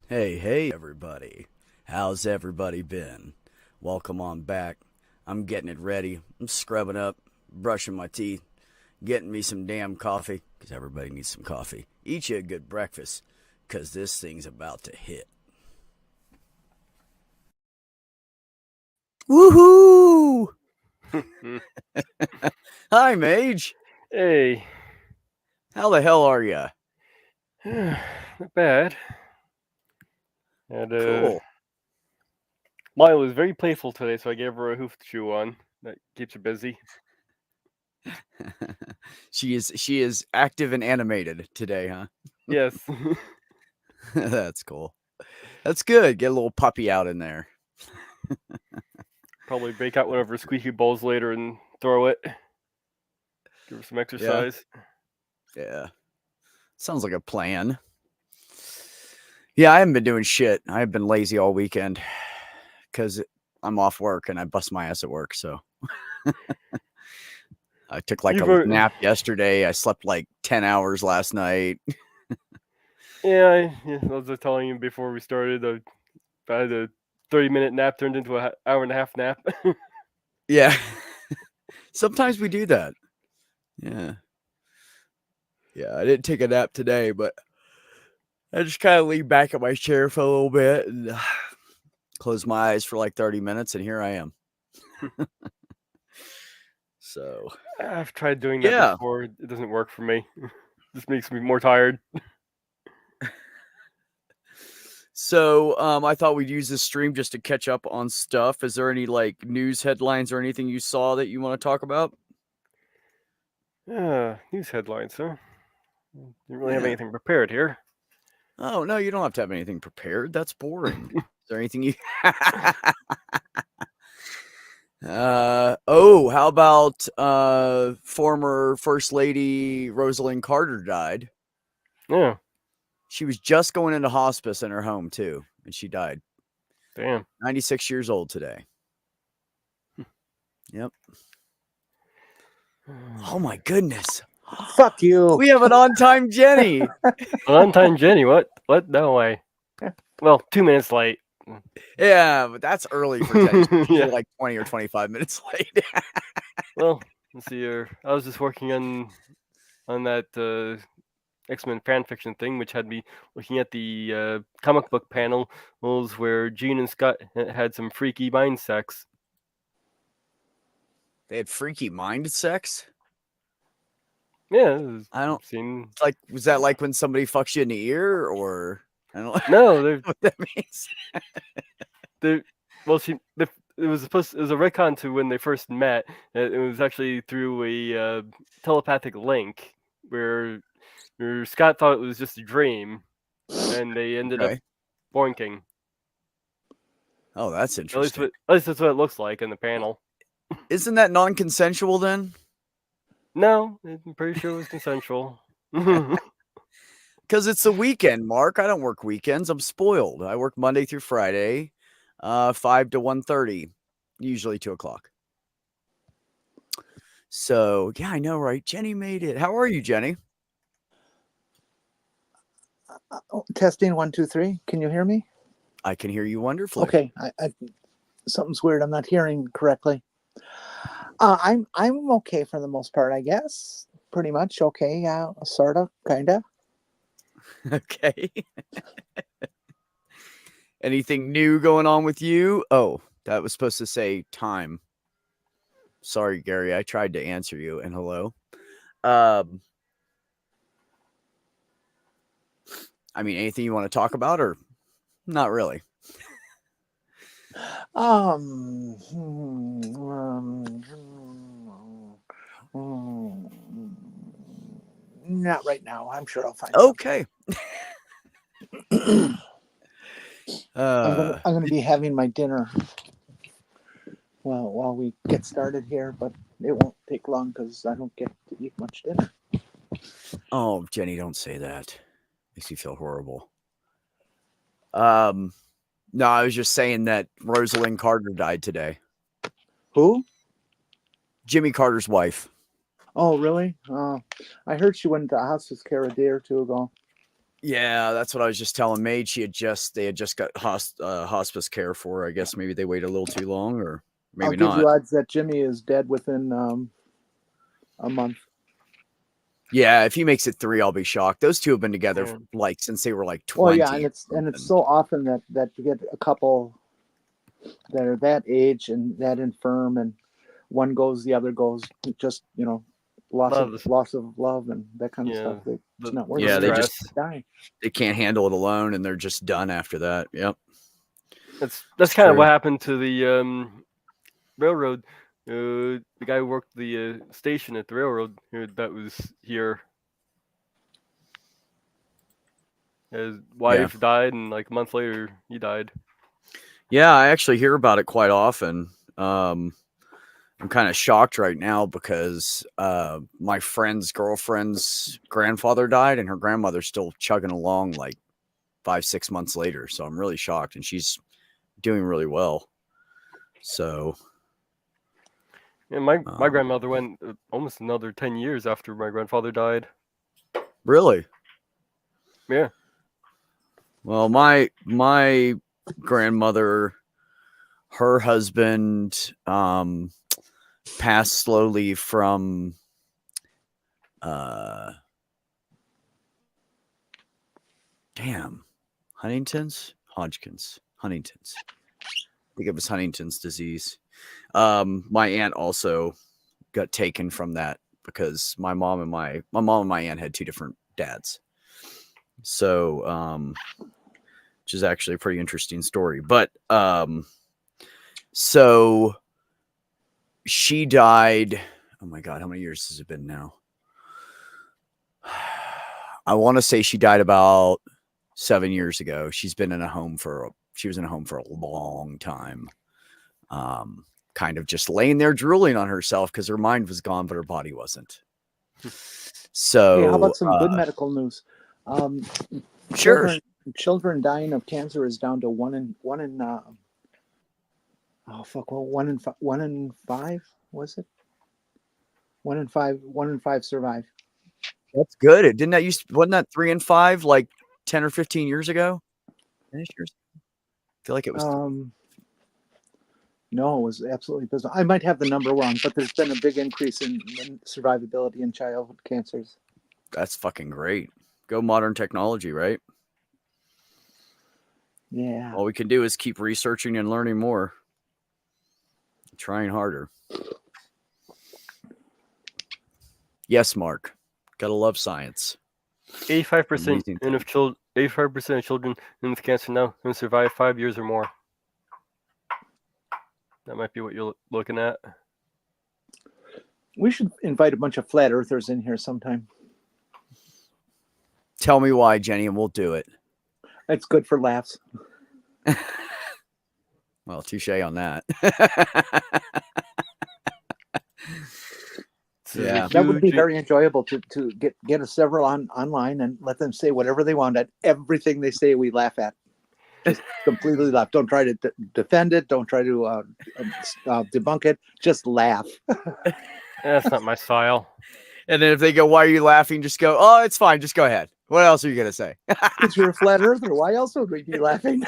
Hey, everybody. How's everybody been? Welcome on back. I'm getting it ready. I'm scrubbing up, brushing my teeth, getting me some damn coffee, because everybody needs some coffee. Eat you a good breakfast, because this thing's about to hit. Woohoo! Hi, Mage. Hey, How the hell are ya? not bad. And Cool. Maya was very playful today, so I gave her a hoof to chew on. That keeps her busy. She is active and animated today, huh? Yes, That's cool. That's good. Get a little puppy out in there. probably break out one of her squeaky balls later and throw it. Give her some Yeah. exercise. Yeah. Sounds like a plan. Yeah, I haven't been doing shit. I've been lazy all weekend because I'm off work and I bust my ass at work. So I took like You've a already, nap yesterday. I slept like 10 hours last night. yeah, I was telling you before we started. I had a 30-minute nap turned into an hour and a half nap. Yeah. Sometimes we do that. Yeah. Yeah. I didn't take a nap today, but I just kind of leaned back in my chair for a little bit and closed my eyes for like 30 minutes. And here I am. So, I've tried doing that yeah. before. It doesn't work for me. This makes me more tired. So, I thought we'd use this stream just to catch up on stuff. Is there any like news headlines or anything you saw that you want to talk about? News headlines, huh? Didn't really have Yeah. anything prepared here. Oh, no, you don't have to have anything prepared. That's boring. Is there anything you how about former First Lady Rosalind Carter died? Yeah, She was just going into hospice in her home too, and she died. damn. 96 years old today. Yep. Oh my goodness. Fuck you. We have an on-time Jenny. On time, Jenny. What? What? No way. Well, 2 minutes late. Yeah, but that's early for Jenny. She's usually Yeah. like 20 or 25 minutes late. Well, let's see here. I was just working on that X-Men fan fiction thing, which had me looking at the comic book panels where Jean and Scott had some freaky mind sex. They had freaky mind sex. Yeah, it was I don't seen. like. Was that like when somebody fucks you in the ear, or I don't know No, they're what that means? they. Well, it was supposed. It was a retcon to when they first met. It was actually through a telepathic link where Scott thought it was just a dream, and they ended up Okay. boinking. Oh, that's interesting. At least that's what it looks like in the panel. Isn't that non-consensual then? No, I'm pretty sure it was consensual. Because it's the weekend, Mark. I don't work weekends. I'm spoiled. I work Monday through Friday, 5 to 1:30, usually 2 o'clock. So yeah, I know, right? Jenny made it. How are you, Jenny? Testing 1, 2, 3. Can you hear me? I can hear you wonderfully. Okay. Something's weird. I'm not hearing correctly. I'm okay for the most part, I guess. Pretty much okay. Yeah, sorta, kinda. Okay. Anything new going on with you? Oh, that was supposed to say time. Sorry, Gary. I tried to answer you and hello. Um, I mean, anything you want to talk about or not really? Um, hmm, um, hmm, not right now. I'm sure I'll find Okay. something. Uh, I'm gonna be having my dinner while we get started here, but it won't take long because I don't get to eat much dinner. oh, Jenny, don't say that. Makes me feel horrible. No, I was just saying that Rosalind Carter died today. Who? Jimmy Carter's wife. Oh, really? I heard she went into hospice care a day or two ago. Yeah, that's what I was just telling Maid. They had just got hospice care for her. I guess maybe they waited a little too long, or I'll maybe give not. you odds that Jimmy is dead within a month. Yeah, if he makes it 3, I'll be shocked. Those two have been together Yeah. like since they were like 20. Well, yeah, and it's so often that you get a couple that are that age and that infirm, and one goes, the other goes. Just loss Love this. of love and that kind of Yeah, stuff. It's not worth yeah, it. they stress. just Die. they can't handle it alone, and they're just done after that. Yep. That's kind of true. what happened to the railroad. The guy who worked the station at the railroad that was here. His wife died, and like a month later, he died. Yeah, I actually hear about it quite often. I'm kind of shocked right now because my friend's girlfriend's grandfather died, and her grandmother's still chugging along like 5-6 months later. So I'm really shocked, and she's doing really well. So, Yeah, my grandmother went almost another 10 years after my grandfather died. really? Yeah. Well, my grandmother, her husband passed slowly from Huntington's? Hodgkin's. Huntington's. I think it was Huntington's disease. My aunt also got taken from that because my mom and my aunt had 2 different dads. So, which is actually a pretty interesting story. But so she died. Oh my God, how many years has it been now? I want to say she died about 7 years ago. She was in a home for a long time. Kind of just laying there drooling on herself because her mind was gone, but her body wasn't. So, hey, how about some good medical news? Sure. Children dying of cancer is down to one in 5, was it? 1 in 5 survive. That's good. Wasn't that 3 and 5 like 10 or 15 years ago? I feel like it was. No, it was absolutely bizarre. I might have the number wrong, but there's been a big increase in survivability in childhood cancers. That's fucking great. Go modern technology, right? Yeah. All we can do is keep researching and learning more. Trying harder. Yes, Mark. Gotta love science. 85% of children with cancer now can survive 5 years or more. That might be what you're looking at. We should invite a bunch of flat earthers in here sometime. Tell me why, Jenny, and we'll do it. It's good for laughs. Well, touche on that. Yeah, that would be very enjoyable to get us several online and let them say whatever they want. At everything they say, we laugh at. Just completely laugh. Don't try to defend it. Don't try to debunk it. Just laugh. That's not my style. And then if they go, "Why are you laughing?" Just go, "Oh, it's fine. Just go ahead." What else are you gonna say? Because you're a flat earther. Why else would we be laughing?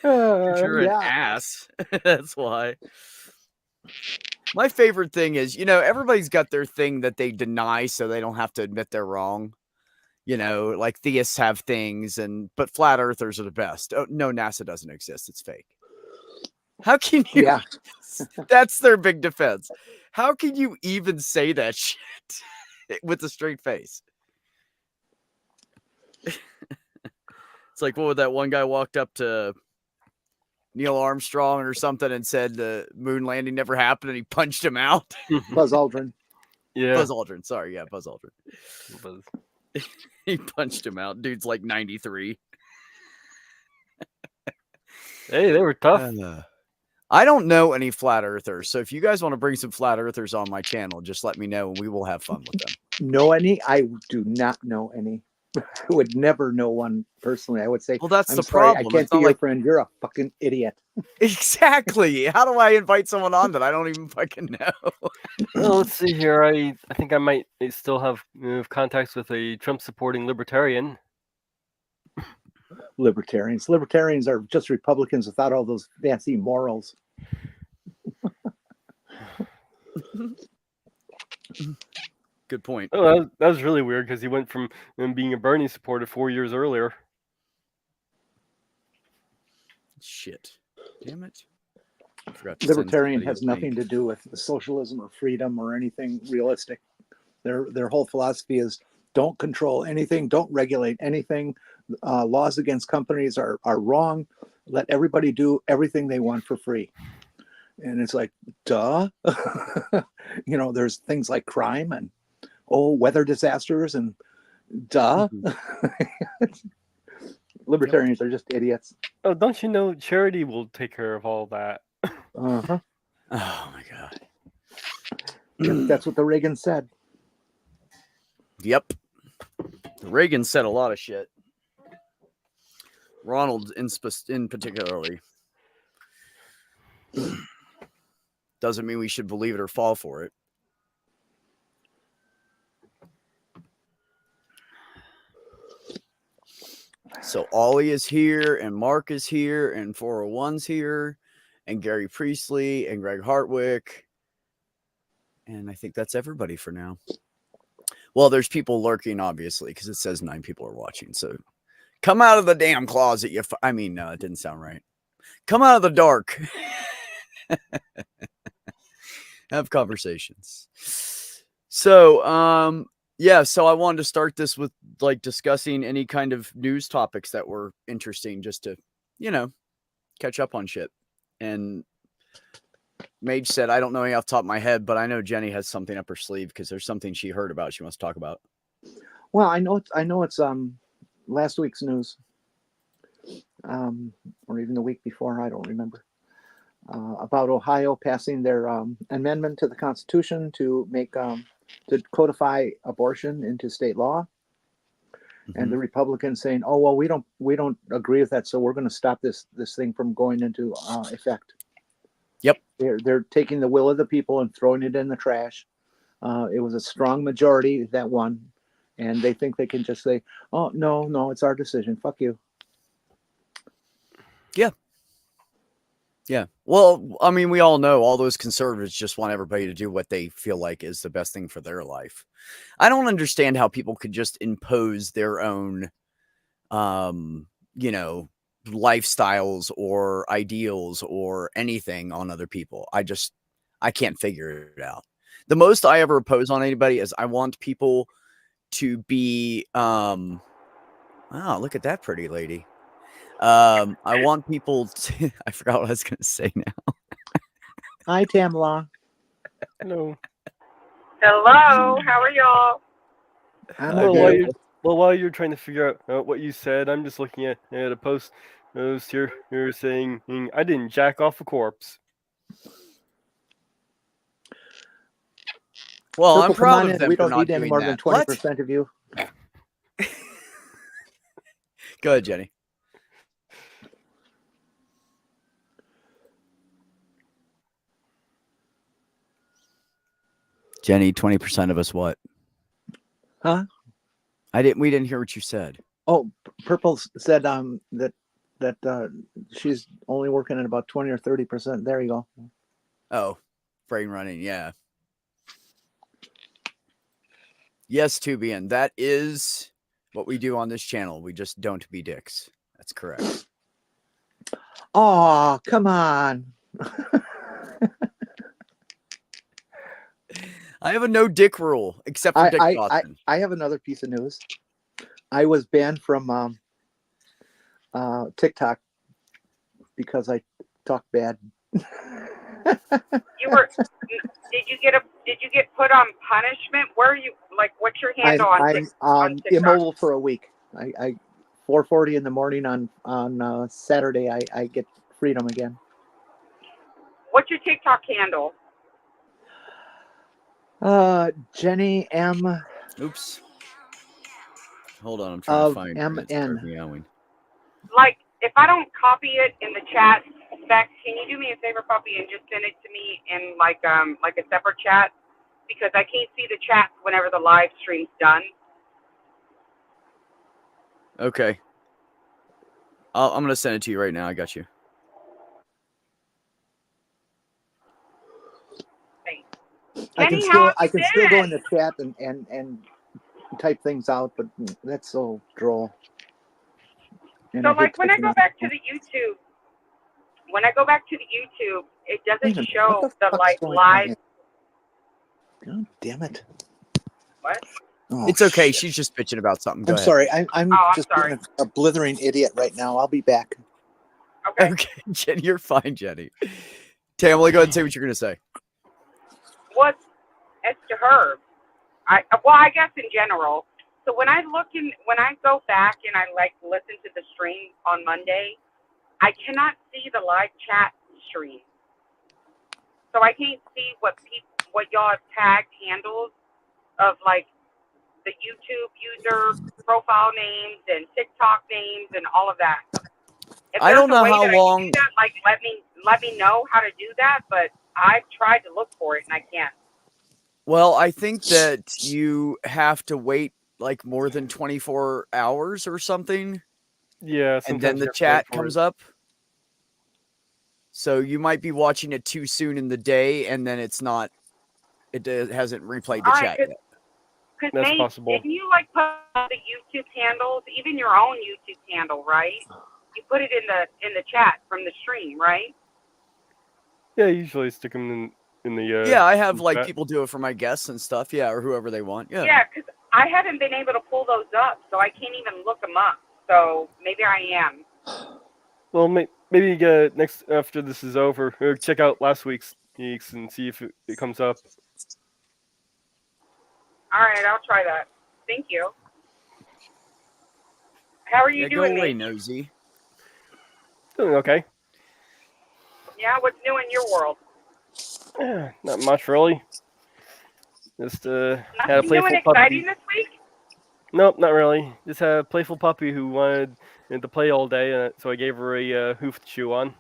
You're an ass. That's why. My favorite thing is, everybody's got their thing that they deny so they don't have to admit they're wrong. Like theists have things, but flat earthers are the best. Oh, no, NASA doesn't exist. It's fake. How can you? Yeah. That's their big defense. How can you even say that shit with a straight face? It's like, what would that one guy walked up to Neil Armstrong or something and said the moon landing never happened, and he punched him out? Buzz Aldrin. Yeah. Buzz Aldrin. Sorry. Yeah, Buzz Aldrin. He punched him out. Dude's like 93. Hey, they were tough. I don't know any flat earthers. So if you guys want to bring some flat earthers on my channel, just let me know and we will have fun with them. Know any? I do not know any. would never know one personally. I would say, Well, that's I'm the sorry, I problem. can't It's be not your like friend. You're a fucking idiot. exactly. How do I invite someone on that I don't even fucking know? Well, let's see here. I think I might still have contacts with a Trump supporting libertarian. Libertarians. Libertarians are just Republicans without all those fancy morals. Good point. Oh, that was really weird because he went from being a Bernie supporter 4 years earlier. Shit. Damn it. I forgot to Libertarian send has nothing to do with socialism or freedom or anything realistic. Their whole philosophy is don't control anything, don't regulate anything. Laws against companies are wrong. Let everybody do everything they want for free. And it's like, duh. You know, there's things like crime and weather disasters and duh. Libertarians are just idiots. Oh, don't you know charity will take care of all that? Uh-huh. Oh my god. Yep, that's what the Reagan said. Yep. Reagan said a lot of shit. Ronald in particularly. Doesn't mean we should believe it or fall for it. So Ollie is here, and Mark is here, and 401's here, and Gary Priestley, and Greg Hartwick. And I think that's everybody for now. Well, there's people lurking, obviously, because it says 9 people are watching. So come out of the damn closet. I mean, no, it didn't sound right. Come out of the dark. Have conversations. So, yeah, so I wanted to start this with like discussing any kind of news topics that were interesting just to, catch up on shit. And Mage said, I don't know any off the top of my head, but I know Jenny has something up her sleeve because there's something she heard about she wants to talk about. Well, I know it's last week's news. Or even the week before, I don't remember. About Ohio passing their amendment to the Constitution to make to codify abortion into state law, and the Republicans saying, "Oh well, we don't agree with that, so we're going to stop this thing from going into effect." Yep, they're taking the will of the people and throwing it in the trash. It was a strong majority that won, and they think they can just say, "Oh no, it's our decision. Fuck you." Yeah. Yeah. Well, I mean, we all know all those conservatives just want everybody to do what they feel like is the best thing for their life. I don't understand how people could just impose their own, lifestyles or ideals or anything on other people. I can't figure it out. The most I ever oppose on anybody is I want people to be, wow, look at that pretty lady. I want people to, I forgot what I was going to say now. Hi, Tamla. Hello. Hello, how are y'all? I'm Well, okay. while you're trying to figure out what you said, I'm just looking at a post here. You're saying, I didn't jack off a corpse. Well, Purple, I'm come proud on of in. them We for don't not need any doing more that. than 20% of you. Go ahead, Jenny. Jenny, 20% of us what? Huh? We didn't hear what you said. Oh, Purple said that she's only working at about 20 or 30%. There you go. Oh, brain running, yeah. Yes, Tubian, that is what we do on this channel. We just don't be dicks. That's correct. Oh, come on. I have a no dick rule, except for Dick Dawson. I have another piece of news. I was banned from TikTok because I talk bad. You were did you get put on punishment? Where are you, like, what's your handle I'm on TikTok? immobile for a week. I 4:40 in the morning on Saturday I get freedom again. What's your TikTok handle? Jenny M. Oops. Hold on, I'm trying to of find where it started MN. meowing. Like, if I don't copy it in the chat, Beck, can you do me a favor, puppy, and just send it to me in like a separate chat? Because I can't see the chats whenever the live stream's done. Okay. I'm gonna send it to you right now. I got you. Thanks. I can Jenny, how have you still go in been? the chat and type things out, but that's so droll. And So, I hate like, when I typing go on back the to phone. the YouTube, it doesn't Wait a minute, show what the the fuck's like going on live. here? God damn it! What? Oh, It's okay. shit. She's just bitching about something. Go I'm ahead. sorry. I'm I'm just sorry. being a blithering idiot right now. I'll be back. Okay. Okay, Jenny, you're fine, Jenny. Tamala, go ahead and say what you're gonna say. What? As to her, I guess in general. So when I go back and I like listen to the stream on Monday, I cannot see the live chat stream. So I can't see what y'all have tagged handles of like the YouTube user profile names and TikTok names and all of that. If I there's don't know a way how that I can long. do that, like let me know how to do that. But I've tried to look for it and I can't. Well, I think that you have to wait like more than 24 hours or something, Yeah, and then sometimes the you have to wait chat for comes it. up. So you might be watching it too soon in the day, and then it's not. Hasn't replayed the All right, chat yet. because That's Nate, possible. didn't you like put the YouTube handles, even your own YouTube handle, right? You put it in the chat from the stream, right? Yeah, I usually stick them in the. Yeah, I have in like chat. people do it for my guests and stuff. Yeah, or whoever they want. Yeah. Yeah, because I haven't been able to pull those up, so I can't even look them up. So maybe I am. Well, maybe next after this is over, check out last week's geeks and see if it comes up. All right, I'll try that. Thank you. How are you Yeah, go doing, away, Nate? nosy. Doing okay. Yeah, what's new in your world? Not much really. Just had a Nothing new and playful exciting puppy. this week? Nope, not really. Just had a playful puppy who wanted to play all day, so I gave her a hoof to chew on.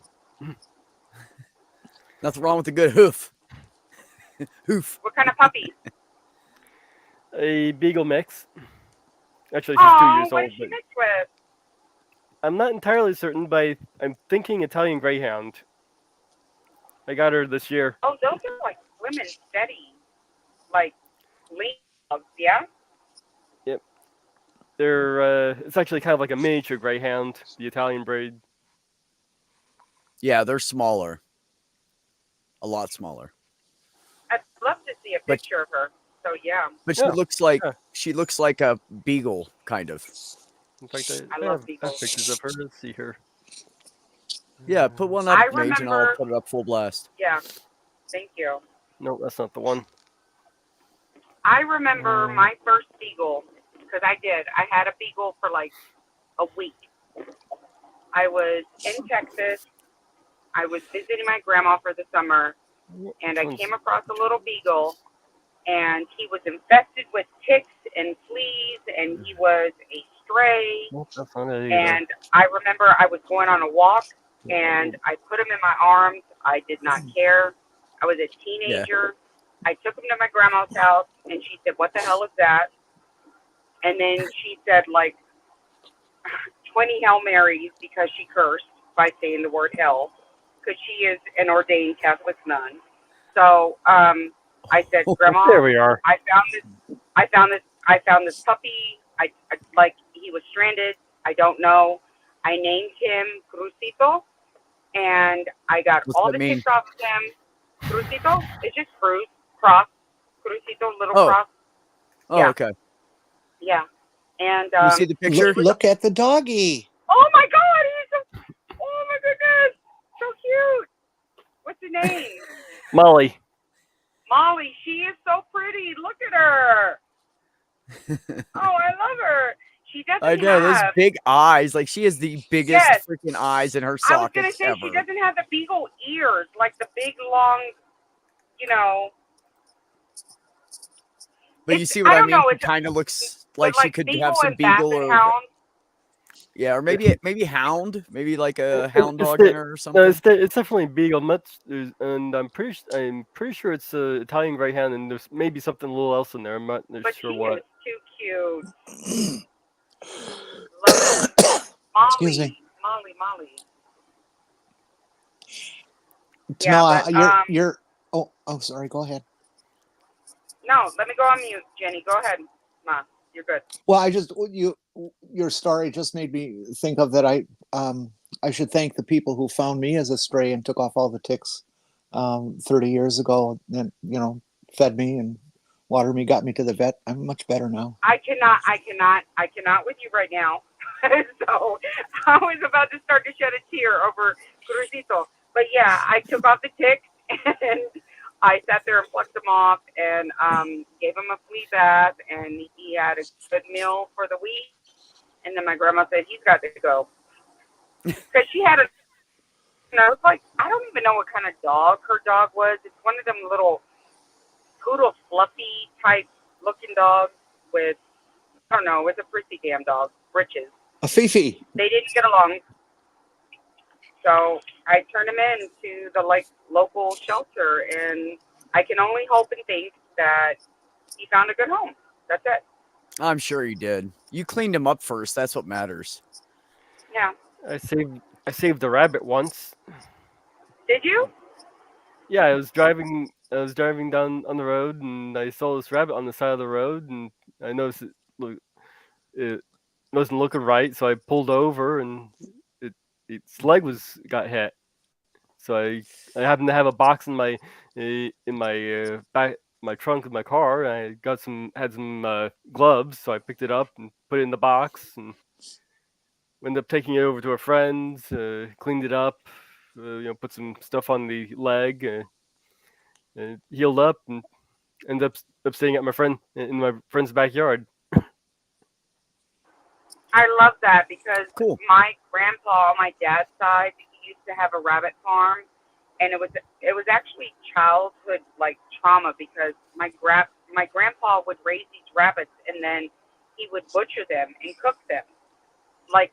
Nothing wrong with a good hoof. Hoof. What kind of puppy? A beagle mix. Actually, she's 2 Oh, years what old, is she but mixed with? I'm not entirely certain. But I'm thinking Italian Greyhound. I got her this year. Oh, those are like women steady, like lean dogs, yeah? Yep. They're it's actually kind of like a miniature Greyhound, the Italian breed. Yeah, they're smaller. A lot smaller. I'd love to see a But- picture of her. So yeah, But she Yeah, looks like a beagle, kind of. In fact, I I love have beagles. pictures of her. Let's see here. Yeah, put one up, I Mage, and I'll remember. put it up full blast. Yeah, thank you. No, that's not the one. I remember my first beagle because I did. I had a beagle for like a week. I was in Texas. I was visiting my grandma for the summer, and I came across a little beagle, and he was infested with ticks and fleas, and he was a stray. Nope, that's not it either. And I remember I was going on a walk, and I put him in my arms. I did not care. I was a teenager. I took him to my grandma's house, and she said, "What the hell is that?" And then she said, like, 20 Hail Marys because she cursed by saying the word hell, because she is an ordained Catholic nun. So I said, "Grandma, There we are. I found this puppy. I like he was stranded. I don't know. I named him Crucito, and I got What's all that the mean? ticks off of him. Crucito? It's just cross. Crucito, little Oh. cross. Oh, Yeah. okay. Yeah. And You see the picture? Look at the doggy. oh my God, oh my goodness, so cute. What's her name? Molly. Molly. She is so pretty. Look at her. Oh, I love her. She doesn't I know those have. big eyes. Like she has the biggest Yes. freaking eyes in her I was sockets gonna say ever. she doesn't have the beagle ears, like the big long, you know. But you see what I I don't mean? know. She It's kind of looks but like she like could beagle have some and beagle basset or hound. yeah, or maybe hound, maybe like a hound It's dog the in her or no, something. it's definitely beagle. And I'm pretty sure it's Italian Greyhound, and there's maybe something a little else in there. I'm not But sure she what. is too cute. Love it. Excuse me. Molly. Yeah, Tamela, but you're. Oh, sorry. Go ahead. no. Let me go on mute, Jenny. Go ahead, Ma. You're good. Well, your story just made me think of that. I should thank the people who found me as a stray and took off all the ticks 30 years ago, and fed me and watered me, got me to the vet. I'm much better now. I cannot with you right now. So I was about to start to shed a tear over Cruzito. But yeah, I took off the ticks and I sat there and plucked them off and gave him a flea bath, and he had a good meal for the week. And then my grandma said he's got to go because she had I was like, I don't even know what kind of dog her dog was. It's one of them little poodle fluffy type looking dogs with, I don't know, it's a pretty damn dog, britches. A Fifi. They didn't get along, so I turned him in to the local shelter, and I can only hope and think that he found a good home. That's it. I'm sure you did. You cleaned him up first. That's what matters. Yeah. I saved a rabbit once. Did you? Yeah, I was driving down on the road, and I saw this rabbit on the side of the road, and I noticed it wasn't looking right, so I pulled over, and its leg got hit. So I happened to have a box in my back my trunk of my car. I had some gloves, so I picked it up and put it in the box, and ended up taking it over to a friend's, cleaned it up, put some stuff on the leg, healed up, and ended up staying at in my friend's backyard. I love that because Cool. my grandpa on my dad's side, he used to have a rabbit farm, and it was actually childhood trauma because my grandpa would raise these rabbits, and then he would butcher them and cook them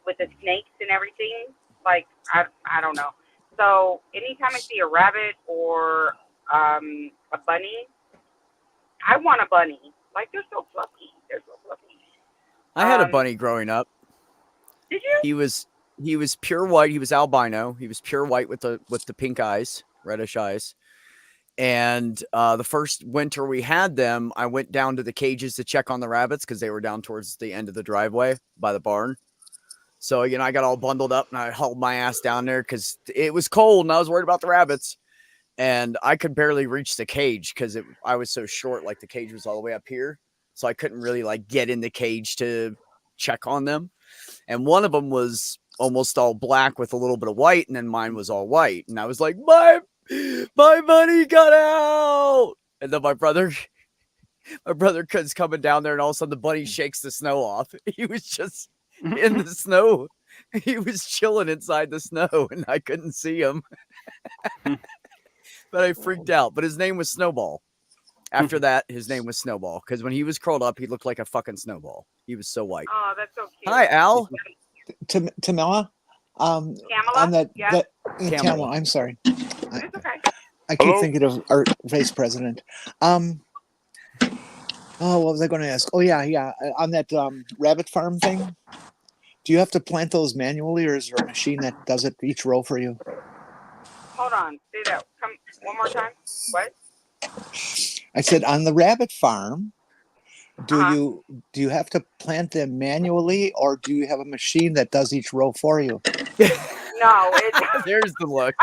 with the snakes and everything. I don't know. So anytime I see a rabbit or a bunny, I want a bunny. They're so fluffy. They're so fluffy. I had a bunny growing up. Did you? He was pure white. He was albino. He was pure white with the pink eyes, reddish eyes. And the first winter we had them, I went down to the cages to check on the rabbits because they were down towards the end of the driveway by the barn. So, I got all bundled up and I hauled my ass down there because it was cold and I was worried about the rabbits. And I could barely reach the cage because I was so short, the cage was all the way up here. So I couldn't really get in the cage to check on them. And one of them was almost all black with a little bit of white, and then mine was all white. And I was like, my bunny got out. And then my brother comes coming down there, and all of a sudden the bunny shakes the snow off. He was just in the snow. He was chilling inside the snow, and I couldn't see him. But I freaked out. But his name was Snowball. After that, his name was Snowball because when he was curled up, he looked like a fucking snowball. He was so white. Oh, that's so cute. Hi, Al. Tamela. On Tamela? Yeah. Tamela. I'm sorry. It's okay. I keep Hello? thinking of our vice president. What was I going to ask? Oh yeah. On that rabbit farm thing, do you have to plant those manually, or is there a machine that does it each row for you? Hold on. Say that. Come one more time. What? I said on the rabbit farm, Uh-huh. do you have to plant them manually, or do you have a machine that does each row for you? No, There's the look.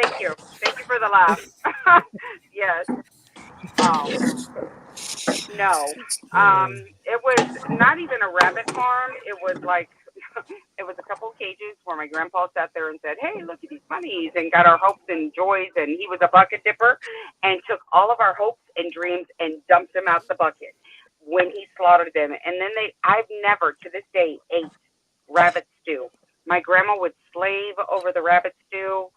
Thank you for the laugh. Yes. No. It was not even a rabbit farm. It was it was a couple of cages where my grandpa sat there and said, "Hey, look at these bunnies," and got our hopes and joys. And he was a bucket dipper and took all of our hopes and dreams and dumped them out the bucket when he slaughtered them. And then I've never to this day ate rabbit stew. My grandma would slave over the rabbit stew,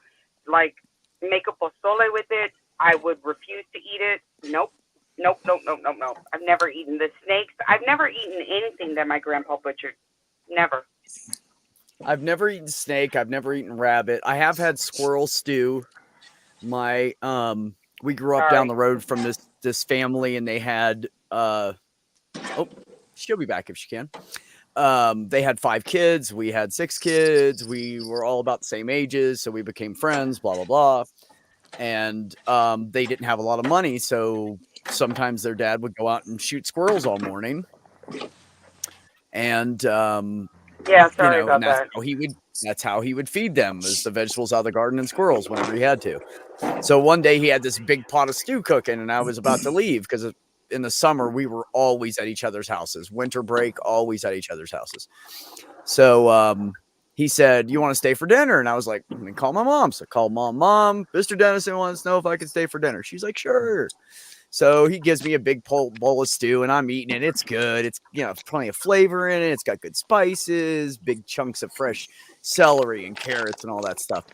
make a pozole with it. I would refuse to eat it. Nope. Nope. I've never eaten the snakes. I've never eaten anything that my grandpa butchered. Never. I've never eaten snake. I've never eaten rabbit. I have had squirrel stew. We grew up down the road from this family, and they had she'll be back if she can. They had 5 kids. We had 6 kids. We were all about the same ages, so we became friends. Blah blah blah. And they didn't have a lot of money, so sometimes their dad would go out and shoot squirrels all morning. And yeah, sorry about that. That's how he would feed them, was the vegetables out of the garden and squirrels whenever he had to. So one day he had this big pot of stew cooking, and I was about to leave because in the summer we were always at each other's houses. Winter break, always at each other's houses. So he said, "You want to stay for dinner?" And I was like, "Let me call my mom." So I called Mom, Mr. Dennison wants to know if I can stay for dinner. She's like, "Sure." So he gives me a big bowl of stew, and I'm eating it. It's good. It's, plenty of flavor in it. It's got good spices, big chunks of fresh celery and carrots and all that stuff.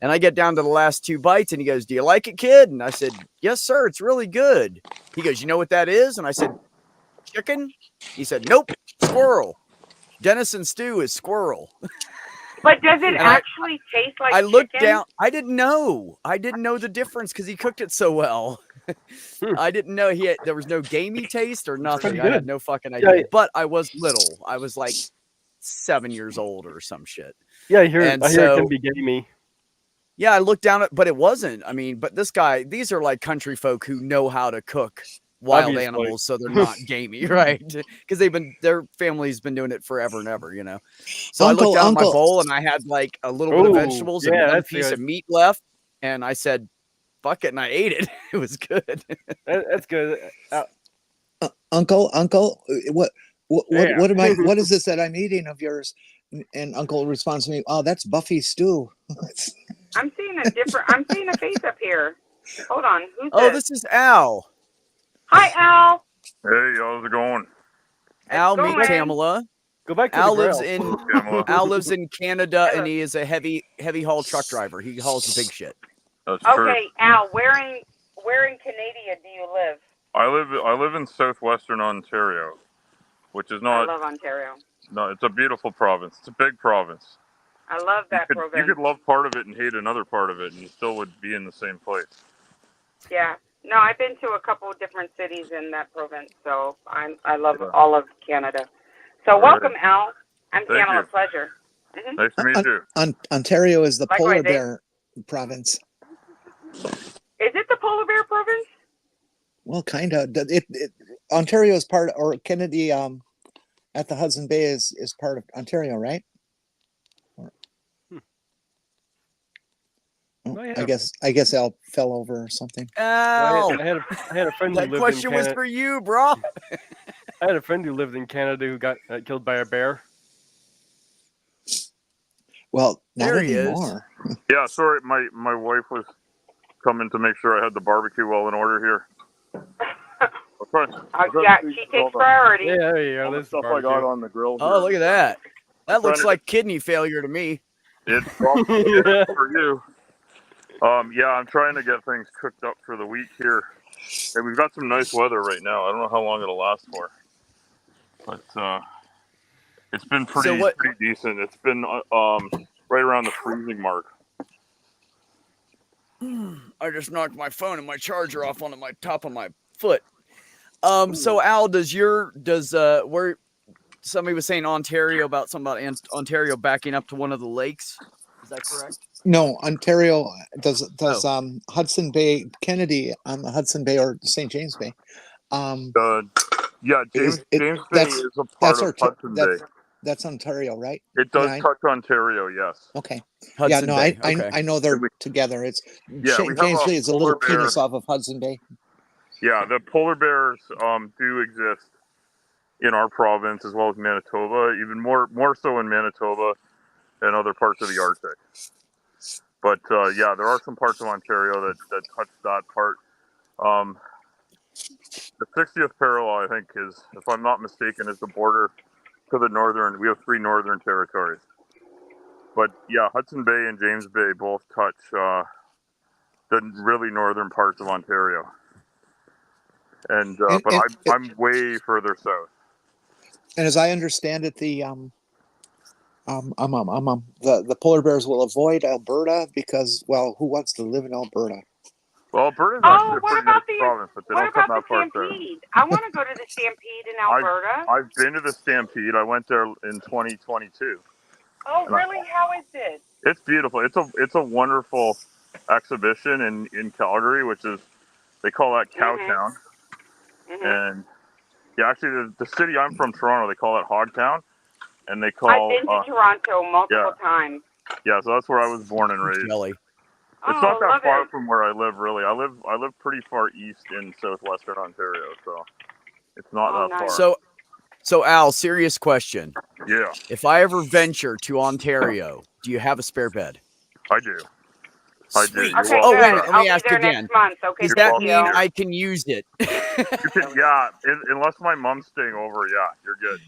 And I get down to the last 2 bites, and he goes, "Do you like it, kid?" And I said, "Yes, sir. It's really good." He goes, "You know what that is?" And I said, "Chicken?" He said, "Nope, squirrel. Dennison stew is squirrel." But does it actually taste like I looked chicken? down. I didn't know the difference because he cooked it so well. I didn't know there was no gamey taste or nothing. I had no fucking idea. Yeah. But I was little. I was like 7 years old or some shit. Yeah, I hear it can be gamey. Yeah, I looked down but it wasn't. I mean, but these are like country folk who know how to cook wild animals, so they're not gamey, right? Because their family's been doing it forever and ever, So I looked down at my bowl, and I had like a little bit of vegetables and one piece of meat left, and I said, "Fuck it," and I ate it. It was good. That's good. Uncle, what is this that I'm eating of yours? And Uncle responds to me, "Oh, that's Buffy stew." I'm seeing a face up here. Hold on. Who's this is Al. Hi, Al. Hey, how's it going? Al, meet Tamala. Go back to Al lives in Canada, and he is a heavy haul truck driver. He hauls the big shit. That's true. Okay, Al, where in Canada do you live? I live in southwestern Ontario, which is not. I love Ontario. No, it's a beautiful province. It's a big province. I love that province. You could love part of it and hate another part of it, and you still would be in the same place. Yeah. No, I've been to a couple of different cities in that province, so I love all of Canada. So welcome, Al. I'm Tamala. Pleasure. Mm-hmm. Nice to meet you. Ontario is the polar bear province. Is it the polar bear province? Well, kind of. Ontario is part, or Kennedy at the Hudson Bay is part of Ontario, right? I guess Al fell over or something. Al, I had a friend. That question was for you, bro. I had a friend who lived in Canada who got killed by a bear. Well, not anymore. Yeah, sorry, my wife was coming to make sure I had the barbecue well in order here. She takes priority. Yeah, there you go. There's stuff I got on the grill. Oh, look at that. That looks like kidney failure to me. It's probably for you. Yeah, I'm trying to get things cooked up for the week here. And we've got some nice weather right now. I don't know how long it'll last for. But it's been pretty decent. It's been right around the freezing mark. I just knocked my phone and my charger off onto my top of my foot. So Al, where somebody was saying Ontario about something about Ontario backing up to one of the lakes. Is that correct? No, Ontario does Hudson Bay, Kennedy on the Hudson Bay or St. James Bay. Yeah, James Bay is a part of Hudson Bay. That's Ontario, right? It does touch Ontario, yes. Okay. Hudson Bay. I know they're together. It's James Bay is a little penis off of Hudson Bay. Yeah, the polar bears do exist in our province as well as Manitoba, even more so in Manitoba and other parts of the Arctic. But yeah, there are some parts of Ontario that touch that part. The 60th parallel, I think, is, if I'm not mistaken, is the border to the northern. We have 3 northern territories. But yeah, Hudson Bay and James Bay both touch the really northern parts of Ontario. And but And I'm way further south. and as I understand it, the polar bears will avoid Alberta because, well, who wants to live in Alberta? Well, Alberta's Oh, actually a what pretty about nice the province, but they what don't come about the that far south. Stampede? I want to go to the Stampede in Alberta. I've been to the Stampede. I went there in 2022. Oh, really? How is it? It's beautiful. It's a wonderful exhibition in Calgary, which is, they call that Cowtown. And yeah, actually the city I'm from, Toronto, they call it Hogtown, and they call. I've been to Toronto multiple times. Yeah, so that's where I was born and raised. Jelly. It's not that far from where I live, really. I live pretty far east in southwestern Ontario, so it's not that far. So Al, serious question. Yeah. If I ever venture to Ontario, do you have a spare bed? I do. Sweet. I do. Okay, Oh, good. wait a minute. Let me I'll ask be there again. next month. Okay, Does that thank mean you. I can use it? You can, yeah. Unless my mom's staying over, yeah, you're good.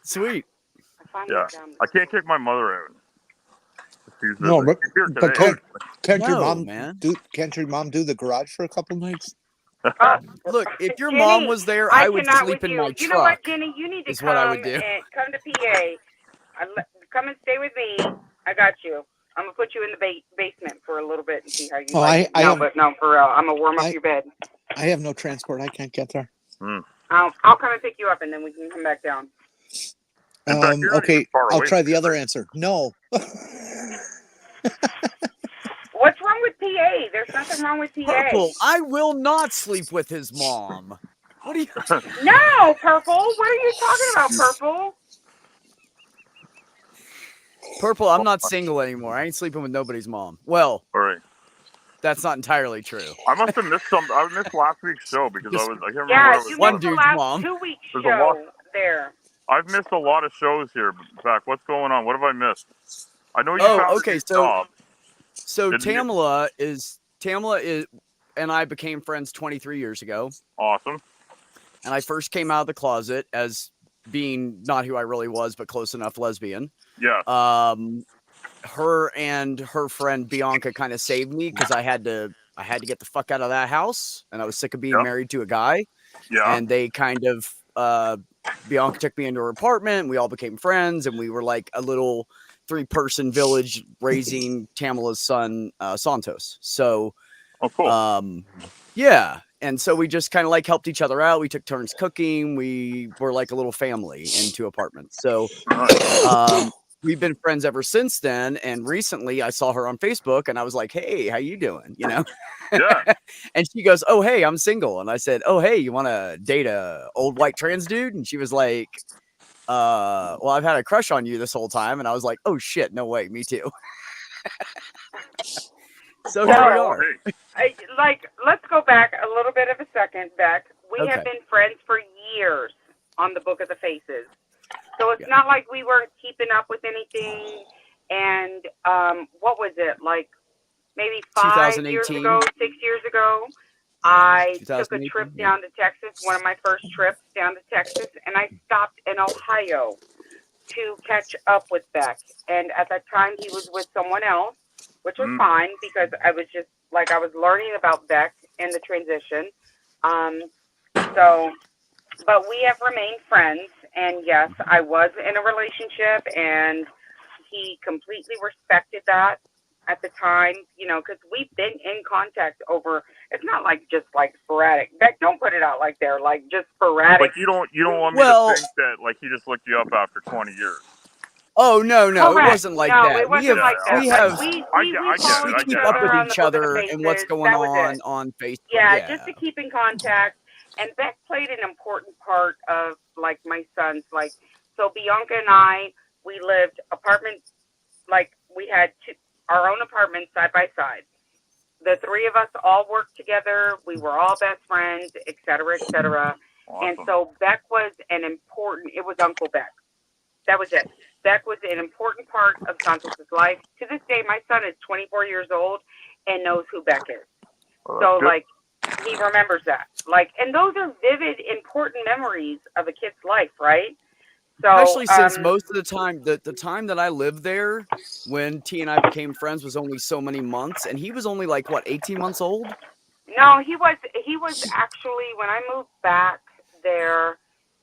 Sweet. Yeah. I can't kick my mother out. She's No, but can't your No, mom man. Can't your mom do the garage for a couple nights? Look, if your Jenny, mom was there, I would cannot sleep with in you. my You know what, truck. Jenny? You need to Is what I would do. come to PA. Come and stay with me. I got you. I'm gonna put you in the basement for a little bit and see how you like it. No, for real. I'm gonna warm up your bed. I have no transport. I can't get there. I'll come and pick you up, and then we can come back down. Okay, I'll try the other answer. No. What's wrong with PA? There's nothing wrong with PA. Purple, I will not sleep with his mom. What are you? No, Purple. What are you talking about, Purple? Purple, I'm not single anymore. I ain't sleeping with nobody's mom. Well, all right. That's not entirely true. I must have missed some. I missed last week's show because I can't remember. Yeah, what you one missed the dude's last mom. 2 weeks There's show there. I've missed a lot of shows here. Beck, what's going on? What have I missed? I know you found a new job. So Tamala is, and I became friends 23 years ago. Awesome. And I first came out of the closet as being not who I really was, but close enough lesbian. Yeah. Her and her friend Bianca kind of saved me because I had to get the fuck out of that house, and I was sick of being married to a guy. Yeah. And they kind of Bianca took me into her apartment, and we all became friends, and we were like a little 3-person village raising Tamala's son, Santos. So, cool. Yeah. And so we just kind of like helped each other out. We took turns cooking. We were like a little family in 2 apartments. So, we've been friends ever since then. And recently I saw her on Facebook and I was like, hey, how you doing? You know? Yeah. And she goes, oh, hey, I'm single. And I said, oh, hey, you want to date a old white trans dude? And she was like, well, I've had a crush on you this whole time. And I was like, oh shit, no way. Me too. So here we are. Let's go back a little bit of a second, Beck. We have been friends for years on the Book of the Faces. So it's not like we weren't keeping up with anything. And what was it? Like maybe 5 years ago, 6 years ago, I took a trip down to Texas, one of my first trips down to Texas, and I stopped in Ohio to catch up with Beck. And at that time, he was with someone else, which was fine because I was just I was learning about Beck and the transition. But we have remained friends. And yes, I was in a relationship, and he completely respected that at the time, because we've been in contact over. It's not just sporadic. Beck, don't put it out like they're just sporadic. Like you don't want me to think that he just looked you up after 20 years. Oh no, Correct. it wasn't like no, that. It wasn't like that. We keep up with each other and what's going on Facebook. Yeah, just to keep in contact. And Beck played an important part of my son's so Bianca and I, we lived apartments, we had our own apartments side by side. The 3 of us all worked together. We were all best friends, et cetera, et cetera. Awesome. And so Beck was it was Uncle Beck. That was it. Beck was an important part of Santos' life. To this day, my son is 24 years old and knows who Beck is. So he remembers that. And those are vivid, important memories of a kid's life, right? So, Especially since most of the time, the time that I lived there, when T and I became friends, was only so many months, and he was only like what, 18 months old? no, he was actually, when I moved back there,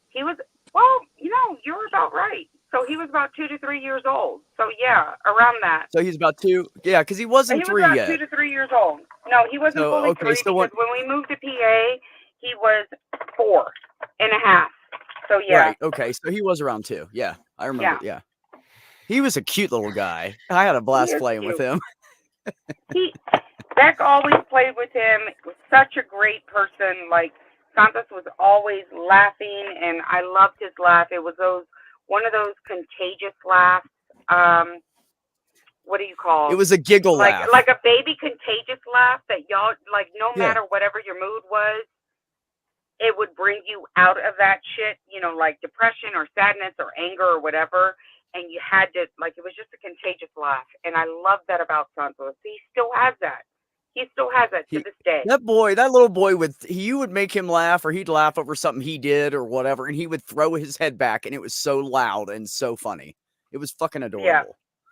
he was, well, you're about right. So he was about 2 to 3 years old. So yeah, around that. So he's about 2. Yeah, because he wasn't He was 3 about yet. 2 to 3 years old. No, he wasn't So, fully okay, 3 so because when we moved to PA, he was 4.5. So yeah. Right. Okay. So he was around 2. Yeah, I remember. Yeah. He was a cute little guy. I had a blast playing with him. Beck always played with him. Was such a great person. Like, Santos was always laughing, and I loved his laugh. It was one of those contagious laughs. What do you call? It was a giggle laugh. Like a baby contagious laugh that y'all, like, no Yeah. matter whatever your mood was, it would bring you out of that shit, like depression or sadness or anger or whatever. And you had to, like, it was just a contagious laugh. And I love that about Santos. He still has that. He still has that to this day. That little boy you would make him laugh, or he'd laugh over something he did or whatever, and he would throw his head back, and it was so loud and so funny. It was fucking adorable. Yeah.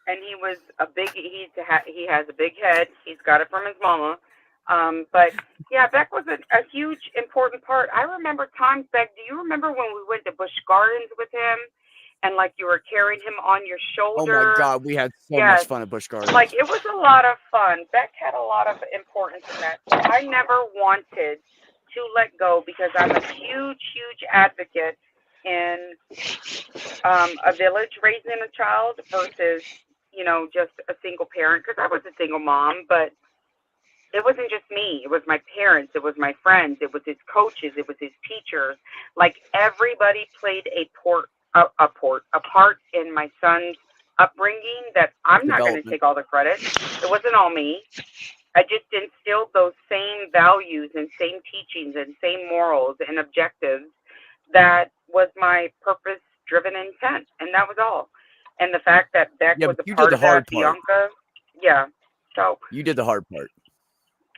And he was he has a big head. He's got it from his mama. But yeah, Beck was a huge, important part. I remember times, Beck, do you remember when we went to Busch Gardens with him? And like you were carrying him on your shoulder. Oh my God, we had so much fun at Busch Gardens. Like, it was a lot of fun. Beck had a lot of importance in that. So I never wanted to let go because I'm a huge, huge advocate in a village raising a child versus, just a single parent. Because I was a single mom, but it wasn't just me. It was my parents. It was my friends. It was his coaches. It was his teachers. Like, everybody played a part in my son's upbringing that I'm not going to take all the credit. It wasn't all me. I just instilled those same values and same teachings and same morals and objectives. That was my purpose-driven intent, and that was all. And the fact that Beck was a part of that, Bianca. Yeah. So you did the hard part.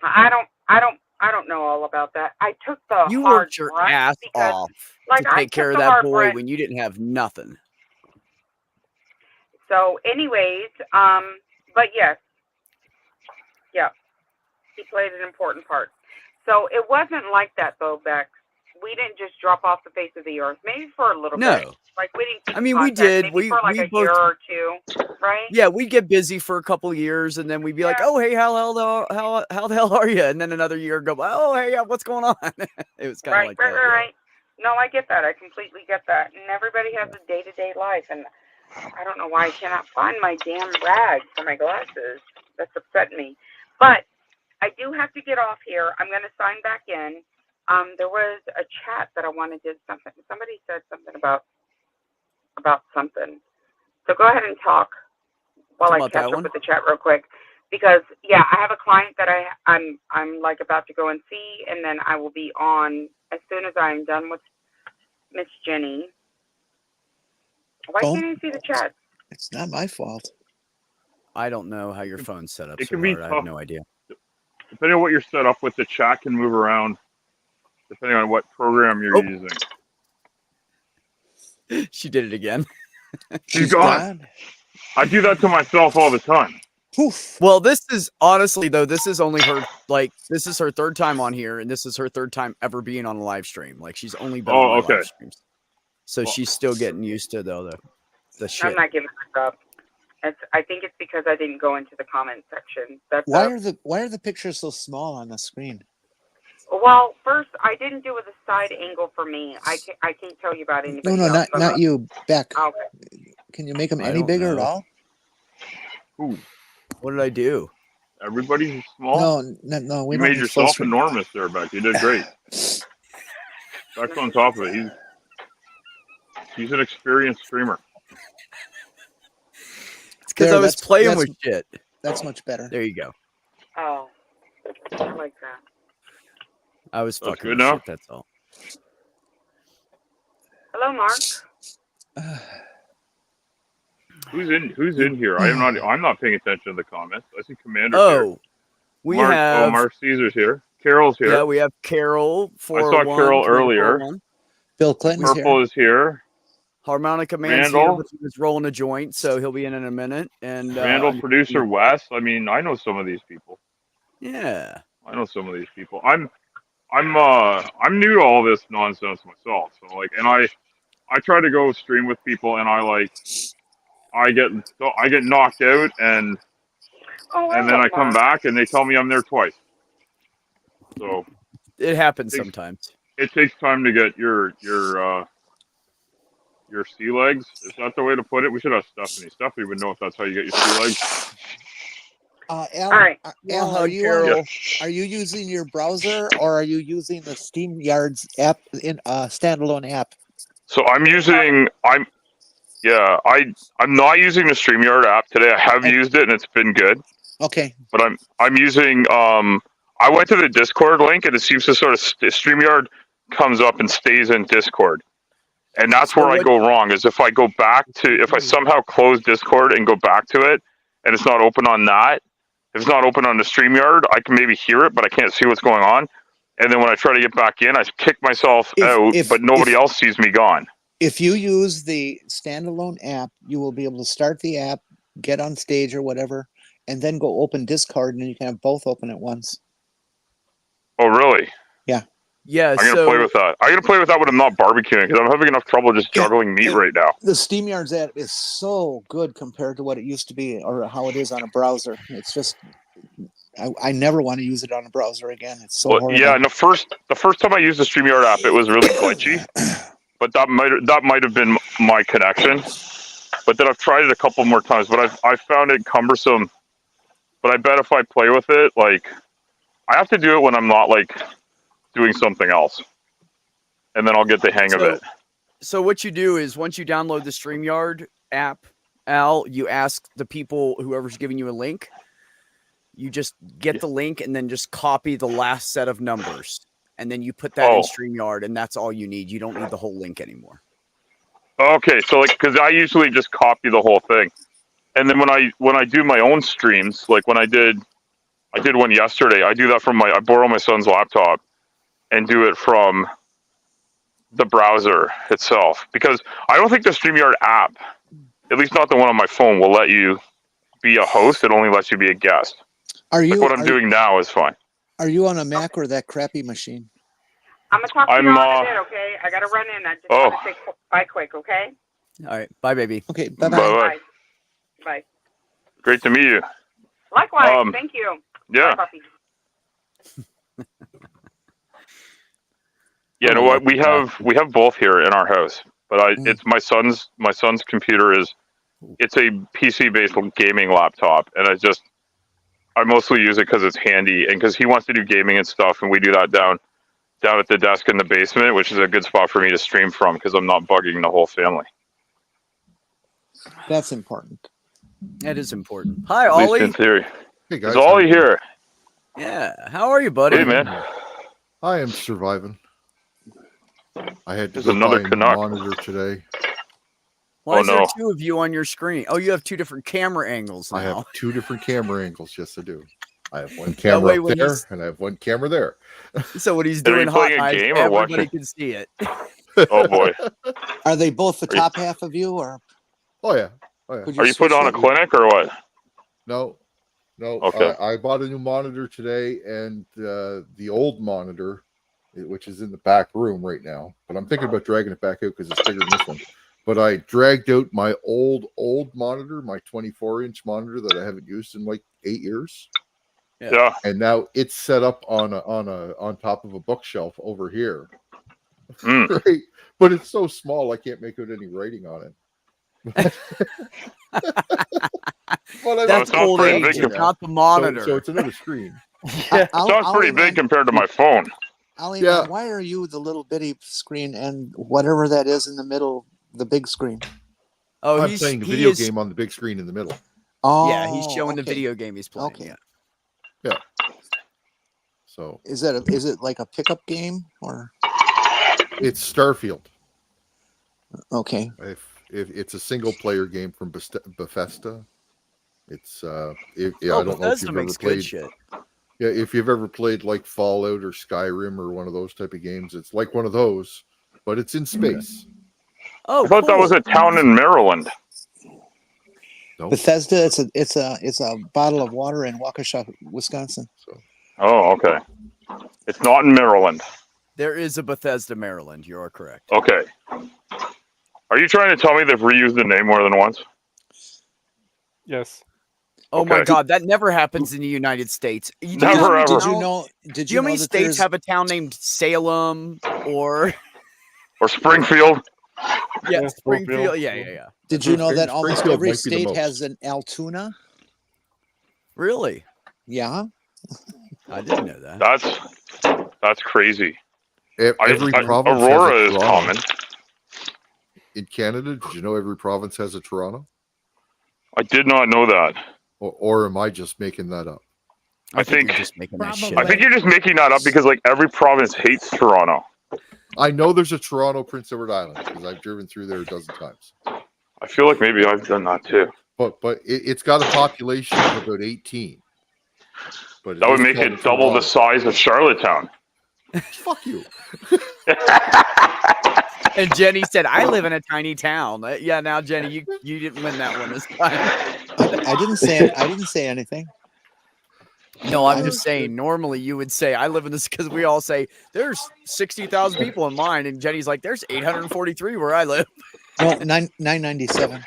I don't know all about that. I took the you hard worked your brunt ass because, off like, to take care of that boy when you didn't have nothing. So, anyways, but yes, yeah, he played an important part. So it wasn't like that though, Beck. We didn't just drop off the face of the earth. Maybe for a little bit. Like, we didn't keep contact. We did. Maybe for like a year or two, right? Yeah, we'd get busy for a couple of years, and then we'd be like, "Oh, hey, how the hell are you?" And then another year go, "Oh, hey, what's going on?" It was kind of like that. Right. No, I get that. I completely get that. And everybody has a day-to-day life, and I don't know why I cannot find my damn rag for my glasses. That's upsetting me. But I do have to get off here. I'm going to sign back in. There was a chat that I wanted to something. Somebody said something about something. So go ahead and talk while I catch up with the chat real quick. Because yeah, I have a client that I'm like about to go and see, and then I will be on as soon as I'm done with Miss Jenny. Why can't I see the chat? It's not my fault. I don't know how your phone's set up. It can be tough. I have no idea. Depending on what you're set up with, the chat can move around depending on what program you're using. She did it again. She's gone. I do that to myself all the time. Poof. Well, this is honestly though, this is only her this is her third time on here, and this is her third time ever being on a live stream. Like, she's only been on live streams. So she's still getting used to the shit. I'm not giving this up. I think it's because I didn't go into the comment section. Why are the pictures so small on the screen? Well, first, I didn't do it with a side angle for me. I can't tell you about anybody else. Not you, Beck. Okay. Can you make them any bigger at all? Ooh. What did I do? Everybody's small? No. You made yourself enormous there, Beck. You did great. Beck's on top of it. He's an experienced streamer. It's because I was playing with shit. That's much better. There you go. Oh, I like that. I was fucking with shit, that's all. Hello, Mark. Who's in here? I'm not paying attention to the comments. I see Commander's here. We have Mark Caesar's here. Carol's here. Yeah, we have Carol. I saw Carol earlier. Bill Clinton's Purple is here. Harmonica Man's here, but he was rolling a joint, so he'll be in a minute. And Randall, producer Wes. I mean, I know some of these people. Yeah, I know some of these people. I'm new to all this nonsense myself. So like, and I try to go stream with people, and I get knocked out, and then I come back, and they tell me I'm there twice. So it happens sometimes. It takes time to get your sea legs. Is that the way to put it? We should have Stephanie. Stephanie would know if that's how you get your sea legs. Al, All right. Al, are you using your browser or are you using the SteamYards app in standalone app? So I'm not using the StreamYard app today. I have used it and it's been good. Okay. But I'm using I went to the Discord link and it seems to sort of StreamYard comes up and stays in Discord. And that's where I go wrong, is if I somehow close Discord and go back to it and it's not open on that, if it's not open on the StreamYard, I can maybe hear it, but I can't see what's going on. And then when I try to get back in, I kick myself out, but nobody else sees me gone. If you use the standalone app, you will be able to start the app, get on stage or whatever, and then go open Discord, and you can have both open at once. Oh, really? Yeah. Yeah, I'm going to play with that. I'm going to play with that when I'm not barbecuing, because I'm having enough trouble just juggling meat right now. The SteamYards app is so good compared to what it used to be or how it is on a browser. It's just, I never want to use it on a browser again. It's so horrible. Yeah, and the first time I used the StreamYard app, it was really glitchy, but that might have been my connection. But then I've tried it a couple more times, but I found it cumbersome. But I bet if I play with it, like, I have to do it when I'm not, like, doing something else, and then I'll get the hang of it. So what you do is once you download the StreamYard app, Al, you ask the people, whoever's giving you a link, you just get the link and then just copy the last set of numbers, and then you put that in StreamYard, and that's all you need. You don't need the whole link anymore. Okay, so like, because I usually just copy the whole thing, and then when I do my own streams, like when I did one yesterday, I do that from I borrow my son's laptop and do it from the browser itself, because I don't think the StreamYard app, at least not the one on my phone, will let you be a host. It only lets you be a guest. What I'm doing now is fine. Are you on a Mac or that crappy machine? I'm going to talk to you on a bit, okay? I got to run in. I just want to say bye quick, okay? All right. Bye, baby. Okay, bye-bye. Bye-bye. Bye. Great to meet you. Likewise. Thank you. Yeah. Bye, puppy. Yeah, no, what we have both here in our house, but it's my son's computer it's a PC based gaming laptop, and I mostly use it because it's handy and because he wants to do gaming and stuff, and we do that down at the desk in the basement, which is a good spot for me to stream from because I'm not bugging the whole family. That's important. That is important. Hi, Ollie. At least in theory. Hey guys. Is Ollie here? Yeah. How are you, buddy? Hey, man. I am surviving. I had to There's another buy a Canuck monitor today. Why is there two of you on your screen? Oh, you have two different camera angles now. I have two different camera angles. Yes, I do. I have one camera up there, and I have one camera there. So when he's doing hot eyes, everybody can see it. Oh boy! Are they both the top half of you, or? Oh yeah. Are you putting on a clinic or what? No. Okay. I bought a new monitor today, and the old monitor, which is in the back room right now, but I'm thinking about dragging it back out because it's bigger than this one. But I dragged out my old monitor, my 24-inch monitor that I haven't used in like 8 years. Yeah. And now it's set up on top of a bookshelf over here. Right? But it's so small I can't make out any writing on it. That's old age, not the monitor. So it's another screen. Yeah. Sounds pretty big compared to my phone. Ali, why are you the little bitty screen and whatever that is in the middle, the big screen? Oh, I'm playing a video game on the big screen in the middle. Oh, yeah, he's showing the video game he's playing. Okay. Yeah. So is it like a pickup game or? It's Starfield. Okay. If it's a single player game from Bethesda. It's I don't know if you've ever played. Shit. Yeah, if you've ever played like Fallout or Skyrim or one of those type of games, it's like one of those, but it's in space. Oh, I thought that was cool. a town in Maryland. No. Bethesda, it's a bottle of water in Waukesha, Wisconsin. So Oh, okay. It's not in Maryland. There is a Bethesda, Maryland. You are correct. Okay. Are you trying to tell me they've reused the name more than once? Yes. Oh my Okay. God, that never happens in the United States. Do you know Never, how many ever. Did you towns- know? Did Do you you know how know many that states there's have a town named Salem or Or Springfield? yeah, Yeah, Springfield? Springfield. Yeah. Did you know that almost Springfield every might be the state most. has an Altoona? Really? Yeah. I didn't know that. That's crazy. Every province has Aurora a is Toronto. common. In Canada, did you know every province has a Toronto? I did not know that. Or am I just making that up? I think- you're just making that shit. I think you're just making that up because like every province hates Toronto. I know there's a Toronto, Prince Edward Island, because I've driven through there a dozen times. I feel like maybe I've done that too. But it's got a population of about 18. But it That would is make called it double the Toronto. size of Charlottetown. Fuck you. And Jenny said, "I live in a tiny town." Yeah, now Jenny, you didn't win that one this time. I didn't say anything. No, I'm just saying. Normally, you would say, "I live in this," because we all say there's 60,000 people in mine, and Jenny's like, "There's 843 where I live." No, 997.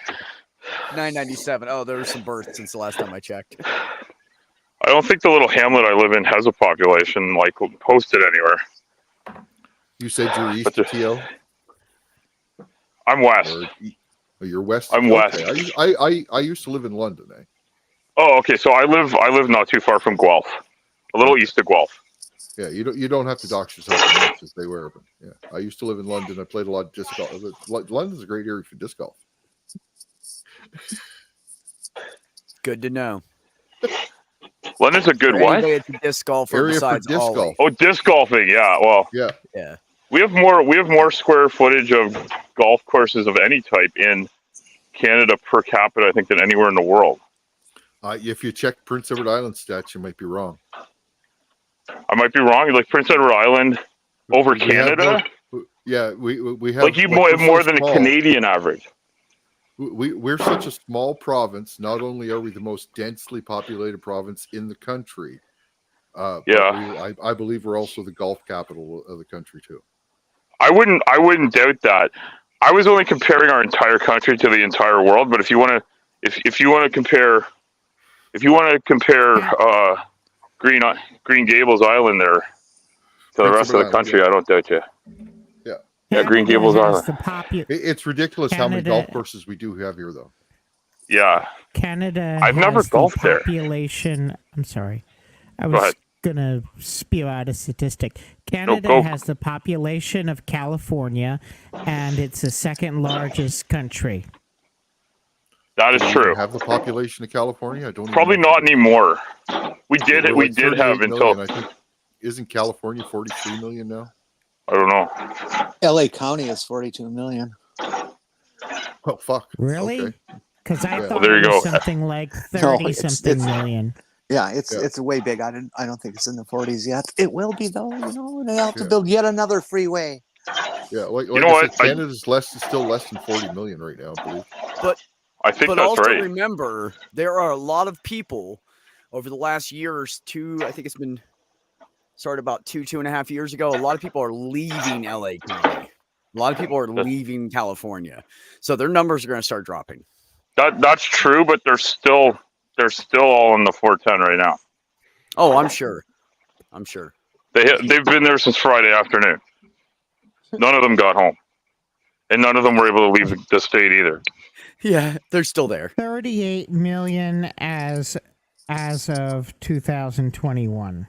997. Oh, there were some births since the last time I checked. I don't think the little hamlet I live in has a population like posted anywhere. You said you're east But of TO? I'm west. Or you're west? I'm west. I used to live in London, eh? Oh, okay. So I live not too far from Guelph, a little east of Guelph. Yeah, you don't have to dox yourself as much as they were. But yeah, I used to live in London. I played a lot of disc golf. London's a great area for disc golf. Good to know. London's a good For what? anybody that's a disc golfer Area for besides disc Ollie. golf. Oh, disc golfing. Yeah. Well, Yeah. we have more square footage of golf courses of any type in Canada per capita, I think, than anywhere in the world. If you check Prince Edward Island stats, you might be wrong. I might be wrong. Like Prince Edward Island over We have Canada, yeah, we have like you we're more so than small. a Canadian average. We're such a small province. Not only are we the most densely populated province in the country, but I believe we're also the golf capital of the country too. I wouldn't doubt that. I was only comparing our entire country to the entire world. But if you want to compare Green Gables Island there to the Prince rest of Edward the country, Island, I don't doubt you. Yeah. Yeah, Green Gables Island. It's ridiculous how many golf courses we do have here, though. Yeah. Canada I've never has the golfed there. population. I'm sorry. I Go was ahead. going to spew out a statistic. Canada go. has the population of California, and it's the second largest country. That is Do we true. have the population of California? I don't even Probably know. not anymore. We did We're we like did 38 have million, until I think. Isn't California 43 million now? I don't know. LA County is 42 million. Oh fuck! Really? Okay. Because I Yeah. thought there it you was go. something like No, 30 something million. Yeah, it's Yeah. way big. I don't think it's in the 40s yet. It will be though. You know, they have to Yeah. build yet another freeway. Yeah, like You know I what? said, Canada's still less than 40 million right now, I believe. I think But that's also right. remember, there are a lot of people over the last year or two. I think it's been started about 2.5 years ago. A lot of people are leaving LA County. A lot of people are leaving California, so their numbers are going to start dropping. That's true, but they're still all in the 410 right now. Oh, I'm sure. They've been there since Friday afternoon. None of them got home, and none of them were able to leave the state either. Yeah, they're still there. 38 million as of 2021.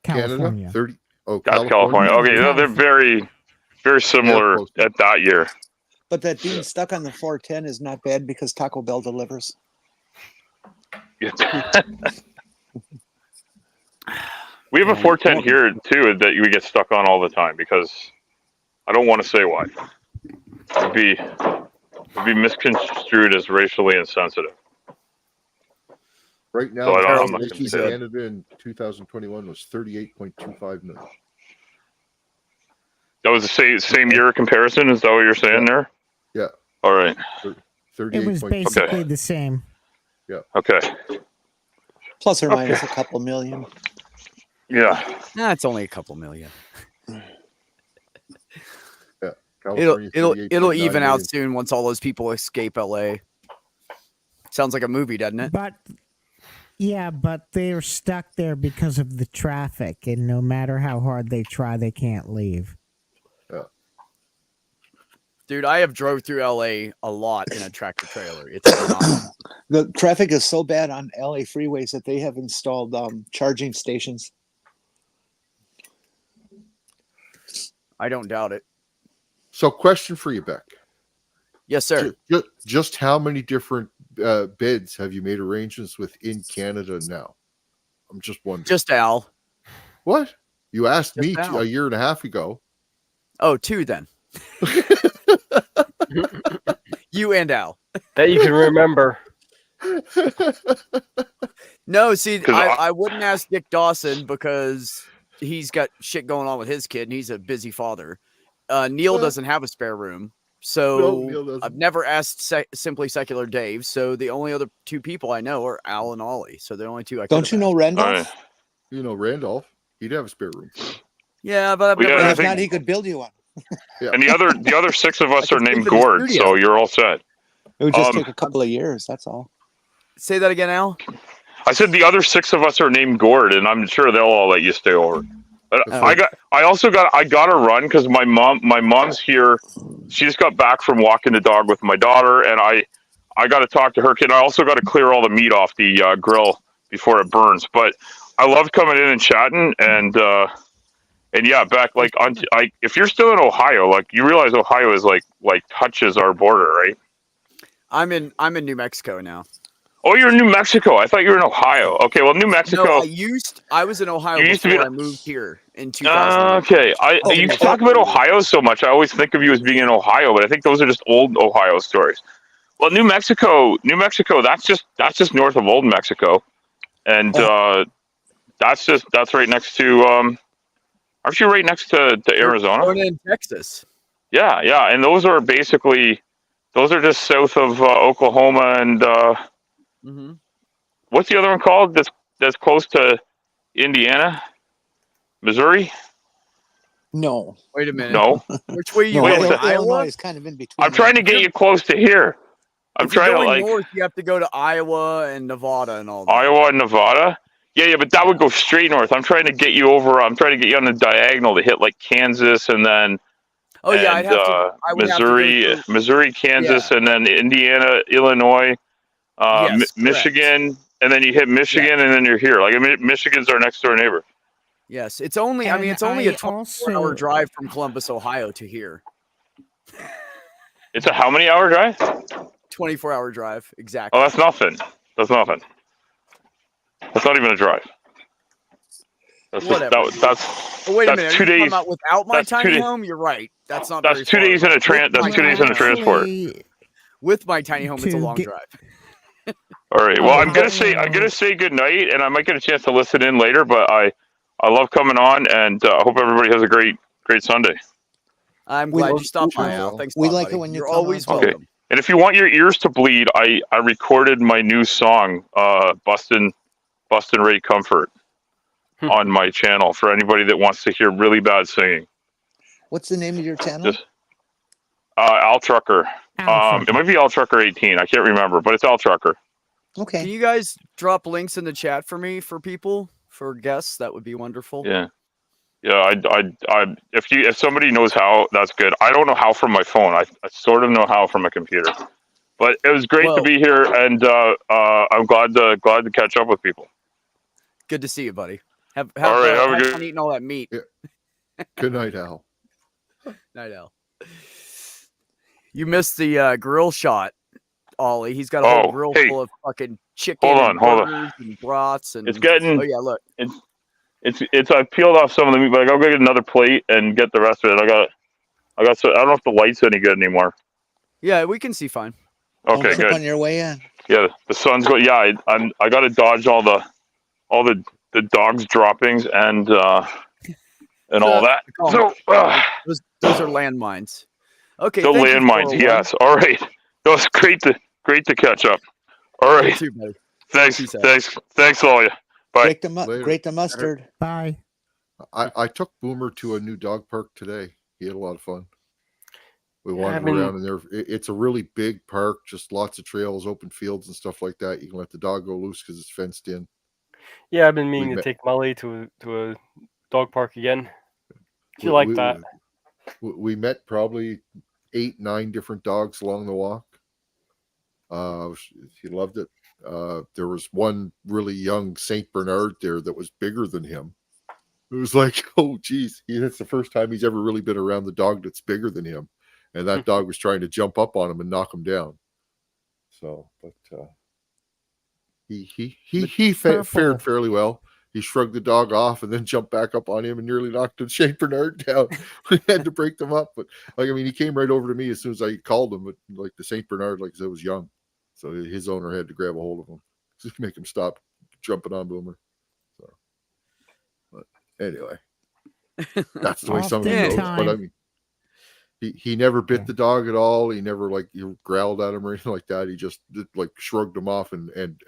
California. Canada, 30. Oh, That's California. Okay, California. they're very, very similar at that year. But that being stuck on the 410 is not bad because Taco Bell delivers. We have a 410 here too that we get stuck on all the time because I don't want to say why. It'd be misconstrued as racially insensitive. Right now, So I the don't- I'm not population gonna of say that. Canada in 2021 was 38.25 million. That was the same year comparison. Is that what you're saying there? Yeah. All right. 38. It was basically the same. Okay. Plus or minus a couple million. Yeah. Nah, it's only a couple million. Yeah. It'll California, it'll 38.9 even out million. soon once all those people escape LA. Sounds like a movie, doesn't it? But they're stuck there because of the traffic, and no matter how hard they try, they can't leave. Yeah. Dude, I have drove through LA a lot in a tractor trailer. It's phenomenal. The traffic is so bad on LA freeways that they have installed charging stations. I don't doubt it. So, question for you, Beck. Yes, sir. Just how many different beds have you made arrangements with in Canada now? I'm just wondering. Just Al. What? You asked Just me Al. a year and a half ago. Oh, 2 then. You and Al. That you can remember. No, see, I wouldn't ask Dick Dawson because he's got shit going on with his kid and he's a busy father. Neil doesn't have a spare room. So Neil doesn't. I've never asked Simply Secular Dave. So the only other 2 people I know are Al and Ollie. So the only 2 I Don't you know Randolph? All right. You know, Randolph, he'd have a spare room. Yeah, but I've Well, never yeah, I And if think- not, he could build you one. Yeah. And the other 6 of us I are can named sleep in the Gord, studio. so you're all set. It would just Um, take a couple of years. That's all. Say that again, Al. I said the other 6 of us are named Gord, and I'm sure they'll all let you stay over. But Oh. I got to run because my mom's here. She just got back from walking the dog with my daughter, and I got to talk to her kid. I also got to clear all the meat off the grill before it burns. But I loved coming in and chatting, and yeah, Beck, like if you're still in Ohio, like you realize Ohio is like touches our border, right? I'm in New Mexico now. Oh, you're in New Mexico. I thought you were in Ohio. Okay, well, New Mexico. No, I was in Ohio You used to be before I moved here in 2000. Okay, you Oh, talk about Ohio so much. I always think of you as being in Ohio, but I think those are just old Ohio stories. Well, New Mexico, that's just north of Old Mexico, and that's right next to. Aren't you right next to Arizona? Going in Texas. Yeah, and those are just south of Oklahoma and Mm-hmm. what's the other one called? That's close to Indiana, Missouri. No. Wait a minute. No, Which way you No, going? what's that? Illinois Iowa? is kind of in between. I'm trying to get you close to here. I'm If you're trying to going like north, you have to go to Iowa and Nevada and all that. Iowa and Nevada. Yeah, but that would go straight north. I'm trying to get you over. I'm trying to get you on the diagonal to hit like Kansas and then Oh yeah, I'd have to. I would Missouri, have to go through, Missouri, Kansas, and then Indiana, Illinois, Yes, correct. Michigan, and then you hit Michigan, and then you're here. Like Michigan's our next door neighbor. Yes, it's only. I mean, And it's only a I 24-hour also- drive from Columbus, Ohio, to here. It's a how many hour drive? 24-hour drive, exactly. Oh, that's nothing. That's nothing. That's not even a drive. That's just, Whatever. that's Oh, wait a that's minute. 2 Are you talking days. about without my that's 2 tiny days. home? You're right. That's not. That's very 2 far. days in a that's With 2 days in a transport. Actually, With my tiny home, it's a To long get- drive. All right. Well, Oh, I'm gonna wow. say good night, and I might get a chance to listen in later. But I love coming on, and I hope everybody has a great Sunday. I'm We- glad you stopped by, we- Al. Thanks. we a lot, like it buddy. when you You're come always on. Okay. welcome. And if you want your ears to bleed, I recorded my new song, Bustin' Ray Comfort, on my channel for anybody that wants to hear really bad singing. What's the name of your channel? Just Al Trucker. It might be Al Trucker 18. I can't remember, but it's Al Trucker. Okay. Can you guys drop links in the chat for me for people for guests? That would be wonderful. Yeah. Yeah, if somebody knows how, that's good. I don't know how from my phone. I sort of know how from a computer. But it was great to Well- be here, and I'm glad to catch up with people. Good to see you, buddy. Have All right, have a good- fun eating all that meat. Good night, Al. Night, Al. You missed the grill shot, Ollie. He's got a whole grill hey. full of fucking chicken Hold and on. burgers and brats and. It's getting. Oh yeah, look. It's I peeled off some of the meat, but I gotta go get another plate and get the rest of it. I don't know if the light's any good anymore. Yeah, we can see fine. Don't Okay, trip good. on your way in. Yeah, the sun's going. Yeah, I got to dodge all the dogs droppings and all that. Oh, So those are landmines. Okay, The thank you, landmines, 401. yes. All right. That was great to catch up. All You right. too, buddy. Thanks. Peace out. Thanks, all you. Bye. Later. Grate the mustard. Bye. I took Boomer to a new dog park today. He had a lot of fun. We Yeah, wandered around in there. It's a really big park, just lots of trails, open fields, and stuff like that. You can let the dog go loose because it's fenced in. Yeah, I've been meaning We to met- take Molly to a dog park again. She we- liked we- that. We met probably 8-9 different dogs along the walk. He loved it. There was one really young Saint Bernard there that was bigger than him. It was like, oh geez, that's the first time he's ever really been around the dog that's bigger than him, and that dog was trying to jump up on him and knock him down. So, but he fared fairly well. He shrugged the dog off and then jumped back up on him and nearly knocked the Saint Bernard down. We had to break them up, but he came right over to me as soon as I called him. But like the Saint Bernard, like I said, was young, so his owner had to grab a hold of him to make him stop jumping on Boomer. So, but anyway, that's the way some of it goes. But I mean, he never bit the dog at all. He never growled at him or anything like that. He just shrugged him off and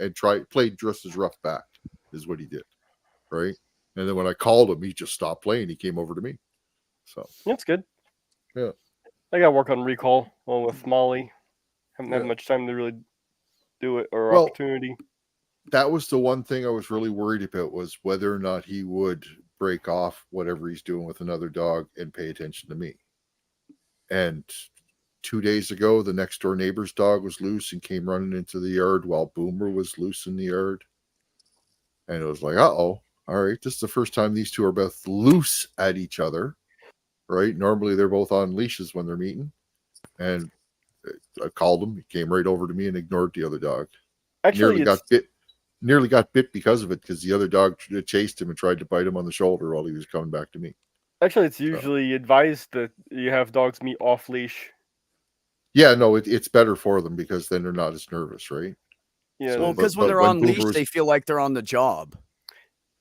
played just as rough back is what he did. Right. And then when I called him, he just stopped playing. He came over to me. So That's good. Yeah. I got to work on recall with Molly. Haven't had much time to really do it or opportunity. That was the one thing I was really worried about, was whether or not he would break off whatever he's doing with another dog and pay attention to me. And 2 days ago, the next door neighbor's dog was loose and came running into the yard while Boomer was loose in the yard. And it was like, uh-oh, all right, this is the first time these two are both loose at each other, right? Normally they're both on leashes when they're meeting. And I called him. He came right over to me and ignored the other dog. Actually, Nearly got bit because of it, because the other dog chased him and tried to bite him on the shoulder while he was coming back to me. Actually, it's usually advised that you have dogs meet off leash. Yeah, no, it's better for them because then they're not as nervous, right? Yeah. Well, because when they're on leash, they feel like they're on the job.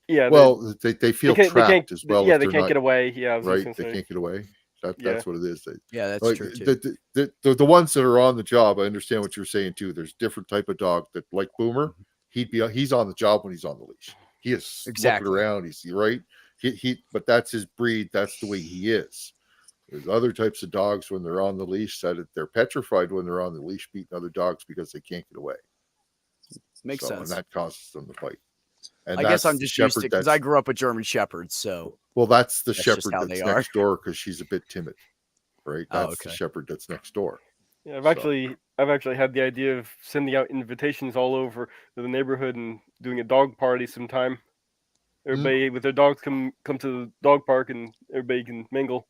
Yeah. Well, they feel trapped as well. Yeah, they can't get away. Yeah, right. They can't get away. That's what it is. That's true too. The ones that are on the job, I understand what you're saying too. There's different type of dog that, like Boomer, he's on the job when he's on the leash. He is looking around. He's right. But that's his breed. That's the way he is. There's other types of dogs when they're on the leash that they're petrified when they're on the leash beating other dogs because they can't get away. Makes sense. And that causes them to fight. And I guess I'm just used to it because I grew up with German Shepherds. So that's the shepherd that's they next door because she's a bit timid, right? That's the shepherd that's next door. Yeah, I've actually had the idea of sending out invitations all over the neighborhood and doing a dog party sometime. Everybody with their dogs come to the dog park and everybody can mingle.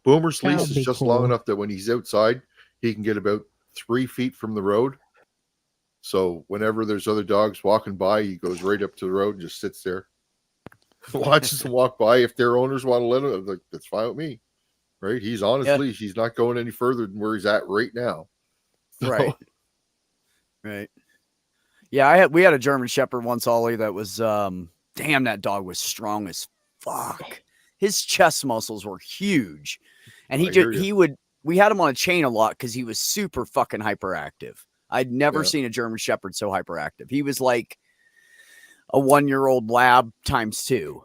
Boomer's leash is just long enough that when he's outside, he can get about 3 feet from the road. So whenever there's other dogs walking by, he goes right up to the road and just sits there, watches them walk by. If their owners want to let him, like, that's fine with me, right? He's on his leash. He's not going any further than where he's at right now. So. Right. Yeah, we had a German Shepherd once, Ollie, that was damn, that dog was strong as fuck. His chest muscles were huge. And we had him on a chain a lot because he was super fucking hyperactive. I'd never seen a German Shepherd so hyperactive. He was like a 1-year-old lab times 2.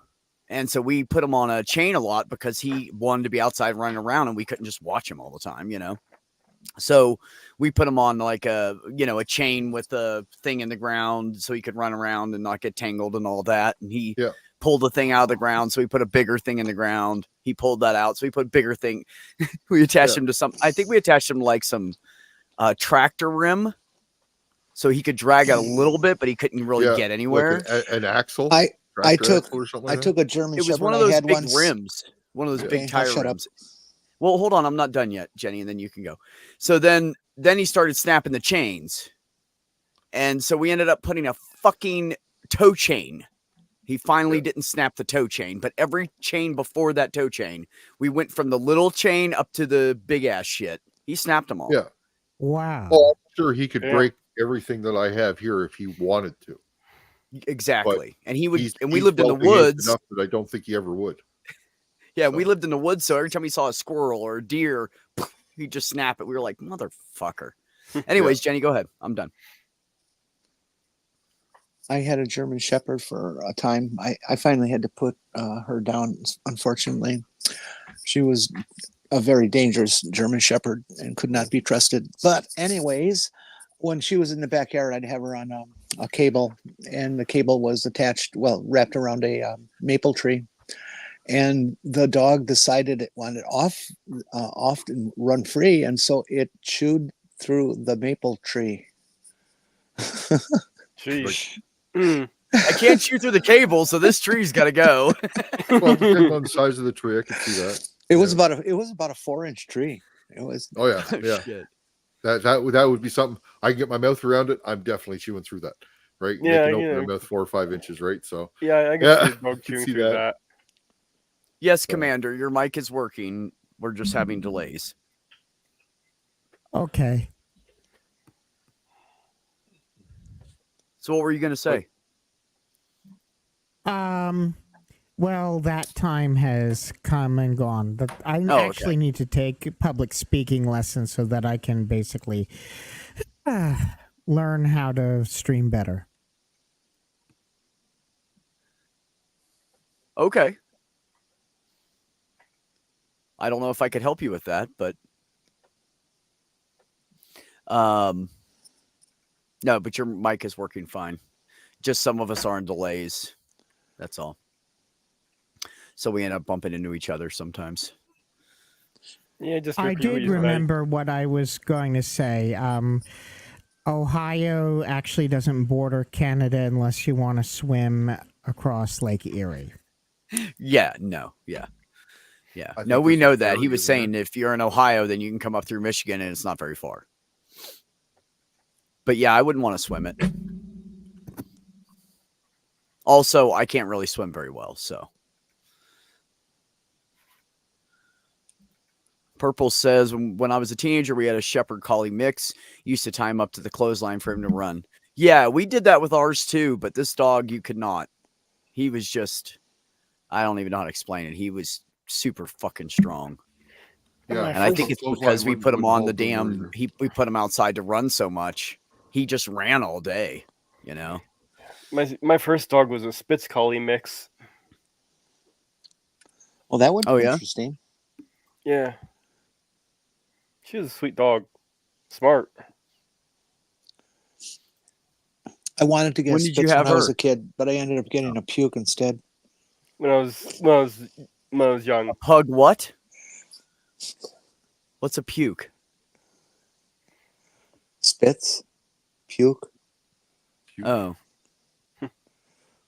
And so we put him on a chain a lot because he wanted to be outside running around and we couldn't just watch him all the time, So we put him on like a chain with a thing in the ground so he could run around and not get tangled and all that. And he pulled the thing out of the ground. So we put a bigger thing in the ground. He pulled that out. So we put a bigger thing. We attached him to I think we attached him to like some tractor rim so he could drag out a little bit, but he couldn't really get anywhere. Like an axle. I took a German Shepherd. It was one of those big rims, one of those big tire rims. Well, hold on. I'm not done yet, Jenny, and then you can go. So then he started snapping the chains. And so we ended up putting a fucking toe chain. He finally didn't snap the toe chain, but every chain before that toe chain, we went from the little chain up to the big ass shit. He snapped them all. Yeah. Wow. Well, I'm sure he could break everything that I have here if he wanted to. Exactly. But and he would, and we lived in the woods. Enough that I don't think he ever would. Yeah, So- we lived in the woods, so every time we saw a squirrel or a deer, he'd just snap it. We were like, motherfucker. Anyways, Jenny, go ahead. I'm done. I had a German Shepherd for a time. I finally had to put her down, unfortunately. She was a very dangerous German Shepherd and could not be trusted. But anyways, when she was in the backyard, I'd have her on a cable, and the cable was attached, wrapped around a maple tree. And the dog decided it wanted off and run free, and so it chewed through the maple tree. Jeez. Mm. I can't chew through the cable, so this tree's got to go. Well, it depends on the size of the tree. I can see that. It was about a 4-inch tree. It was. Oh yeah, Oh, yeah. shit. That would be something. I can get my mouth around it. I'm definitely chewing through that. Right? Yeah, They can open yeah. their mouth 4 or 5 inches. Right? So Yeah, I can Yeah, see a dog I can chewing see through that. that. Yes, Commander, your mic is working. We're just having delays. Okay. So what were you going to say? Well, that time has come and gone. But I okay. actually need to take public speaking lessons so that I can basically learn how to stream better. Okay. I don't know if I could help you with that, but no, but your mic is working fine. Just some of us are in delays. That's all. So we end up bumping into each other sometimes. Yeah, just I repeat what did you said. remember what I was going to say. Ohio actually doesn't border Canada unless you want to swim across Lake Erie. Yeah, no, yeah. Yeah. I No, think we there's know some that. He areas was there. saying if you're in Ohio, then you can come up through Michigan and it's not very far. But yeah, I wouldn't want to swim it. Also, I can't really swim very well, so. Purple says, when I was a teenager, we had a Shepherd Collie mix. Used to tie him up to the clothesline for him to run. Yeah, we did that with ours too, but this dog, you could not. He was just, I don't even know how to explain it. He was super fucking strong. Yeah, And I think it's clothesline because we wouldn't- put him wouldn't on the hold them damn, either. we put him outside to run so much. He just ran all day, you know? My first dog was a Spitz Collie mix. Well, that would be Oh, yeah? interesting. Yeah. She was a sweet dog. Smart. I wanted to get When did you Spitz have when I was her? a kid, but I ended up getting a puke instead. When I was young. Pug what? What's a puke? Spitz, puke. Oh.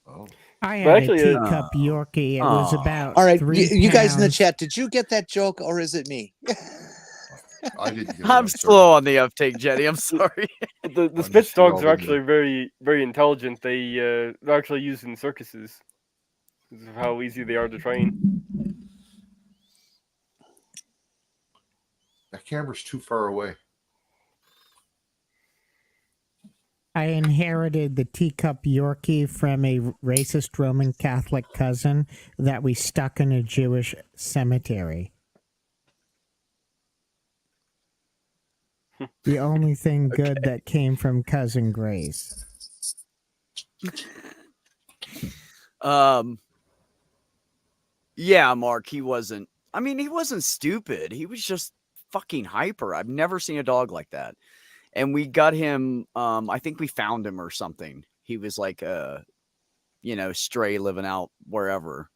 Oh. I Well, had actually, a teacup Yorkie. It was Aw. about All right, 3 you guys in the pounds. chat, did you get that joke or is it me? I didn't get it. I'm sorry. slow on the uptake, Jenny. I'm sorry. The I'm Spitz sure dogs I'll are be actually very, very intelligent. They're actually used in circuses because of how easy they are to train. That camera's too far away. I inherited the teacup Yorkie from a racist Roman Catholic cousin that we stuck in a Jewish cemetery. The only thing good that came from Cousin Grace. Yeah, Mark, he wasn't. I mean, he wasn't stupid. He was just fucking hyper. I've never seen a dog like that. And we got him, I think we found him or something. He was like a, stray living out wherever.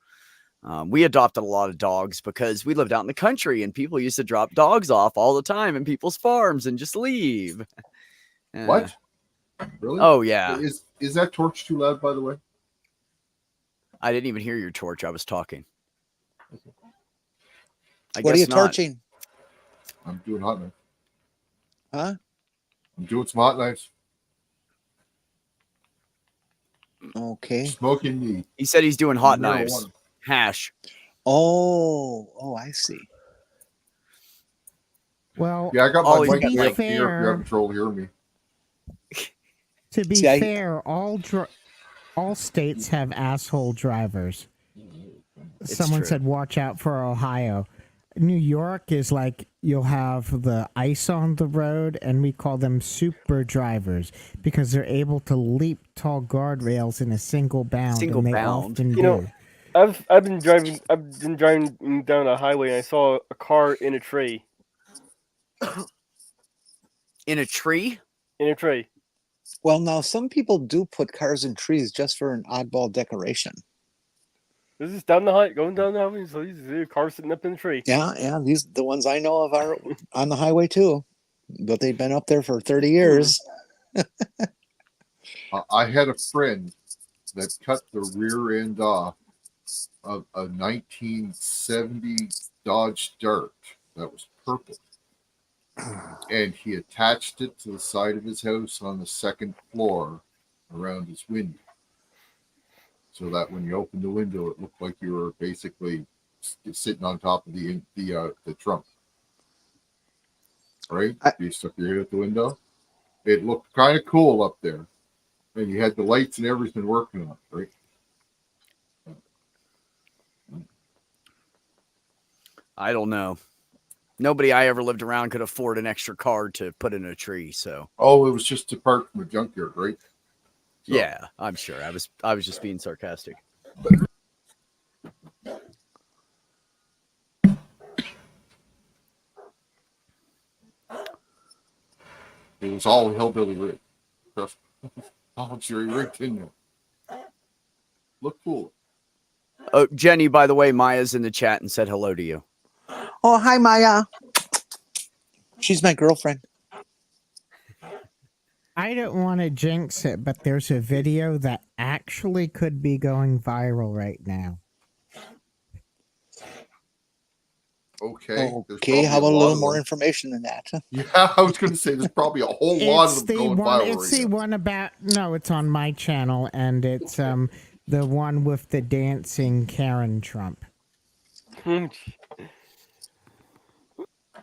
We adopted a lot of dogs because we lived out in the country and people used to drop dogs off all the time in people's farms and just leave. What? Really? Oh, yeah. Is that torch too loud, by the way? I didn't even hear your torch. I was talking. What are you not. torching? I'm doing hot knife. Huh? I'm doing some hot knives. Okay. Smoking meat. He said he's doing hot Marijuana. knives. Hash. Oh, I see. Well, Yeah, I got Oh, my he's mic got, up here. If you're fair, having trouble hearing me. to be fair, all states have asshole drivers. someone true. said, watch out for Ohio. New York is like you'll have the ice on the road, and we call them super drivers because they're able to leap tall guardrails in a single bound, Single and they bound. often You do. know, I've been driving down a highway and I saw a car in a tree. In a tree? In a tree. Well, now some people do put cars in trees just for an oddball decoration. This is going down the highway. So there's a car sitting up in the tree. Yeah. The ones I know of are on the highway too, but they've been up there for 30 years. I had a friend that cut the rear end off of a 1970 Dodge Dart that was purple. And he attached it to the side of his house on the second floor around his window. So that when you opened the window, it looked like you were basically sitting on top of the trunk. Right? You stuck your head out the window. It looked kind of cool up there. And you had the lights and everything working on it, right? I don't know. Nobody I ever lived around could afford an extra car to put in a tree. So. Oh, it was just to park from a junkyard, right? So. Yeah, I'm sure. I was just being sarcastic. It was all hillbilly rig. All jury rigged in there. Look cool. Oh, Jenny, by the way, Maya's in the chat and said hello to you. Oh, hi, Maya. She's my girlfriend. I don't want to jinx it, but there's a video that actually could be going viral right now. Okay. Okay, how about a little more information than that? Yeah, I was going to say there's probably a whole lot of them going viral. It's the one about, no, it's on my channel, and it's the one with the dancing Karen Trump.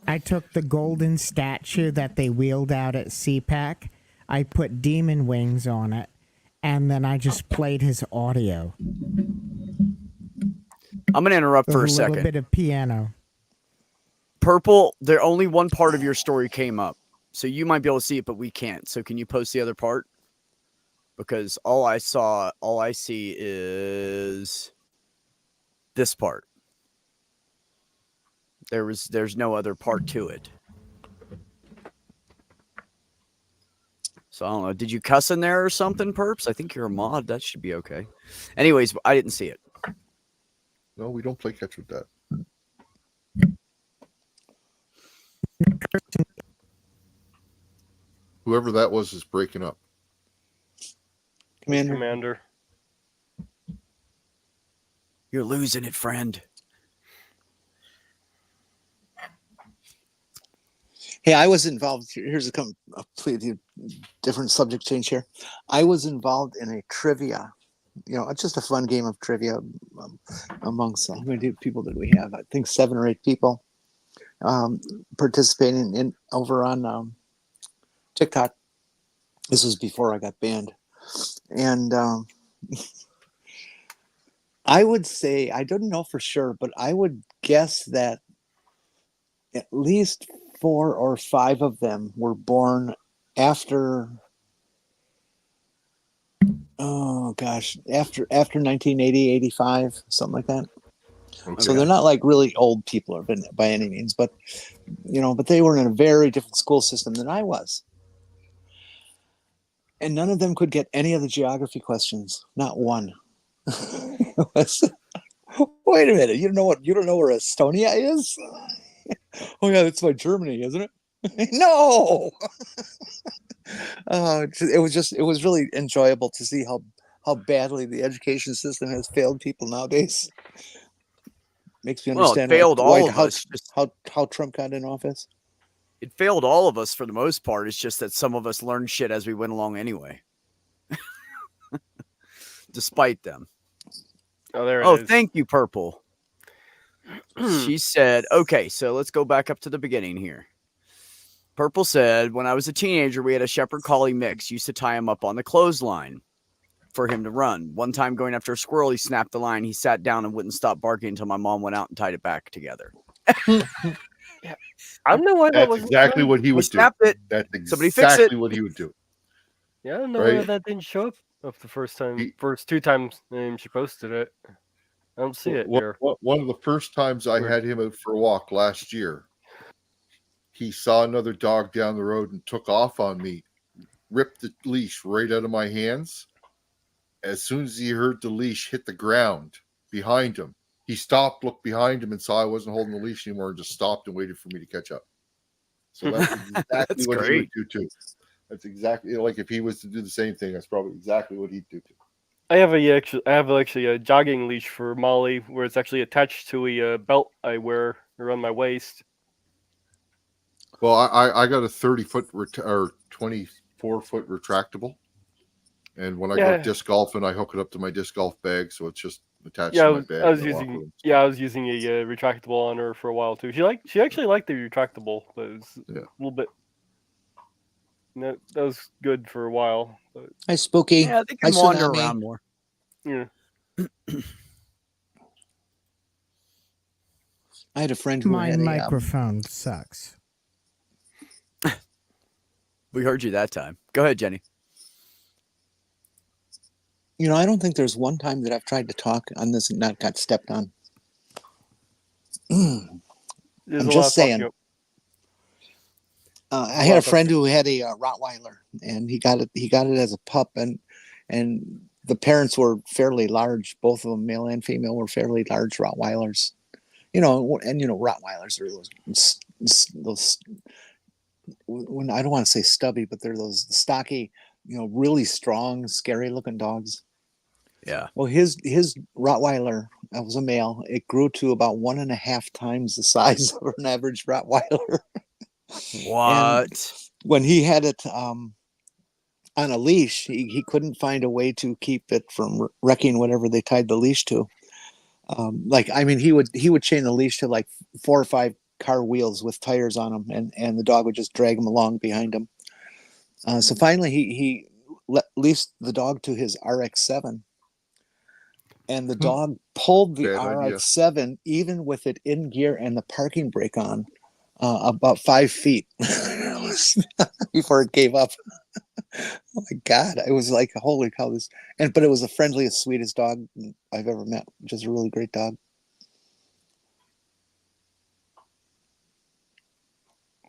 I took the golden statue that they wheeled out at CPAC. I put demon wings on it, and then I just played his audio. I'm going to interrupt for a second. A little bit of piano. Purple, there only one part of your story came up. So you might be able to see it, but we can't. So can you post the other part? Because all I see is this part. There's no other part to it. So I don't know. Did you cuss in there or something, Perps? I think you're a mod. That should be okay. Anyways, I didn't see it. No, we don't play catch with that. Whoever that was is breaking up. Commander. You're losing it, friend. Hey, I was involved. Here's a completely different subject change here. I was involved in a trivia. It's just a fun game of trivia amongst, how many people did we have? I think 7 or 8 people participating in over on TikTok. This was before I got banned. And I would say, I don't know for sure, but I would guess that at least 4 or 5 of them were born after, after 1980, 85, something like that. Okay. So they're not like really old people or by any means, but but they were in a very different school system than I was. And none of them could get any of the geography questions. Not one. Wait a minute. You don't know where Estonia is? Oh yeah, that's by Germany, isn't it? No. It was really enjoyable to see how badly the education system has failed people nowadays. Makes me understand it failed all of us. How Trump got in office. It failed all of us for the most part. It's just that some of us learned shit as we went along anyway. Despite them. Oh, there it is. Oh, thank you, Purple. She said, okay, so let's go back up to the beginning here. Purple said, when I was a teenager, we had a Shepherd Collie mix. Used to tie him up on the clothesline. for him to run. One time going after a squirrel, he snapped the line. He sat down and wouldn't stop barking until my mom went out and tied it back together. I don't know why that That's wasn't. exactly what he We would do. snapped it. That's Somebody fix it. exactly what he would do. Yeah, I don't know why Right? that didn't show up the first time. He- First 2 times she posted it. I don't see it here. One of the first times I Weird. had him out for a walk last year, he saw another dog down the road and took off on me, ripped the leash right out of my hands. As soon as he heard the leash hit the ground behind him, he stopped, looked behind him, and saw I wasn't holding the leash anymore, and just stopped and waited for me to catch up. So that's exactly That's what he great. would do too. That's exactly like if he was to do the same thing. That's probably exactly what he'd do too. I have actually a jogging leash for Molly where it's actually attached to a belt I wear around my waist. Well, I got a 30-foot or 24-foot retractable, and when I go disc golfing, I hook it up to my disc golf bag, so it's just attached to my bag. I was using a retractable on her for a while too. She actually liked the retractable, but it was a little bit. That was good for a while. But, Hi, Spooky. Yeah, they Hi, can wander Tsunami. around more. yeah. I had a friend who My had microphone sucks. We heard you that time. Go ahead, Jenny. I don't think there's one time that I've tried to talk on this and not got stepped on. I'm just saying. I had a friend who had a Rottweiler, and he got it as a pup, and the parents were fairly large. Both of them, male and female, were fairly large Rottweilers. Rottweilers are those when I don't want to say stubby, but they're those stocky, really strong, scary looking dogs. Yeah. Well, his Rottweiler was a male. It grew to about 1.5 times the size of an average Rottweiler. What? And when he had it on a leash, he couldn't find a way to keep it from wrecking whatever they tied the leash to. He would chain the leash to like 4 or 5 car wheels with tires on them, and the dog would just drag him along behind him. So finally, he leased the dog to his RX-7, and the dog pulled the RX-7 even with it in gear and the parking brake on. About 5 feet before it gave up. Oh my God. I was like, holy cow, but it was the friendliest, sweetest dog I've ever met. Just a really great dog.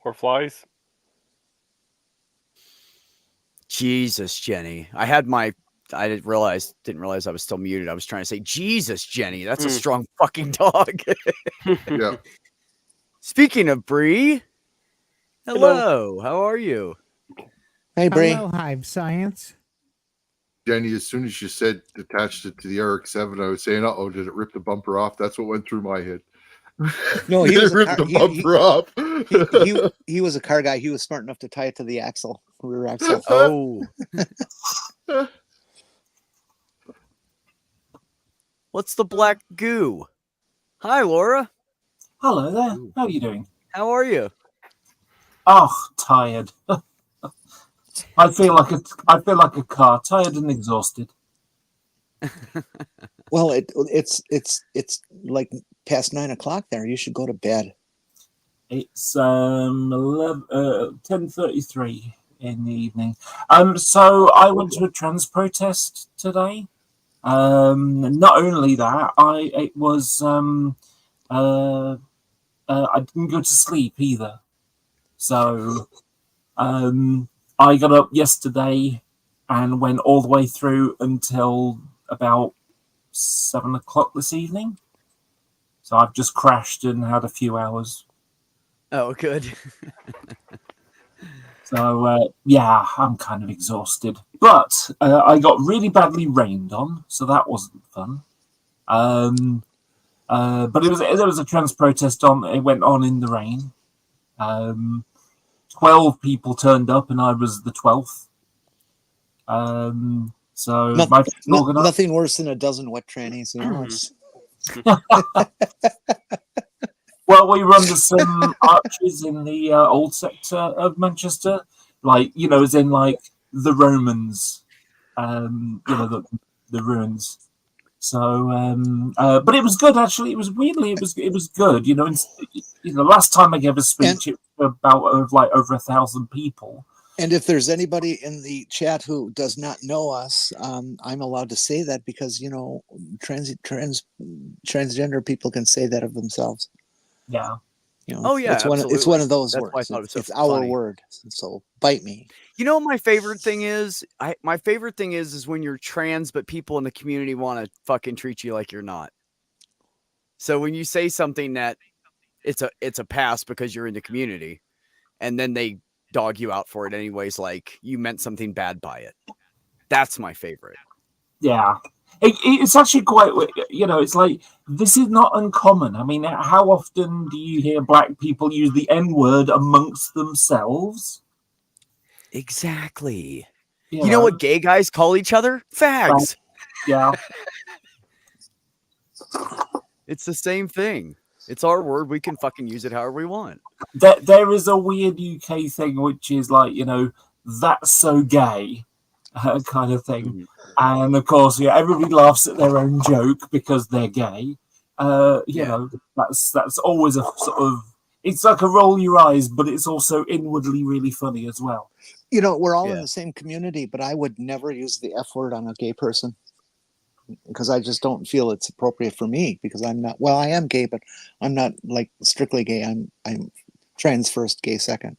Or flies. Jesus, Jenny. I didn't realize I was still muted. I was trying to say, Jesus, Jenny, that's a strong fucking dog. Yeah. Speaking of Bree, hello. How are you? Hey, Bree. Hello, Hive Science. Jenny, as soon as you said attached it to the RX-7, I was saying, "Uh-oh, did it rip the bumper off?" That's what went through my head. No, he was ripped the bumper off. He was a car guy. He was smart enough to tie it to the rear axle. Oh. What's the black goo? Hi, Laura. Hello there. How are you doing? How are you? Oh, tired. I feel like a car, tired and exhausted. Well, it's like past 9 o'clock there. You should go to bed. It's 10:33 in the evening. So I went to a trans protest today. Not only that, I didn't go to sleep either. So I got up yesterday and went all the way through until about 7 o'clock this evening. So I've just crashed and had a few hours. Oh, good. So, yeah, I'm kind of exhausted. But I got really badly rained on, so that wasn't fun. But there was a trans protest on. It went on in the rain. 12 people turned up, and I was the 12th. So nothing worse than a dozen wet trannies. Well, we were under some arches in the old sector of Manchester, as in like the Romans you know, the ruins. So, but it was good actually. It was weirdly, it was good. You know, last time I gave a speech, it was about over 1,000 people. And if there's anybody in the chat who does not know us, I'm allowed to say that because, you know, transgender people can say that of themselves. Yeah. You know, Oh yeah, it's absolutely. one of those That's words. why I thought it was so it's our funny. word. So bite me. You know what my favorite thing is? My favorite thing is when you're trans, but people in the community want to fucking treat you like you're not. So when you say something that it's a pass because you're in the community, and then they dog you out for it anyways, like you meant something bad by it. That's my favorite. Yeah. It's actually quite, you know, it's like, this is not uncommon. I mean, how often do you hear black people use the N-word amongst themselves? Exactly. You know what gay guys call each other? Fags. Yeah. It's the same thing. It's our word. We can fucking use it however we want. There is a weird UK thing, which is like, you know, that's so gay kind of thing. Mm-hmm. And of course, yeah, everybody laughs at their own joke because they're gay. You know, that's always a sort of, it's like a roll your eyes, but it's also inwardly really funny as well. You know, we're all in the same community, but I would never use the F word on a gay person because I just don't feel it's appropriate for me because I'm not, well, I am gay, but I'm not like strictly gay. I'm trans first, gay second.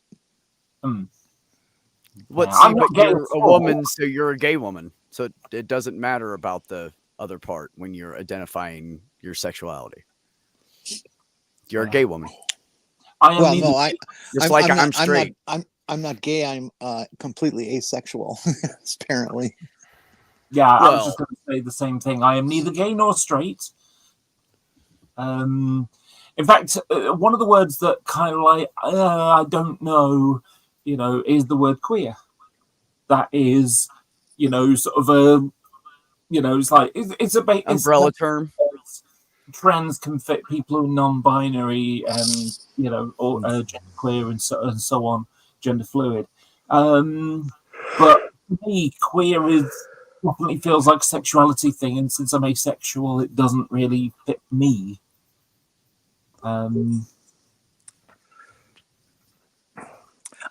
But see, but you're a woman, so you're a gay woman. So it doesn't matter about the other part when you're identifying your sexuality. You're a gay woman. I'm straight. I'm not gay. I'm completely asexual, apparently. Yeah, I was just going to say the same thing. I am neither gay nor straight. In fact, one of the words that kind of like, I don't know, you know, is the word queer. That is, you know, sort of a, you know, it's like, it's a umbrella term. Trans can fit people who are non-binary and, you know, or genderqueer and so on, gender fluid. But for me, queer definitely feels like a sexuality thing, and since I'm asexual, it doesn't really fit me.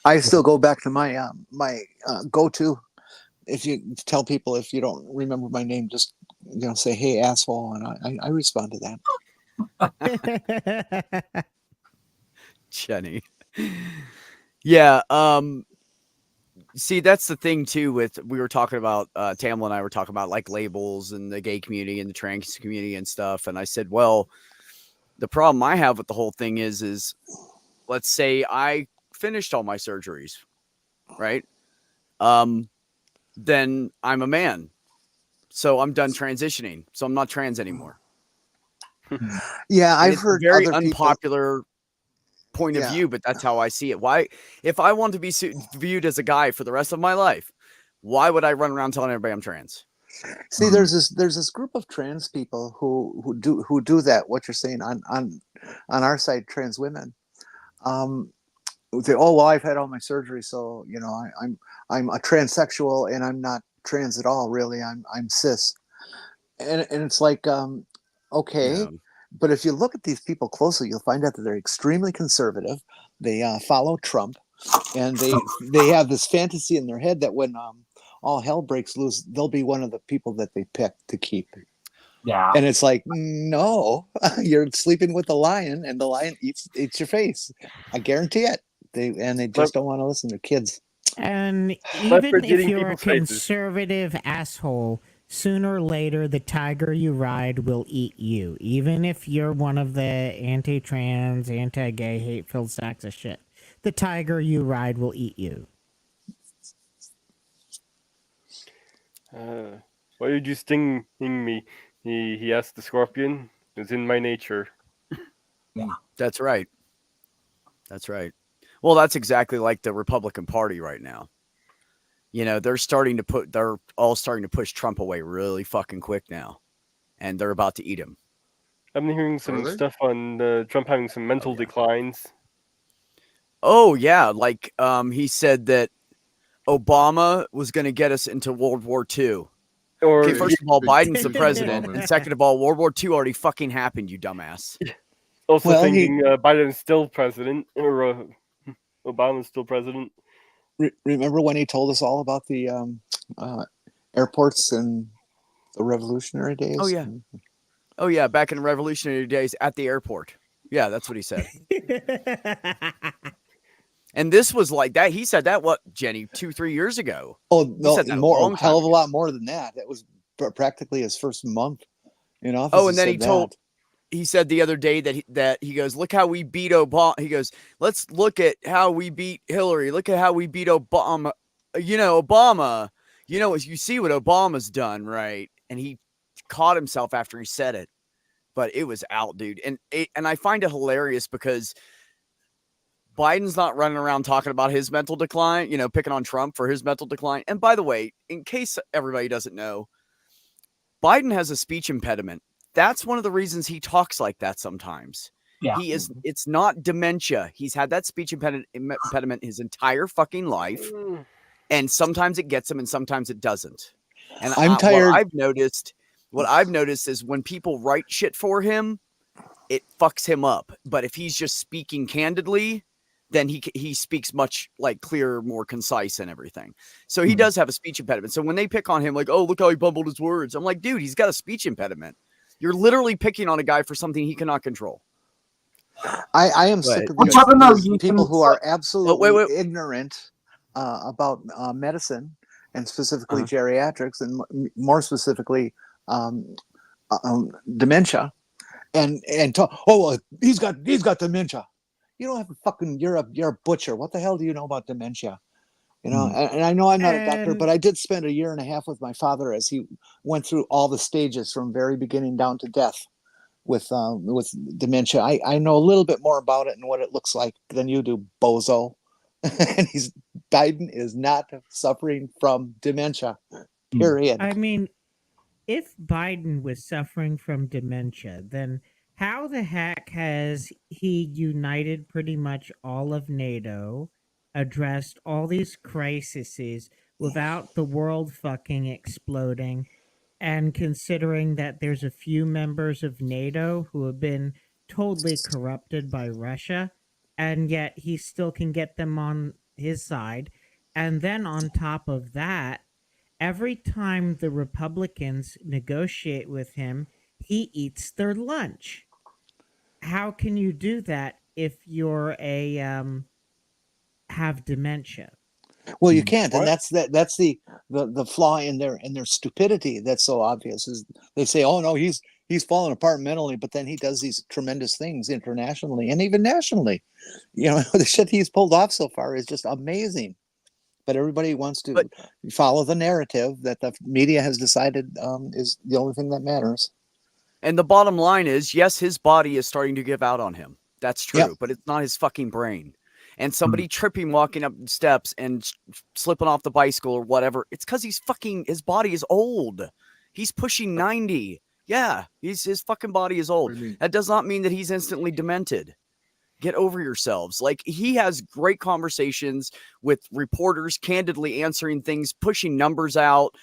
I still go back to my go-to. If you tell people if you don't remember my name, just say hey asshole, and I respond to that. Jenny. Yeah. See, that's the thing too. We were talking about Tamla and I were talking about like labels and the gay community and the trans community and stuff. And I said, well, the problem I have with the whole thing is let's say I finished all my surgeries, right? Then I'm a man, so I'm done transitioning. So I'm not trans anymore. Yeah, I've heard very other unpopular point of view, but that's how I see it. Why, if I want to be viewed as a guy for the rest of my life, why would I run around telling everybody I'm trans? See, there's this group of trans people who do that. What you're saying on our side, trans women. Say, oh well, I've had all my surgery, so you know I'm a transsexual and I'm not trans at all. Really, I'm cis, and it's like okay, but if you look at these people closely, you'll find out that they're extremely conservative. They follow Trump, and they have this fantasy in their head that when all hell breaks loose, they'll be one of the people that they pick to keep. Yeah. And it's like, no, you're sleeping with the lion and the lion eats your face. I guarantee it. They just don't want to listen to kids. And even if you're a conservative asshole, sooner or later the tiger you ride will eat you. Even if you're one of the anti-trans, anti-gay, hate-filled sacks of shit. The tiger you ride will eat you. Why did you sting me? He asked the scorpion. It's in my nature. Yeah. That's right. That's right. Well, that's exactly like the Republican Party right now. You know, they're all starting to push Trump away really fucking quick now. And they're about to eat him. I've been hearing some stuff on Trump having some mental declines. Oh, yeah. Like, he said that, Obama was going to get us into World War II. Or Okay, first of all, Biden's the Big president, Obama. and second of all, World War II already fucking happened, you dumbass. also Well, thinking Biden's still president, or Obama's still president. Remember when he told us all about the airports and the revolutionary days? Oh yeah. Oh yeah, back in the revolutionary days at the airport. Yeah, that's what he said. And this was like that. He said that, what, Jenny, 2-3 years ago? Oh He no, said that a more, long a hell of a time lot more than that. That was practically his first month in office. Oh, and then he said he said the other day that he goes, look how we beat Obama. He goes, let's look at how we beat Hillary. Look at how we beat Obama. Obama, you see what Obama's done, right? And he caught himself after he said it, but it was out, dude. And I find it hilarious because Biden's not running around talking about his mental decline, picking on Trump for his mental decline. And by the way, in case everybody doesn't know, Biden has a speech impediment. That's one of the reasons he talks like that sometimes. Yeah. It's not dementia. He's had that speech impediment his entire fucking life. And sometimes it gets him and sometimes it doesn't. And I'm tired. What I've noticed is when people write shit for him, it fucks him up. But if he's just speaking candidly, then he speaks much like clearer, more concise and everything. So he does have a speech impediment. So when they pick on him like, oh, look how he bumbled his words. I'm like, dude, he's got a speech impediment. You're literally picking on a guy for something he cannot control. I am sick of Which I don't know, you people can- who are absolutely wait. ignorant about medicine and specifically geriatrics and more specifically dementia and talk, oh well, he's got dementia. You don't have a fucking you're a butcher. What the hell do you know about dementia? And I know I'm not a doctor, but I did spend a year and a half with my father as he went through all the stages from very beginning down to death with dementia. I know a little bit more about it and what it looks like than you do, bozo. And Biden is not suffering from dementia. Period. I mean, if Biden was suffering from dementia, then how the heck has he united pretty much all of NATO, addressed all these crises without the world fucking exploding, and considering that there's a few members of NATO who have been totally corrupted by Russia, and yet he still can get them on his side. And then on top of that, every time the Republicans negotiate with him, he eats their lunch. How can you do that if you're have dementia? Well, you can't, and that's the flaw in their stupidity that's so obvious. Is they say, oh no, he's falling apart mentally, but then he does these tremendous things internationally and even nationally. The shit he's pulled off so far is just amazing. But everybody wants to follow the narrative that the media has decided is the only thing that matters. And the bottom line is, yes, his body is starting to give out on him. That's true, Yep. but it's not his fucking brain. And somebody tripping, walking up steps and slipping off the bicycle or whatever, it's because his body is old. He's pushing 90. Yeah, his fucking body is old. That does not mean that he's instantly demented. Get over yourselves. Like, he has great conversations with reporters, candidly answering things, pushing numbers out.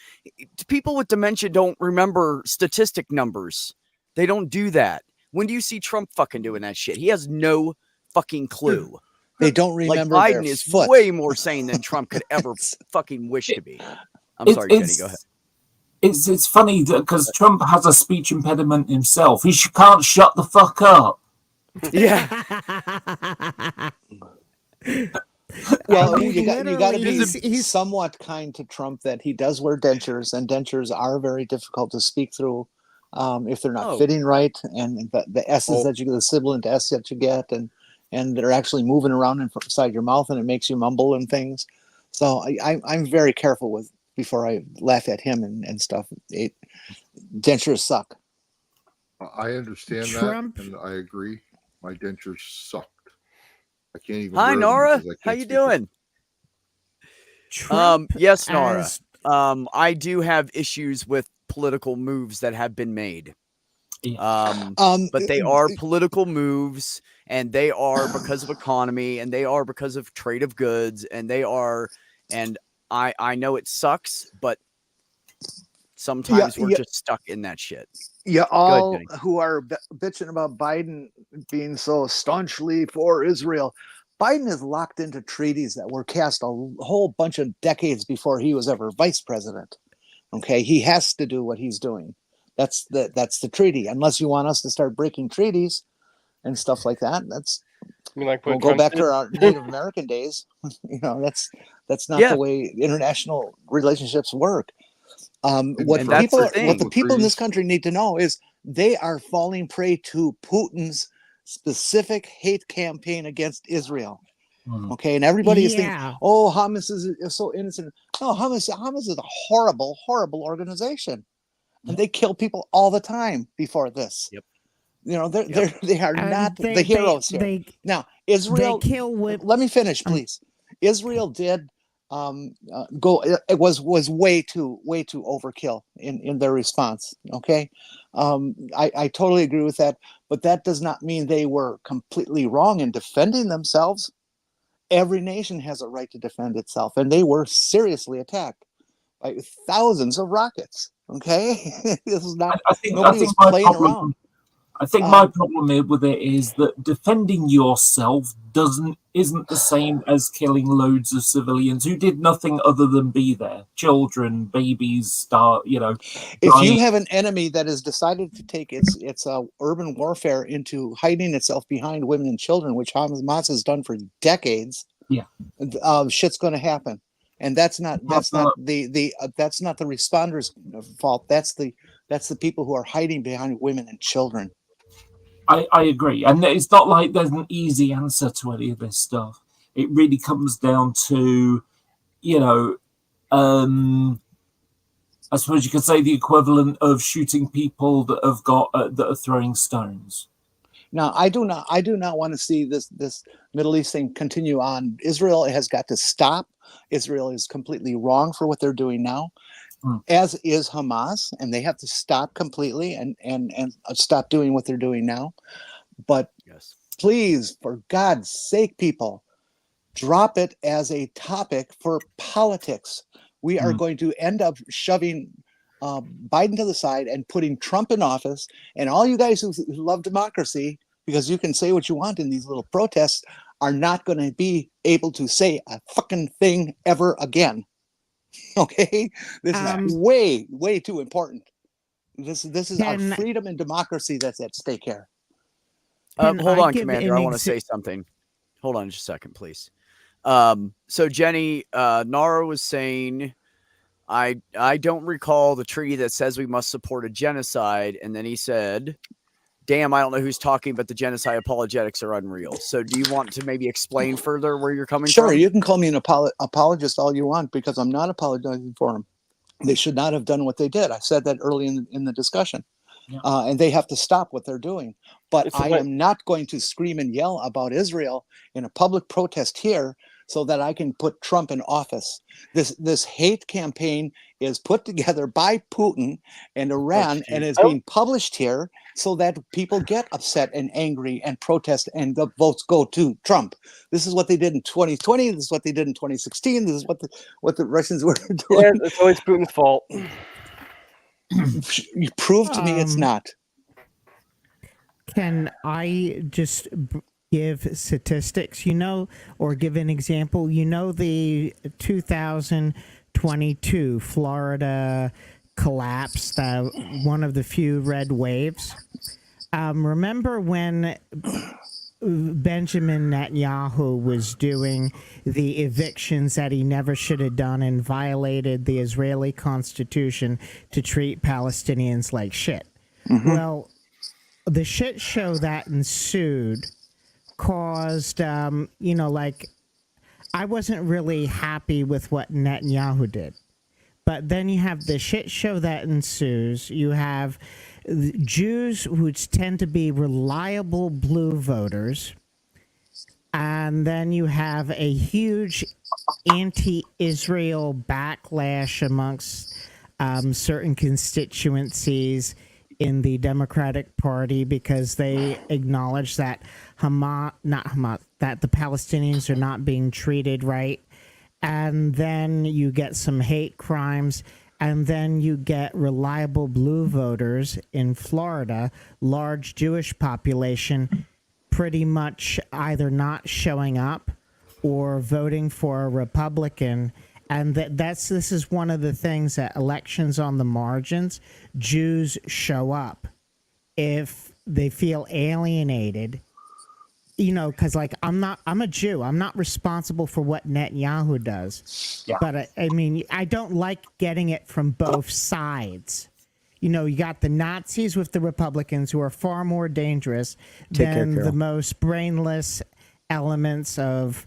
People with dementia don't remember statistic numbers. They don't do that. When do you see Trump fucking doing that shit? He has no fucking clue. They don't remember like their Biden is foot. way more sane than Trump could ever fucking wish to be. I'm sorry, Jenny, go ahead. It's funny because Trump has a speech impediment himself. He can't shut the fuck up. Yeah. Well, you got to be he's somewhat kind to Trump that he does wear dentures, and dentures are very difficult to speak through if they're not fitting right, and the S's that you get, the sibilant S that you get, and they're actually moving around inside your mouth, and it makes you mumble and things. So I'm very careful before I laugh at him and stuff. Dentures suck. I understand Trump- that, and I agree. My dentures sucked. I can't even. Hi, wear them Nora. because I How can't you speak them. doing? Trump Yes, Nora. as- I do have issues with political moves that have been made. But they are political moves, and they are because of economy, and they are because of trade of goods, and they are, and I know it sucks, but sometimes we're just stuck in that shit. Yeah, Go all ahead, Jenny. who are bitching about Biden being so staunchly for Israel, Biden is locked into treaties that were cast a whole bunch of decades before he was ever vice president. Okay, he has to do what he's doing. That's the treaty. Unless you want us to start breaking treaties and stuff like that, that's I mean, like we'll what go Trump back did. to our Native American days. You know, that's not Yeah. the way international relationships work. What And that's the thing. the people in this country need to know is they are falling prey to Putin's specific hate campaign against Israel. Okay, and everybody is thinking, "Oh, Hamas is so innocent." No, Hamas is a horrible, horrible organization, and they kill people all the time before this. Yep. You know, they are not the heroes here. Now, Israel. Let me finish, please. Israel did go. It was way too overkill in their response. Okay, I totally agree with that, but that does not mean they were completely wrong in defending themselves. Every nation has a right to defend itself, and they were seriously attacked by thousands of rockets. Okay, this is not. Nobody was playing around. I think my problem with it is that defending yourself isn't the same as killing loads of civilians who did nothing other than be there. Children, babies, If you have an enemy that has decided to take its urban warfare into hiding itself behind women and children, which Hamas has done for decades, shit's going to happen. And that's not the responders' fault. That's the people who are hiding behind women and children. I agree. And it's not like there's an easy answer to any of this stuff. It really comes down to, I suppose you could say the equivalent of shooting people that have got that are throwing stones. Now, I do not want to see this Middle East thing continue on. Israel has got to stop. Israel is completely wrong for what they're doing now, as is Hamas, and they have to stop completely and stop doing what they're doing now. But please, for God's sake, people, drop it as a topic for politics. We are going to end up shoving Biden to the side and putting Trump in office. And all you guys who love democracy, because you can say what you want in these little protests, are not going to be able to say a fucking thing ever again. Okay, this is way too important. This is our freedom and democracy that's at stake here. Hold on, Commander. I want to say something. Hold on just a second, please. So Jenny, Nara was saying, I don't recall the treaty that says we must support a genocide. And then he said, damn, I don't know who's talking, but the genocide apologetics are unreal. So do you want to maybe explain further where you're coming from? Sure, you can call me an apologist all you want, because I'm not apologizing for them. They should not have done what they did. I said that early in the discussion. Yeah. And they have to stop what they're doing. But I am not going to scream and yell about Israel in a public protest here so that I can put Trump in office. This hate campaign is put together by Putin and Iran, and is being published here so that people get upset and angry and protest, and the votes go to Trump. This is what they did in 2020. This is what they did in 2016. This is what the Russians were doing. Yeah, it's always Putin's fault. You prove to me it's not. Can I just give statistics, or give an example? The 2022 Florida collapse, one of the few red waves. Remember when Benjamin Netanyahu was doing the evictions that he never should have done and violated the Israeli Constitution to treat Palestinians like shit? Mm-hmm. Well, the shit show that ensued caused, I wasn't really happy with what Netanyahu did. But then you have the shit show that ensues. You have Jews who tend to be reliable blue voters. And then you have a huge anti-Israel backlash amongst certain constituencies in the Democratic Party, because they acknowledge that that the Palestinians are not being treated right. and then you get some hate crimes, and then you get reliable blue voters in Florida, large Jewish population, pretty much either not showing up or voting for a Republican. And this is one of the things that elections on the margins, Jews show up if they feel alienated, because like I'm a Jew. I'm not responsible for what Netanyahu does. Yeah. But I mean, I don't like getting it from both sides. You got the Nazis with the Republicans, who are far more dangerous than the most brainless elements of.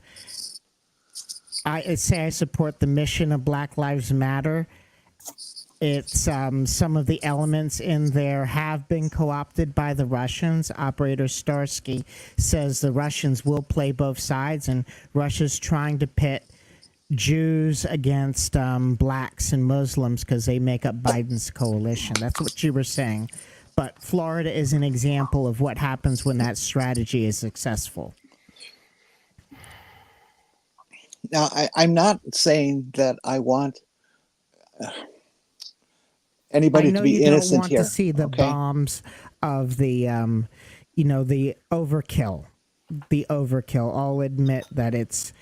I say I support the mission of Black Lives Matter. It's some of the elements in there have been co-opted by the Russians. Operator Starsky says the Russians will play both sides, and Russia's trying to pit Jews against blacks and Muslims because they make up Biden's coalition. That's what you were saying. But Florida is an example of what happens when that strategy is successful. Now, I'm not saying that I want anybody to be innocent here. I know you don't want to see the bombs of the, the overkill. The overkill. I'll admit that it's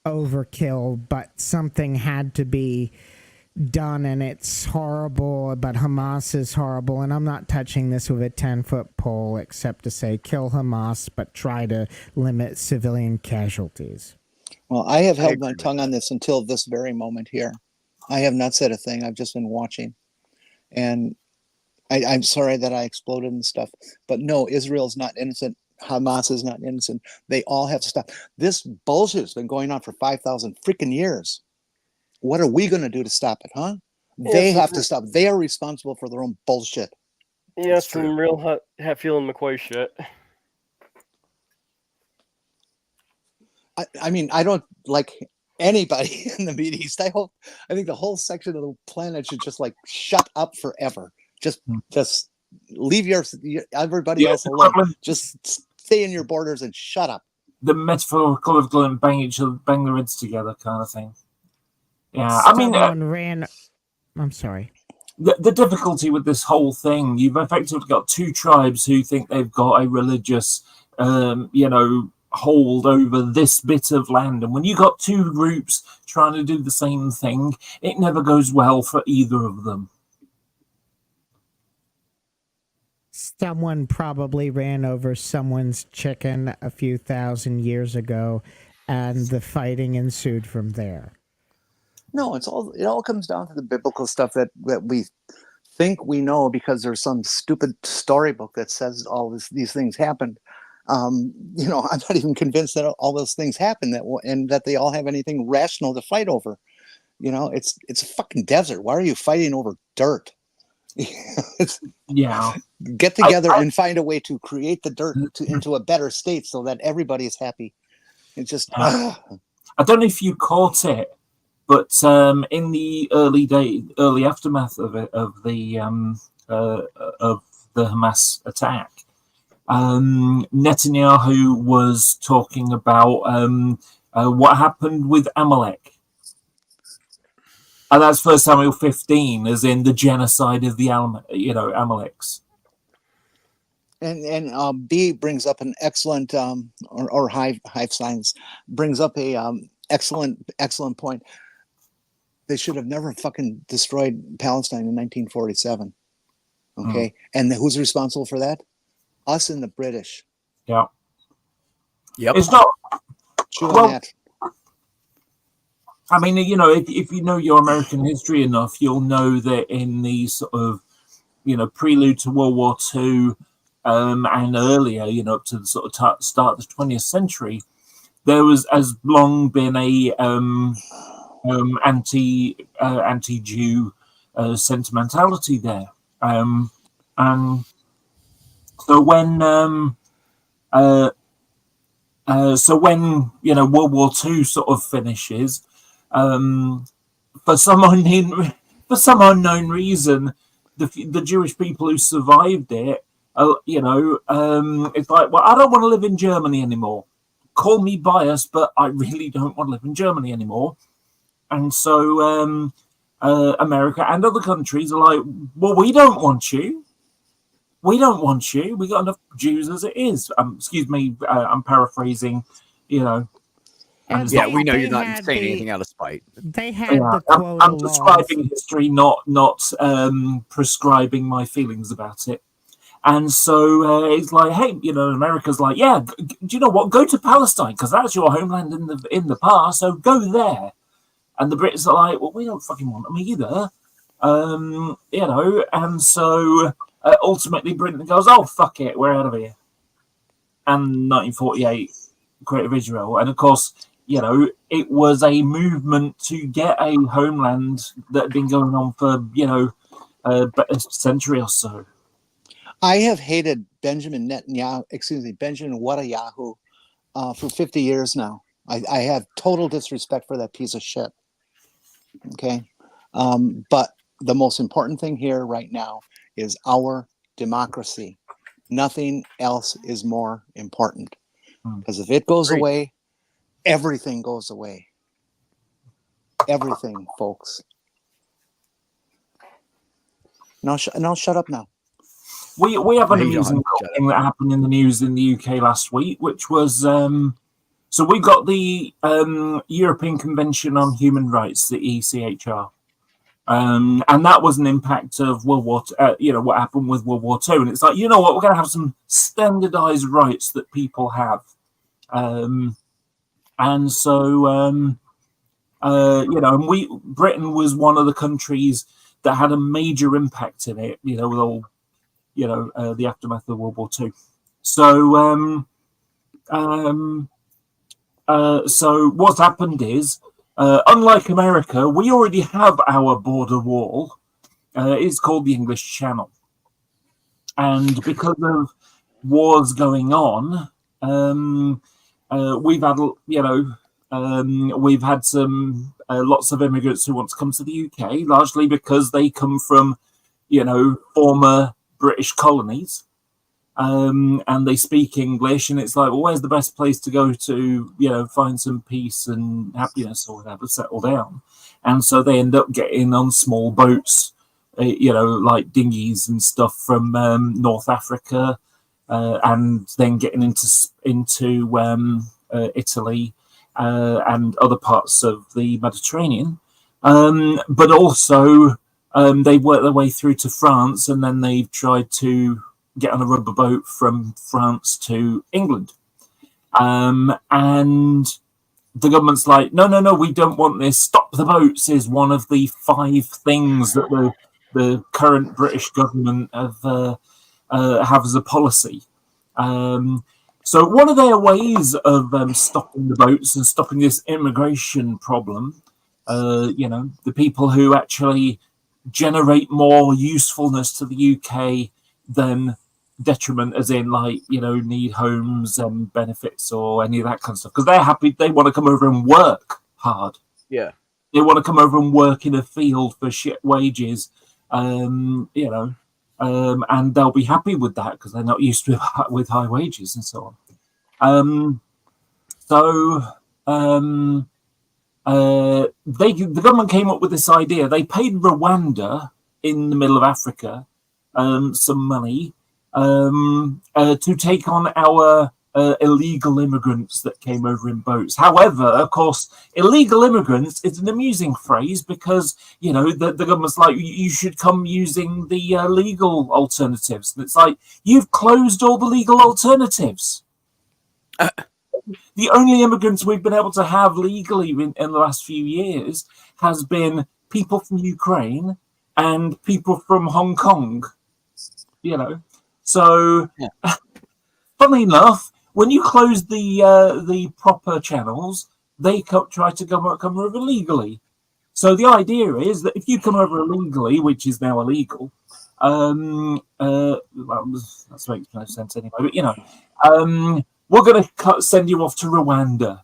overkill, but something had to be done, and it's horrible, but Hamas is horrible, and I'm not touching this with a 10-foot pole except to say kill Hamas, but try to limit civilian casualties. Well, I have held my tongue on this until this very moment here. I have not said a thing. I've just been watching. And I'm sorry that I exploded and stuff. But no, Israel's not innocent. Hamas is not innocent. They all have to stop. This bullshit has been going on for 5,000 freaking years. What are we going to do to stop it, huh? They have to stop. They are responsible for their own bullshit. Yeah, some real Hatfield and McCoy shit. I mean, I don't like anybody in the Mideast. I think the whole section of the planet should just like shut up forever. Just leave everybody else alone. Just stay in your borders and shut up. The metaphorical of going bang their heads together kind of thing. Yeah, I mean, I'm sorry. The difficulty with this whole thing, you've effectively got two tribes who think they've got a religious, hold over this bit of land, and when you got two groups trying to do the same thing, it never goes well for either of them. Someone probably ran over someone's chicken a few thousand years ago, and the fighting ensued from there. No, it all comes down to the biblical stuff that we think we know because there's some stupid storybook that says all these things happened. I'm not even convinced that all those things happen and that they all have anything rational to fight over. It's a fucking desert. Why are you fighting over dirt? Get together and find a way to create the dirt into a better state so that everybody is happy. It's just. I don't know if you caught it, but in the early aftermath of the Hamas attack. Netanyahu was talking about what happened with Amalek. And that's 1 Samuel 15, as in the genocide of the Amaleks. And B brings up an excellent, or Hive Science brings up a excellent point. They should have never fucking destroyed Palestine in 1947. Okay, and who's responsible for that? Us and the British. Yeah. Yep. It's not. That. I mean, if you know your American history enough, you'll know that in the sort of, prelude to World War II and earlier, up to the sort of start of the 20th century, there has long been a anti-Jew sentimentality there, and so when World War II sort of finishes, for some unknown reason, the Jewish people who survived it, it's like, well, I don't want to live in Germany anymore. Call me biased, but I really don't want to live in Germany anymore. And so America and other countries are like, well, we don't want you. We don't want you. We got enough Jews as it is. Excuse me, I'm paraphrasing, you know. And Yeah, we know they you're not had saying the- anything out of spite. They had the I'm quota laws. describing history, not prescribing my feelings about it. And so it's like, hey, you know, America's like, yeah, do you know what? Go to Palestine because that's your homeland in the past. So go there. And the Brits are like, well, we don't fucking want them either. You know, and so ultimately Britain goes, oh, fuck it, we're out of here. And 1948, Creative Israel. And of course, you know, it was a movement to get a homeland that had been going on for, you know, a century or so. I have hated Benjamin Netanyahu, Benjamin Netanyahu, for 50 years now. I have total disrespect for that piece of shit. Okay. But the most important thing here right now is our democracy. Nothing else is more important. Because if it goes away, everything goes away. Everything, folks. No, shut up now. We have an No, you don't amusing have to shut thing that happened in the news in the UK last week, which was so we got the European Convention on Human Rights, the ECHR, and that was an impact of World War, you know, what happened with World War II, and it's like, you know what, we're going to have some standardized rights that people have, and so you know, and Britain was one of the countries that had a major impact in it, you know, with all, you know, the aftermath of World War II. So, so what's happened is, unlike America, we already have our border wall. It's called the English Channel, and because of wars going on, we've had, you know, we've had some lots of immigrants who want to come to the UK, largely because they come from, you know, former British colonies, and they speak English, and it's like, well, where's the best place to go to, you know, find some peace and happiness or whatever, settle down? And so they end up getting on small boats, you know, like dinghies and stuff from North Africa, and then getting into Italy and other parts of the Mediterranean, but also they work their way through to France, and then they've tried to get on a rubber boat from France to England. And the government's like, no, we don't want this. Stop the boats is one of the 5 things that the current British government have as a policy. So one of their ways of stopping the boats and stopping this immigration problem, you know, the people who actually generate more usefulness to the UK than detriment, as in, like, you know, need homes and benefits or any of that kind of stuff, because they're happy, they want to come over and work hard. Yeah. They want to come over and work in a field for shit wages, you know, and they'll be happy with that because they're not used to with high wages and so on. The government came up with this idea. They paid Rwanda in the middle of Africa some money to take on our illegal immigrants that came over in boats. However, of course, illegal immigrants is an amusing phrase because, you know, the government's like, you should come using the legal alternatives. And it's like, you've closed all the legal alternatives. The only immigrants we've been able to have legally in the last few years has been people from Ukraine and people from Hong Kong, you know. So, yeah. Funnily enough, when you close the proper channels, they try to come over illegally. So the idea is that if you come over illegally, which is now illegal, well, that makes no sense anyway, but, you know, we're going to send you off to Rwanda.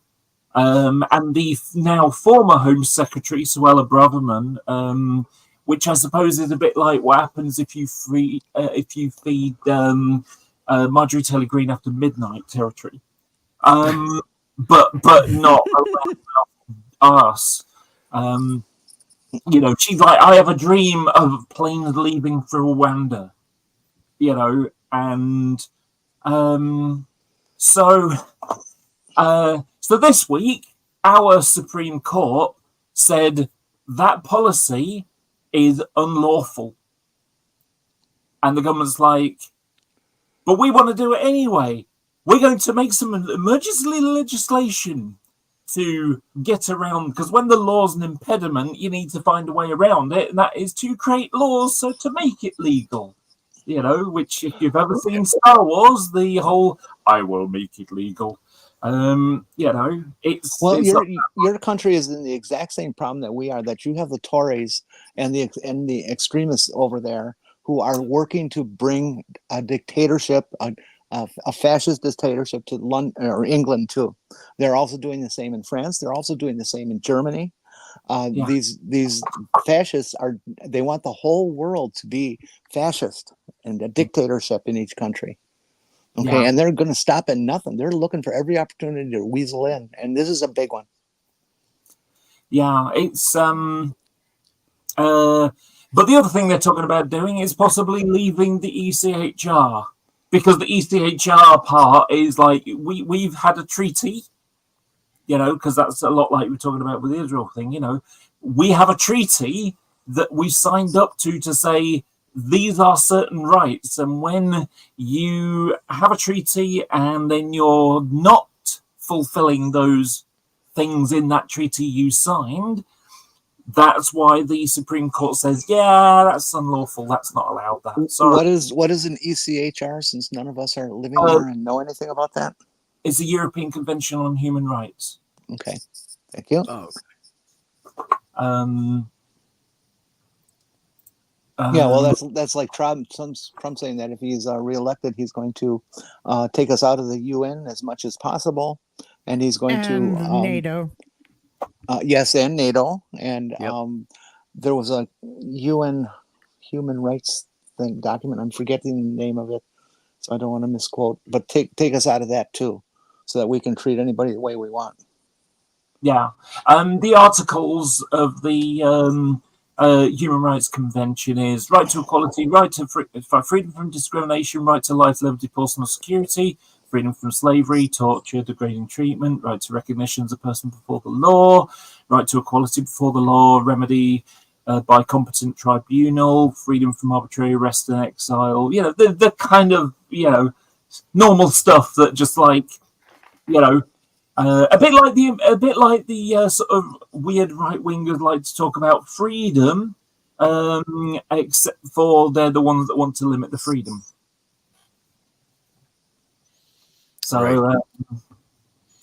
And the now former Home Secretary, Suella Braverman, which I suppose is a bit like what happens if you feed Marjorie Taylor Greene after midnight territory, but not around us. You know, she's like, I have a dream of planes leaving through Rwanda. You know, and so this week, our Supreme Court said that policy is unlawful. And the government's like, but we want to do it anyway. We're going to make some emergency legislation to get around, because when the law's an impediment, you need to find a way around it, and that is to create laws so to make it legal. You know, which if you've ever seen Star Wars, the whole "I will make it legal." You know, it's your country is in the exact same problem that we are. That you have the Tories and the extremists over there who are working to bring a dictatorship, a fascist dictatorship to London or England too. They're also doing the same in France. They're also doing the same in Germany. These fascists they want the whole world to be fascist and a dictatorship in each country. Okay, and they're going to stop at nothing. They're looking for every opportunity to weasel in, and this is a big one. Yeah, it's but the other thing they're talking about doing is possibly leaving the ECHR, because the ECHR part is like we've had a treaty, you know, because that's a lot like we're talking about with the Israel thing. You know, we have a treaty that we signed up to say these are certain rights, and when you have a treaty and then you're not fulfilling those things in that treaty you signed, that's why the Supreme Court says, yeah, that's unlawful, that's not allowed. That. Sorry. What is an ECHR, since none of us are living there and know anything about that? It's the European Convention on Human Rights. Okay, thank you. Oh, yeah, well, that's like Trump saying that if he's reelected, he's going to take us out of the UN as much as possible, and he's going to NATO. Yes, and NATO, and Yep. There was a UN human rights document. I'm forgetting the name of it, so I don't want to misquote. But take us out of that too, so that we can treat anybody the way we want. Yeah, the articles of the Human Rights Convention is right to equality, right to freedom from discrimination, right to life, liberty, personal security, freedom from slavery, torture, degrading treatment, right to recognition as a person before the law, right to equality before the law, remedy by competent tribunal, freedom from arbitrary arrest and exile. You know, the kind of, you know, normal stuff that just like, you know, a bit like the sort of weird right wingers like to talk about freedom, except for they're the ones that want to limit the freedom. So Right.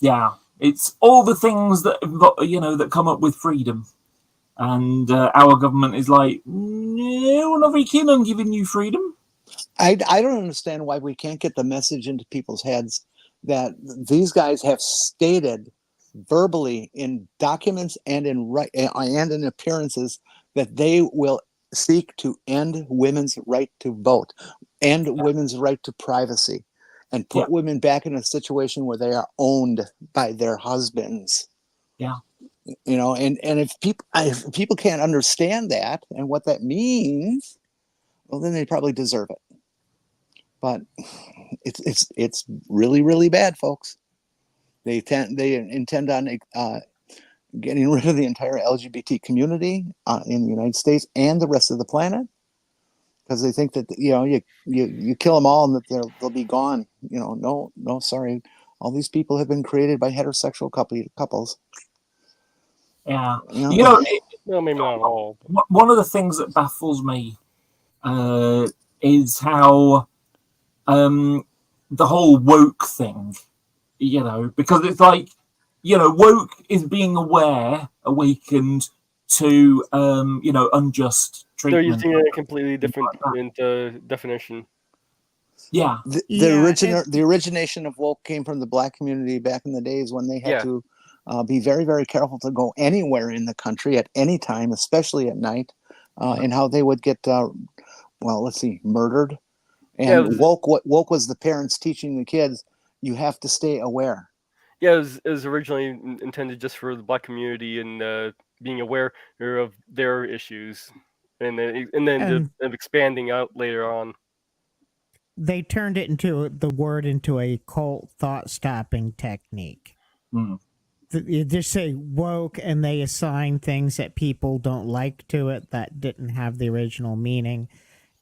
yeah, it's all the things that, you know, that come up with freedom, and our government is like, no, we're not very keen on giving you freedom. I don't understand why we can't get the message into people's heads that these guys have stated verbally in documents and in appearances that they will seek to end women's right to vote, end women's right to privacy, and put women back in a situation where they are owned by their husbands. Yeah. You know, and if people can't understand that and what that means, well, then they probably deserve it. But it's really, really bad, folks. They intend on getting rid of the entire LGBT community in the United States and the rest of the planet, because they think that, you know, you kill them all and that they'll be gone. You know, no, sorry, all these people have been created by heterosexual couples. Yeah, you know, Well, maybe not all. One of the things that baffles me is how the whole woke thing, you know, because it's like, you know, woke is being awakened to, you know, unjust They're treatment. using a completely different definition. Yeah. The origination of woke came from the black community back in the days when they had to be very, very careful to go anywhere in the country at any time, especially at night, and how they would get, murdered. And woke was the parents teaching the kids, you have to stay aware. Yeah, it was originally intended just for the black community and being aware of their issues, and then And expanding out later on. they turned it into the word into a cult thought stopping technique. Hmm. You just say woke and they assign things that people don't like to it that didn't have the original meaning.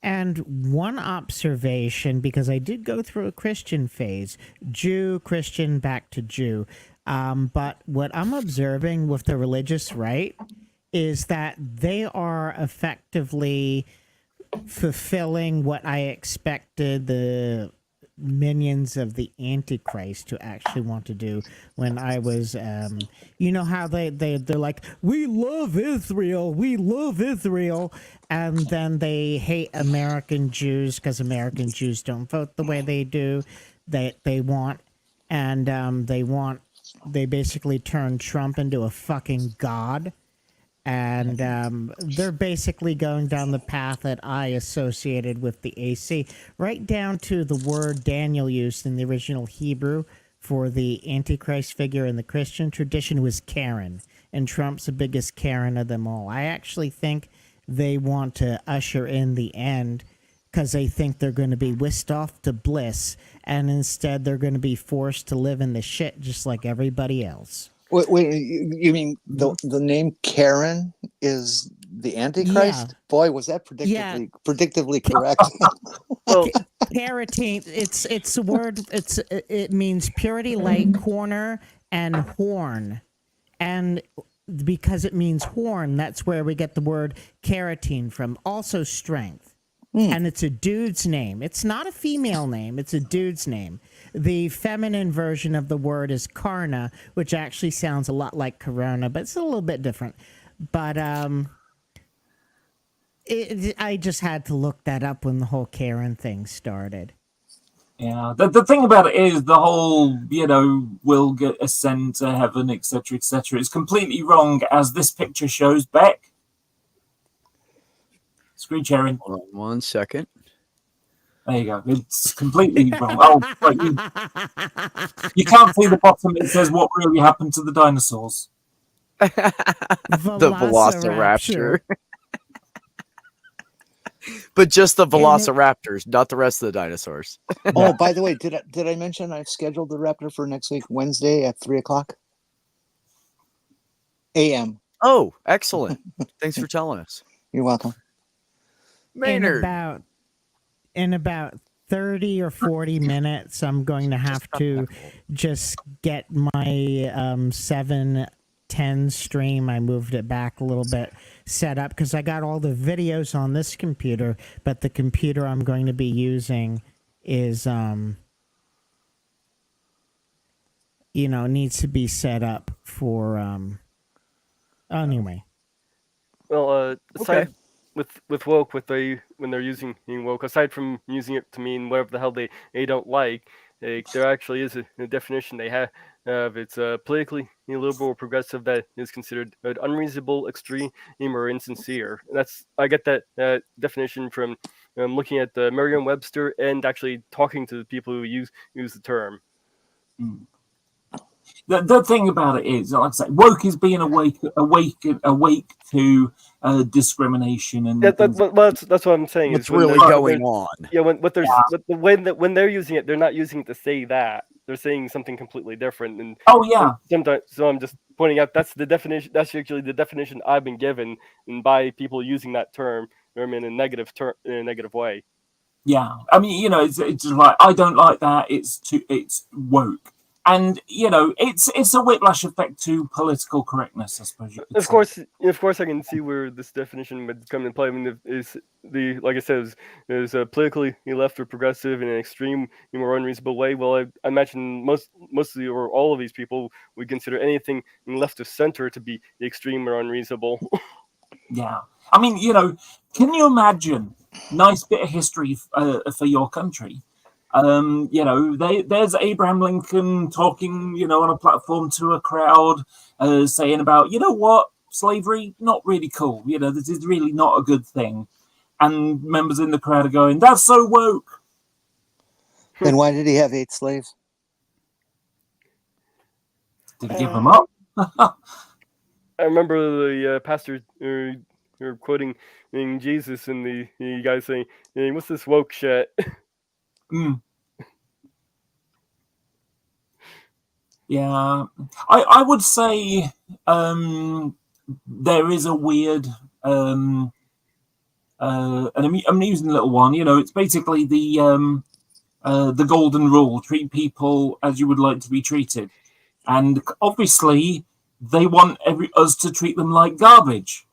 And one observation, because I did go through a Christian phase, Jew, Christian, back to Jew. But what I'm observing with the religious right is that they are effectively fulfilling what I expected the minions of the Antichrist to actually want to do when I was you know how they're like, we love Israel, and then they hate American Jews because American Jews don't vote the way they do they want, and they basically turn Trump into a fucking god. And they're basically going down the path that I associated with the AC, right down to the word Daniel used in the original Hebrew for the Antichrist figure in the Christian tradition was Karen, and Trump's the biggest Karen of them all. I actually think they want to usher in the end because they think they're going to be whisked off to bliss, and instead they're going to be forced to live in the shit just like everybody else. Wait, you mean the name Karen is the Antichrist? Yeah. Boy, was that predictively correct. Well, Carotene. It's a word. It means purity, light, corner, and horn, and because it means horn, that's where we get the word carotene from. Also, strength. And it's a dude's name. It's not a female name. It's a dude's name. The feminine version of the word is Karna, which actually sounds a lot like Corona, but it's a little bit different. But I just had to look that up when the whole Karen thing started. Yeah, the thing about it is the whole, will get ascend to heaven, etc., etc. is completely wrong, as this picture shows. Beck, screen sharing. Hold on 1 second. There you go. It's completely wrong. Oh, right, you can't see the bottom. It says what really happened to the dinosaurs. The Velociraptor. But just the Velociraptors, not the rest of the dinosaurs. Oh, by the way, did I mention I've scheduled the Raptor for next week, Wednesday at 3:00 a.m. Oh, excellent. Thanks for telling us. You're welcome. Maynard. In about 30 or 40 minutes, I'm going to have to just get my 710 stream. I moved it back a little bit, set up, because I got all the videos on this computer, but the computer I'm going to be using is, needs to be set up for, anyway. Well, aside Okay. with woke, when they're using woke, aside from using it to mean whatever the hell they don't like, there actually is a definition they have. It's politically illiberal or progressive that is considered unreasonable, extreme, or insincere. I get that definition from looking at the Merriam-Webster and actually talking to the people who use the term. The thing about it is, like I say, woke is being awake to discrimination and that's what I'm saying. What's is when really going on? Yeah, when they're using it, they're not using it to say that. They're saying something completely different. And sometimes, so I'm just pointing out that's the definition. That's actually the definition I've been given, and by people using that term in a negative way. Yeah, I mean, it's just like, I don't like that. It's woke. And it's a whiplash effect to political correctness, I suppose. Of course, I can see where this definition would come into play. I mean, like I said, is politically left or progressive in an extreme or unreasonable way. Well, I imagine mostly or all of these people would consider anything left of center to be extreme or unreasonable. Yeah, I mean, can you imagine? Nice bit of history for your country. There's Abraham Lincoln talking, on a platform to a crowd, saying about, what, slavery, not really cool. This is really not a good thing. And members in the crowd are going, that's so woke. Then why did he have 8 slaves? Did he give them up? I remember the pastor quoting Jesus and the guy saying, "Hey, what's this woke shit?" Mm. Yeah, I would say there is a weird an amusing little one. You know, it's basically the golden rule: treat people as you would like to be treated, and obviously they want us to treat them like garbage.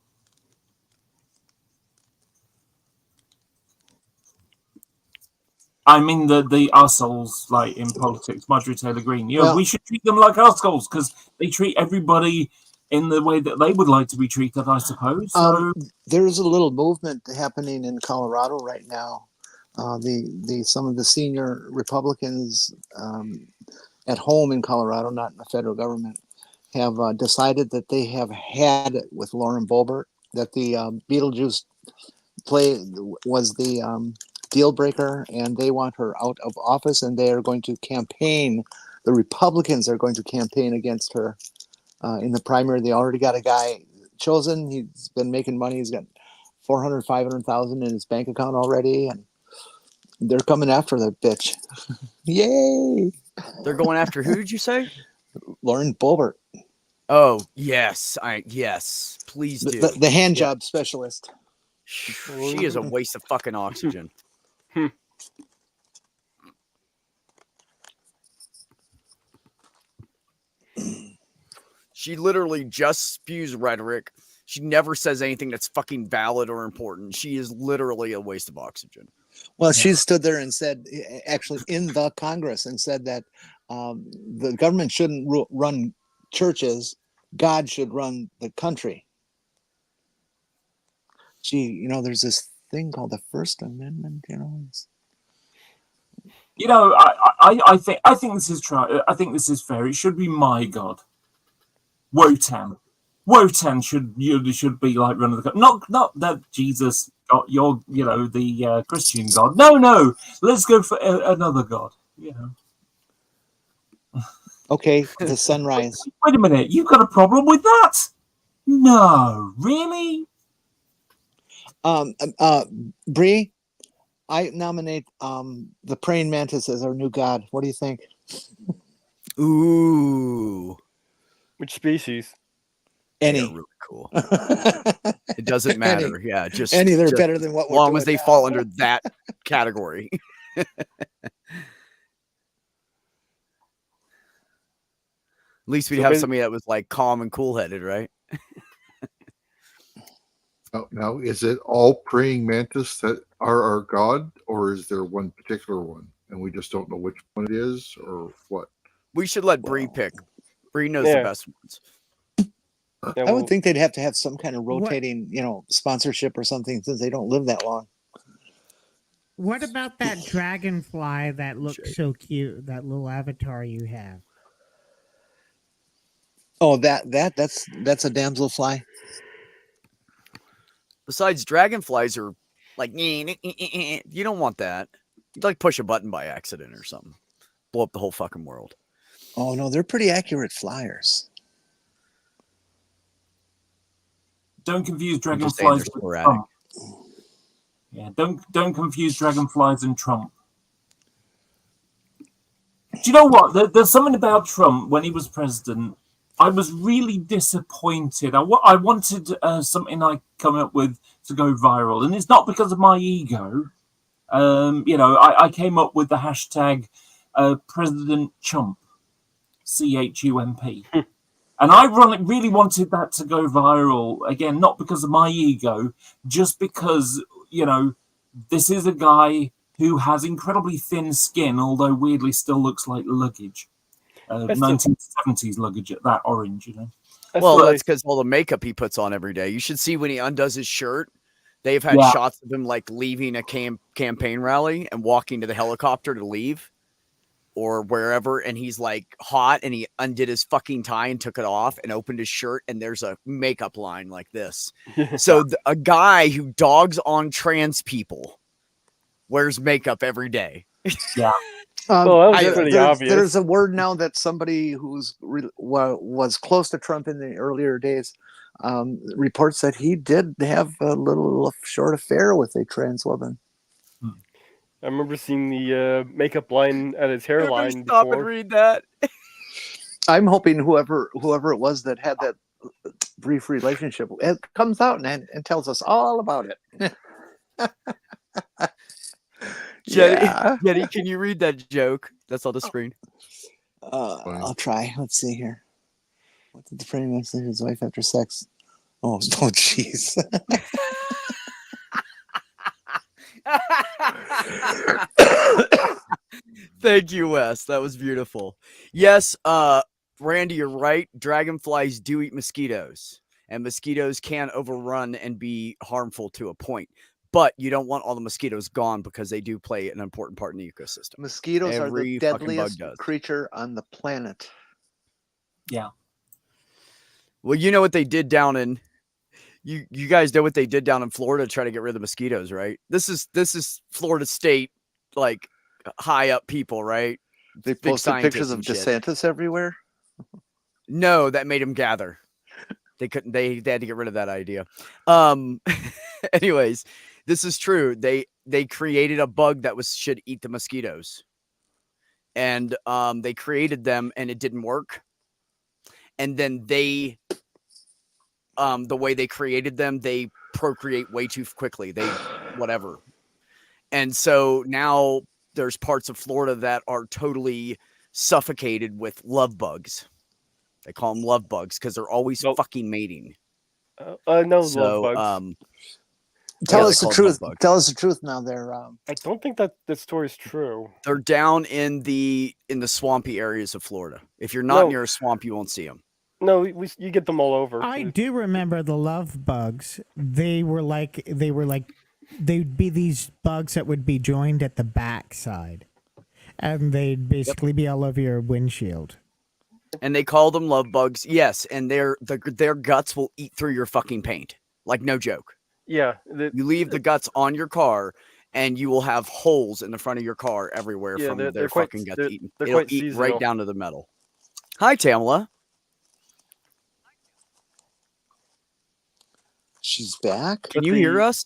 I mean the arseholes, like in politics, Marjorie Taylor Greene. You know, Well, we should treat them like arseholes because they treat everybody in the way that they would like to be treated, I suppose. So there is a little movement happening in Colorado right now. Some of the senior Republicans at home in Colorado, not in the federal government, have decided that they have had it with Lauren Boebert, that the Beetlejuice play was the deal breaker, and they want her out of office, and they are going to campaign. The Republicans are going to campaign against her in the primary. They already got a guy chosen. He's been making money. He's got 500,000 in his bank account already, and they're coming after that bitch. Yay! They're going after who did you say? Lauren Boebert. Oh, yes. Yes. Please do. The hand job specialist. She is a waste of fucking oxygen. She literally just spews rhetoric. She never says anything that's fucking valid or important. She is literally a waste of oxygen. Well, she stood there and said, actually in the Congress, and said that the government shouldn't run churches. God should run the country. Gee, you know, there's this thing called the First Amendment. you know, I think this is true. I think this is fair. It should be my God, Wotan. Wotan should be like running the country. Not that Jesus got the Christian God. No, let's go for another God. You know. Okay, the sunrise. Wait a minute, you've got a problem with that? No, really? Bree, I nominate the praying mantis as our new god. What do you think? Ooh. Which species? Any. They're really cool. It doesn't matter. Yeah, just any. They're better than what we're long doing as they now. fall under that category. At least we'd have somebody that was like calm and cool-headed, right? Now, is it all praying mantis that are our god, or is there one particular one, and we just don't know which one it is, or what? We should let Bree pick. Bree knows the best ones. Yeah, I would think they'd have to have some kind of rotating, sponsorship or something, since they don't live that long. What about that dragonfly that looks so cute? That little avatar you have. Oh, that's a damselfly. Besides, dragonflies are like, you don't want that. You'd like push a button by accident or something. Blow up the whole fucking world. Oh, no, they're pretty accurate flyers. Don't confuse dragonflies with Trump. Yeah, don't confuse dragonflies and Trump. Do you know what? There's something about Trump when he was president. I was really disappointed. I wanted something I come up with to go viral, and it's not because of my ego. I came up with the hashtag President Chump, CHUMP. And I really wanted that to go viral. Again, not because of my ego, just because, this is a guy who has incredibly thin skin, although weirdly still looks like luggage. 1970s luggage at that, orange, That's because all the makeup he puts on every day. You should see when he undoes his shirt. They've had shots of him like leaving a campaign rally and walking to the helicopter to leave or wherever. And he's like hot and he undid his fucking tie and took it off and opened his shirt. And there's a makeup line like this. So a guy who dogs on trans people wears makeup every day. Yeah. Well, that was pretty obvious. There's a word now that somebody who's was close to Trump in the earlier days reports that he did have a little short affair with a trans woman. I remember seeing the makeup line at his hairline Stop and before. read that. I'm hoping whoever it was that had that brief relationship comes out and tells us all about it. Jenny, can you read that joke that's on the screen? I'll try. Let's see here. What did the prime minister say to his wife after sex? Oh, jeez. Thank you, Wes. That was beautiful. Yes, Randy, you're right. Dragonflies do eat mosquitoes, and mosquitoes can overrun and be harmful to a point. But you don't want all the mosquitoes gone because they do play an important part in the ecosystem. Mosquitoes are the deadliest does. creature on the planet. Yeah. Well, you know what they did down in you guys know what they did down in Florida to try to get rid of the mosquitoes, right? This is Florida State, like high up people, right? They Big posted pictures of scientists and shit. DeSantis everywhere. No, that made them gather. They couldn't. They had to get rid of that idea. Anyways, this is true. They created a bug that should eat the mosquitoes, and they created them, and it didn't work. And then the way they created them, they procreate way too quickly. They whatever, and so now there's parts of Florida that are totally suffocated with love bugs. They call them love bugs because they're always fucking mating. No, love bugs. Tell us the truth. Tell us the truth now. I don't think that story's true. They're down in the swampy areas of Florida. If you're not near a swamp, you won't see them. No, you get them all over. I do remember the love bugs. They'd be these bugs that would be joined at the back side, and they'd basically be all over your windshield. And they call them love bugs. Yes, and their guts will eat through your fucking paint. Like, no joke. Yeah. You leave the guts on your car, and you will have holes in the front of your car everywhere from their fucking guts eating. It'll eat right down to the metal. Hi, Tamala. She's back. Can you hear us?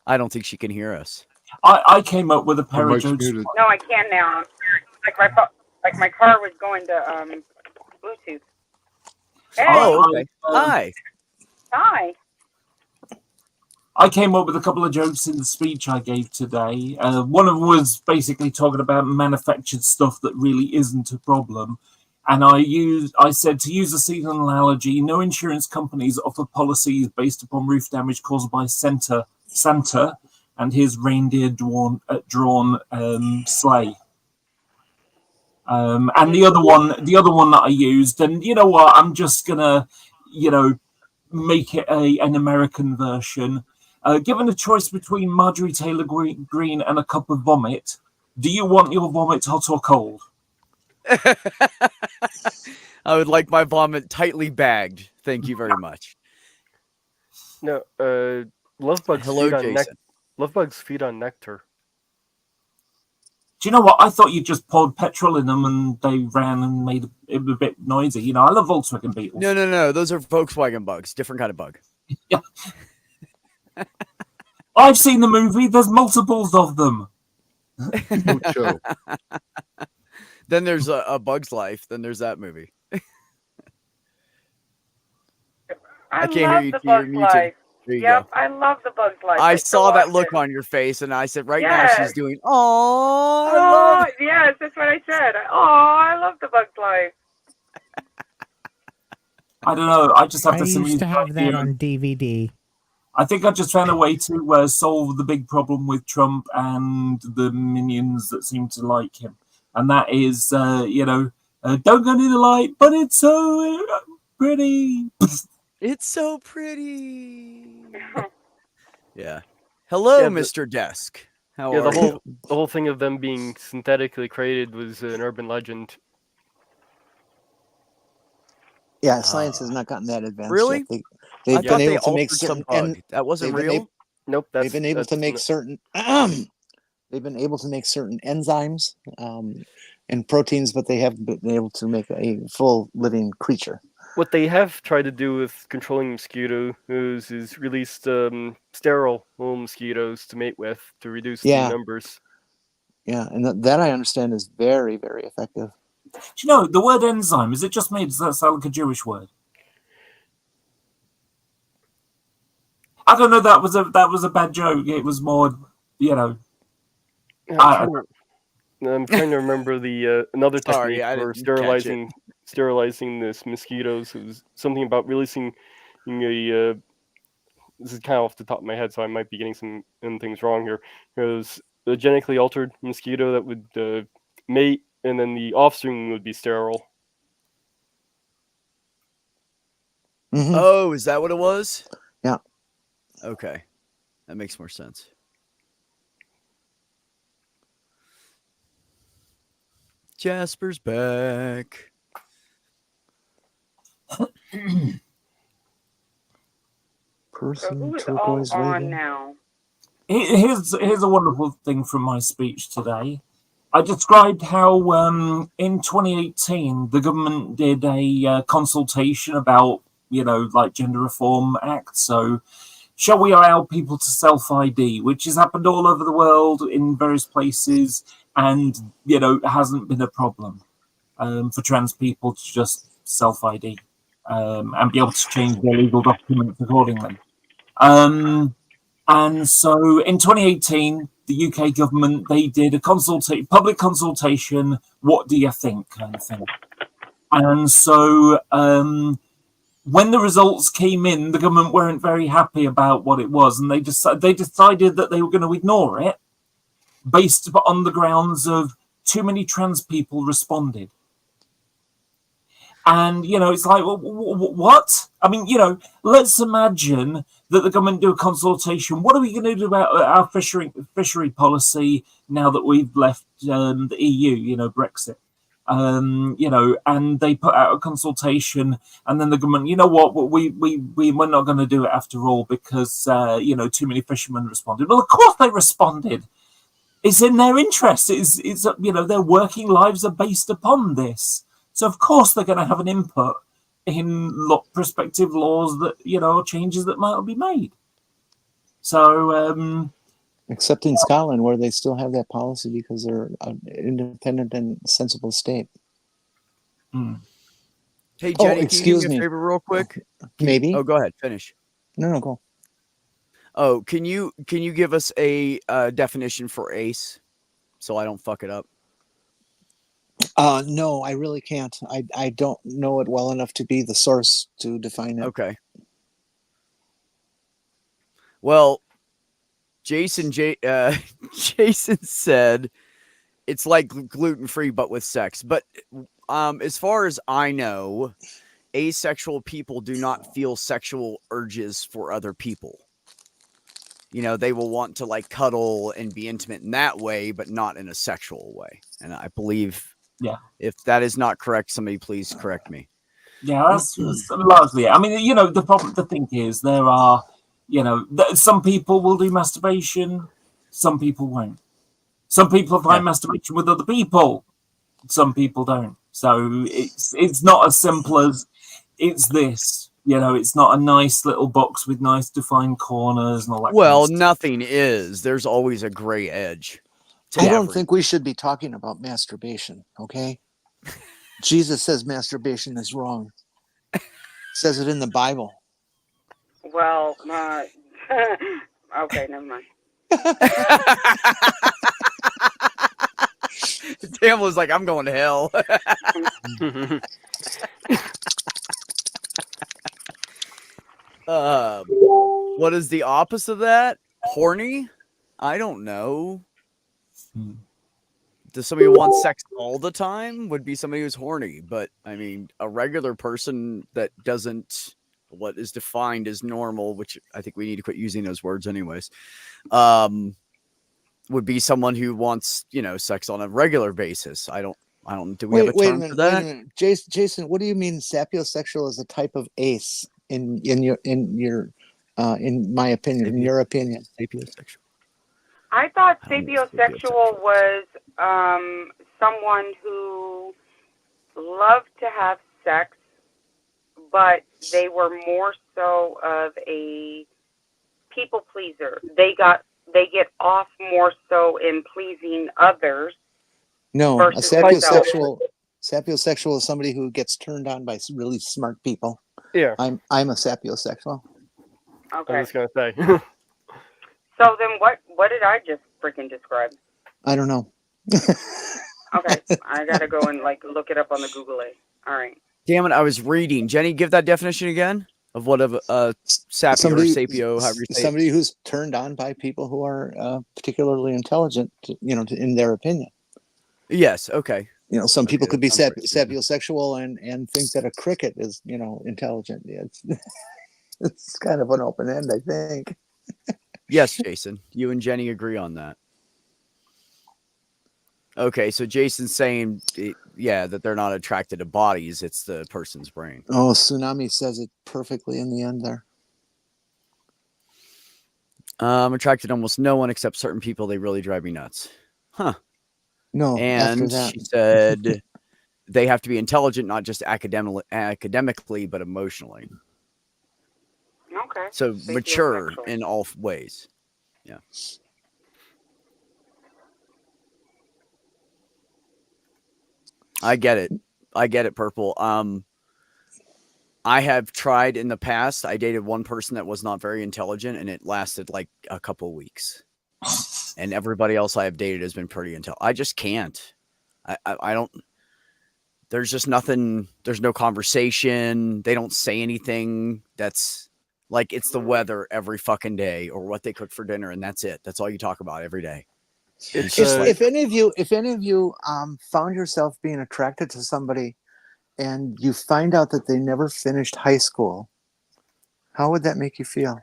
I don't think she can hear us. I came up with a pair of jokes. No, I can now. Like my car was going to Bluetooth. Hey. Oh, okay. Hi. Hi. I came up with a couple of jokes in the speech I gave today. One of them was basically talking about manufactured stuff that really isn't a problem. And I said, to use a seasonal analogy, no insurance companies offer policies based upon roof damage caused by Santa and his reindeer drawn sleigh. And the other one that I used, and you know what, I'm just gonna, make it an American version. Given a choice between Marjorie Taylor Greene and a cup of vomit, do you want your vomit hot or cold? I would like my vomit tightly bagged. Thank you very much. No, love bugs. Hello, Jason. Love bugs feed on nectar. Do you know what? I thought you just poured petrol in them and they ran and made it a bit noisy. I love Volkswagen Beetles. No. Those are Volkswagen bugs. Different kind of bug. Yeah. I've seen the movie. There's multiples of them. Then there's a Bug's Life. Then there's that movie. I can't love hear you. The Bug's Life. Yep, I love the Bug's Life. I saw that look on your face, and I said, now she's doing. Yes, that's what I said. I love the Bug's Life. I don't know. I just have I to. used to have that on DVD. I think I just found a way to solve the big problem with Trump and the minions that seem to like him, and that is, don't go near the light, but it's so pretty. It's so pretty. Yeah. Hello, Mr. Desk. How are you? The whole thing of them being synthetically created was an urban legend. Yeah, science has not gotten that advanced. Really? Yet. They've been able to make certain. That wasn't real. Nope. They've been able to make certain They've been able to make certain enzymes and proteins, but they haven't been able to make a full living creature. What they have tried to do with controlling mosquitoes is released sterile little mosquitoes to mate with to reduce the Yeah. numbers. Yeah, and that I understand is very, very effective. Do you know the word enzyme? Is it just made? Does that sound like a Jewish word? I don't know. That was a bad joke. It was more, you know. I'm trying to remember the another Sorry, technique I for didn't catch it. sterilizing this mosquitoes. It was something about releasing a. This is kind of off the top of my head, so I might be getting some things wrong here. It was a genetically altered mosquito that would mate, and then the offspring would be sterile. Mm-hmm. Oh, is that what it was? Yeah. Okay, that makes more sense. Jasper's back. So who is all turquoise on waving. now? Here's a wonderful thing from my speech today. I described how in 2018 the government did a consultation about like gender reform act. So shall we allow people to self ID, which has happened all over the world in various places, and hasn't been a problem for trans people to just self ID and be able to change their legal documents accordingly. And so in 2018, the UK government, they did a public consultation, what do you think, kind of thing. And so when the results came in, the government weren't very happy about what it was, and they decided that they were going to ignore it based on the grounds of too many trans people responded. And, it's like, well, what? I mean, let's imagine that the government do a consultation. What are we going to do about our fishery policy now that we've left the EU, Brexit? And they put out a consultation, and then the government, we're not going to do it after all because, too many fishermen responded. Well, of course they responded. It's in their interest. It's their working lives are based upon this. So of course they're going to have an input in prospective laws that changes that might be made. So except in Scotland, where they still have that policy because they're an independent and sensible state. Hey Jenny, excuse can you do me me. a favor real quick? Maybe. Oh, go ahead. Finish. No, go. Oh, can you give us a definition for ace so I don't fuck it up? No, I really can't. I don't know it well enough to be the source to define it. Okay. Well, Jason said it's like gluten-free but with sex. But as far as I know, asexual people do not feel sexual urges for other people. They will want to like cuddle and be intimate in that way, but not in a sexual way. And I believe, if that is not correct, somebody please correct me. Yeah, that's largely it. I mean, the thing is, there are, some people will do masturbation, some people won't. Some people find masturbation with other people, some people don't. So it's not as simple as it's this. It's not a nice little box with nice defined corners and all that. Well, nothing is. There's always a gray edge. I don't think we should be talking about masturbation, okay? Jesus says masturbation is wrong. Says it in the Bible. Well, okay, never mind. Tam was like, I'm going to hell. What is the opposite of that? Horny? I don't know. Does somebody who wants sex all the time? Would be somebody who's horny. But I mean, a regular person that doesn't, what is defined as normal, which I think we need to quit using those words anyways, would be someone who wants, sex on a regular basis. I don't, do we have a term for that? Wait a minute. Jason, what do you mean sapiosexual is a type of ace in my opinion, in your opinion? Sapiosexual. I thought I don't know if sapiosexual was someone who loved to have sex, but they were more so of a people pleaser. They get off more so in pleasing others. No, a Versus myself. sapiosexual is somebody who gets turned on by really smart people. Yeah, I'm a sapiosexual. I Okay. was gonna say. So then what did I just freaking describe? I don't know. Okay. I gotta go and like look it up on the Google it. All right. Damn it, I was reading. Jenny, give that definition again of what a sapio or sapio, however you say it. Somebody who's turned on by people who are particularly intelligent, in their opinion. Yes, okay. Some people Okay, could be that sounds right. sapiosexual and think that a cricket is, intelligent. It's kind of an open end, I think. Yes, Jason, you and Jenny agree on that. Okay, so Jason's saying, that they're not attracted to bodies; it's the person's brain. Oh, Tsunami says it perfectly in the end there. I'm attracted to almost no one except certain people. They really drive me nuts. Huh. No, after And that. she said they have to be intelligent, not just academically, but emotionally. Okay. So mature Sapiosexual. in all ways. Yeah. I get it, Purple. I have tried in the past. I dated one person that was not very intelligent, and it lasted like a couple of weeks. And everybody else I have dated has been pretty intelligent. I just can't. I don't. There's just nothing. There's no conversation. They don't say anything. That's like it's the weather every fucking day, or what they cook for dinner, and that's it. That's all you talk about every day. It's If any of you found yourself being attracted to somebody and you find out that they never finished high school, how would that make you feel?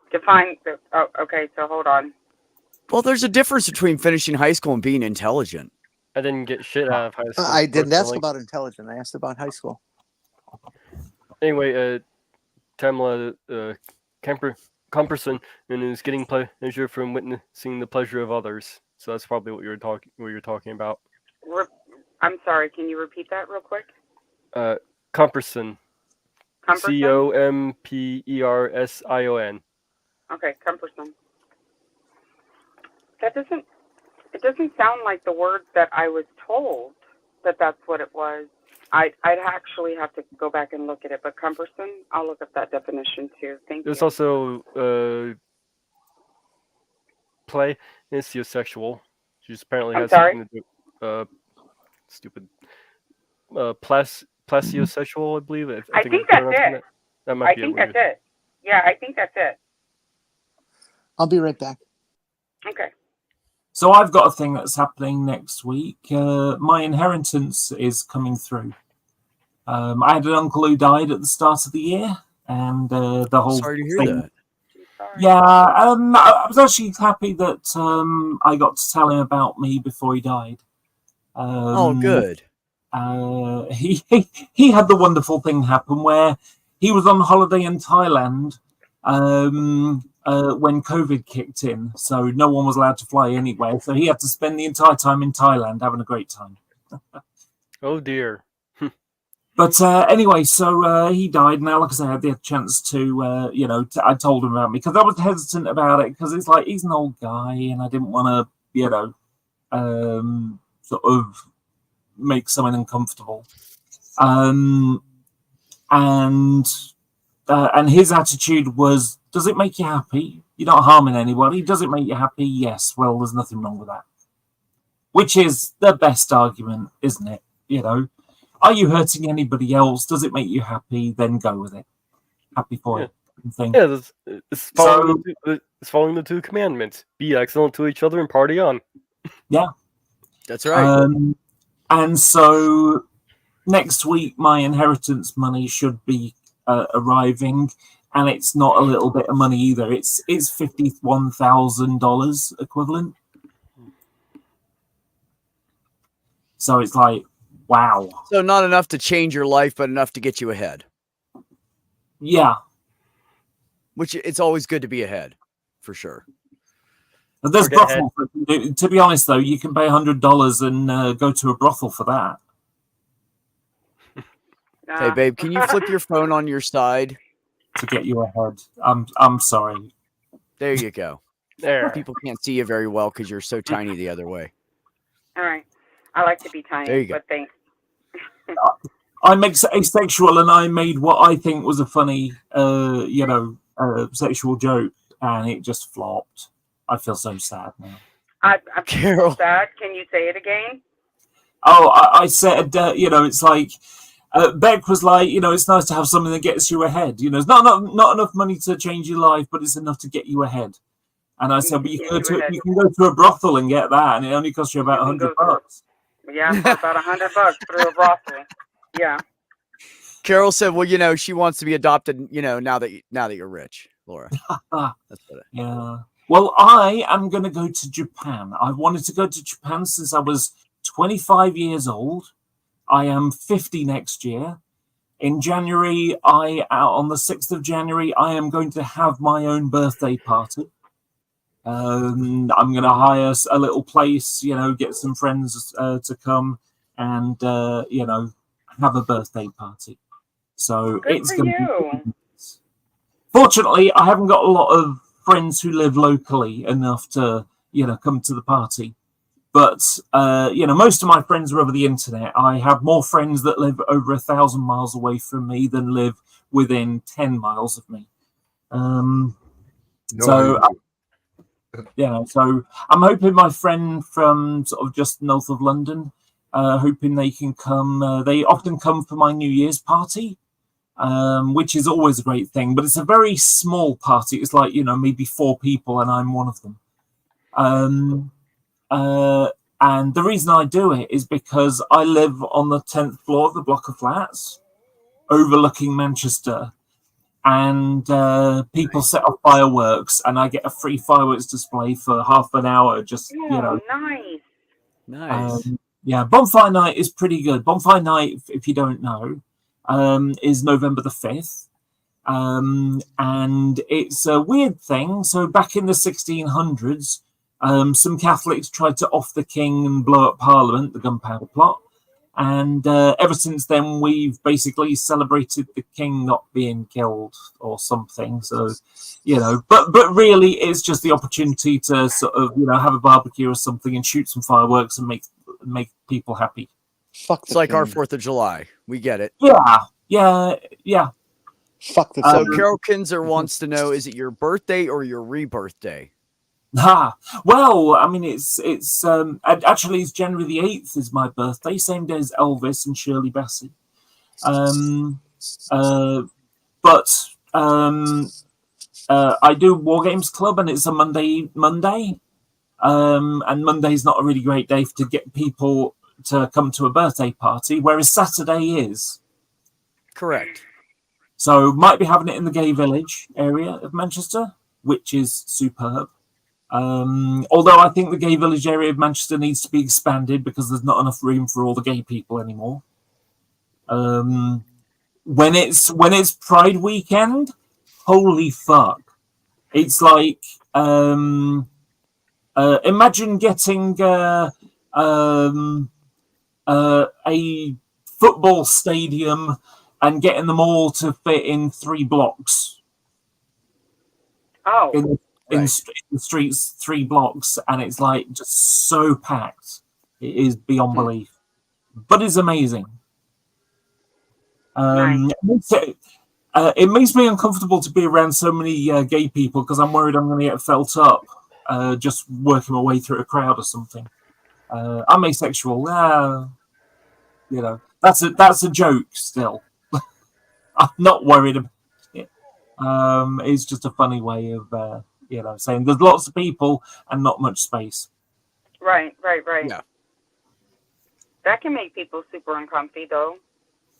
Define. Oh, okay. So hold on. Well, there's a difference between finishing high school and being intelligent. I didn't get shit out of high school. I didn't ask personally. about intelligent. I asked about high school. Anyway, Tamla Comperson and is getting pleasure from witnessing the pleasure of others. So that's probably what you're talking about. I'm sorry. Can you repeat that real quick? Comperson. Cumbersome? Compersion. Okay, cumbersome. It doesn't sound like the word that I was told that's what it was. I'd actually have to go back and look at it, but cumbersome, I'll look up that definition too. Thank you. There's also plesiosexual. She just apparently has something to do. Stupid. Plesiosexual, I believe. I think that's it. That might be I think that's it. Yeah, I think that's it. I'll be right back. Okay. So I've got a thing that's happening next week. My inheritance is coming through. I had an uncle who died at the start of the year, and the whole Sorry to hear thing. that. Yeah, I was actually happy that I got to tell him about me before he died. Oh, good. He had the wonderful thing happen where he was on holiday in Thailand when COVID kicked in, so no one was allowed to fly anywhere. So he had to spend the entire time in Thailand having a great time. Oh dear. But anyway, so he died. Now, like I said, I had the chance to, I told him about me because I was hesitant about it because it's like he's an old guy and I didn't want to, sort of make someone uncomfortable. And his attitude was, does it make you happy? You're not harming anybody. Does it make you happy? Yes. Well, there's nothing wrong with that. Which is the best argument, isn't it? Are you hurting anybody else? Does it make you happy? Then go with it. Happy for it. Thing. Yeah, it's following the two commandments. Be excellent to each other and party on. Yeah. That's right. And so next week, my inheritance money should be arriving. And it's not a little bit of money either. It's $51,000 equivalent. So it's like, wow. So not enough to change your life, but enough to get you ahead. Yeah. Which it's always good to be ahead. for sure. But there's Or get head. brothel. To be honest, though, you can pay $100 and go to a brothel for that. Hey, babe, can you flip your phone on your side? To get you ahead. I'm sorry. There you go. There. People can't see you very well because you're so tiny the other way. All right. I like to be There you tiny, go. but thanks. I'm asexual, and I made what I think was a funny, sexual joke, and it just flopped. I feel so sad now. I'm Carol. so sad. Can you say it again? Oh, I said, it's like Beck was like, it's nice to have something that gets you ahead. It's not enough money to change your life, but it's enough to get you ahead. And I said, but you can go to a brothel and get that, and it only costs you about $100. Yeah, for about $100 through a brothel. Yeah. Carol said, "Well, she wants to be adopted. Now that you're rich, Laura." That's what Yeah. Well, I am going to go to Japan. I've wanted to go to Japan since I was 25 years old. I am 50 next year. In January, on the 6th of January, I am going to have my own birthday party. I'm going to hire a little place, get some friends to come and, have a birthday party. So Good it's for going to you. be. Fortunately, I haven't got a lot of friends who live locally enough to, come to the party. But, most of my friends are over the internet. I have more friends that live over 1,000 miles away from me than live within 10 miles of me. So I'm hoping my friend from sort of just north of London, hoping they can come. They often come for my New Year's party, which is always a great thing. But it's a very small party. It's like, maybe 4 people, and I'm one of them. And the reason I do it is because I live on the 10th floor of the block of flats overlooking Manchester. And people set off fireworks, and I get a free fireworks display for half an hour. Just Nice. Bonfire night is pretty good. Bonfire night, if you don't know, is November the 5th, and it's a weird thing. So back in the 1600s, some Catholics tried to off the king and blow up Parliament, the Gunpowder Plot. And ever since then, we've basically celebrated the king not being killed or something. So, but really, it's just the opportunity to sort of, have a barbecue or something and shoot some fireworks and make people happy. It's like our 4th of July. We get it. Yeah. Fuck the So Carol Kinzer wants to know: is it your birthday or your rebirthday? Well, I mean, it's actually it's January the 8th is my birthday, same day as Elvis and Shirley Bassey. But I do War Games Club, and it's a Monday, and Monday's not a really great day to get people to come to a birthday party, whereas Saturday is. Correct. So might be having it in the Gay Village area of Manchester, which is superb. Although I think the Gay Village area of Manchester needs to be expanded because there's not enough room for all the gay people anymore. When it's Pride weekend, holy fuck! It's like imagine getting a football stadium and getting them all to fit in 3 blocks. Oh. In the streets, 3 blocks, and it's like just so packed. It is beyond belief, but it's amazing. It makes me uncomfortable to be around so many gay people because I'm worried I'm going to get felt up just working my way through a crowd or something. I'm asexual. That's a joke still. I'm not worried about it. It's just a funny way of saying there's lots of people and not much space. Right. Yeah. That can make people super uncomfy, though.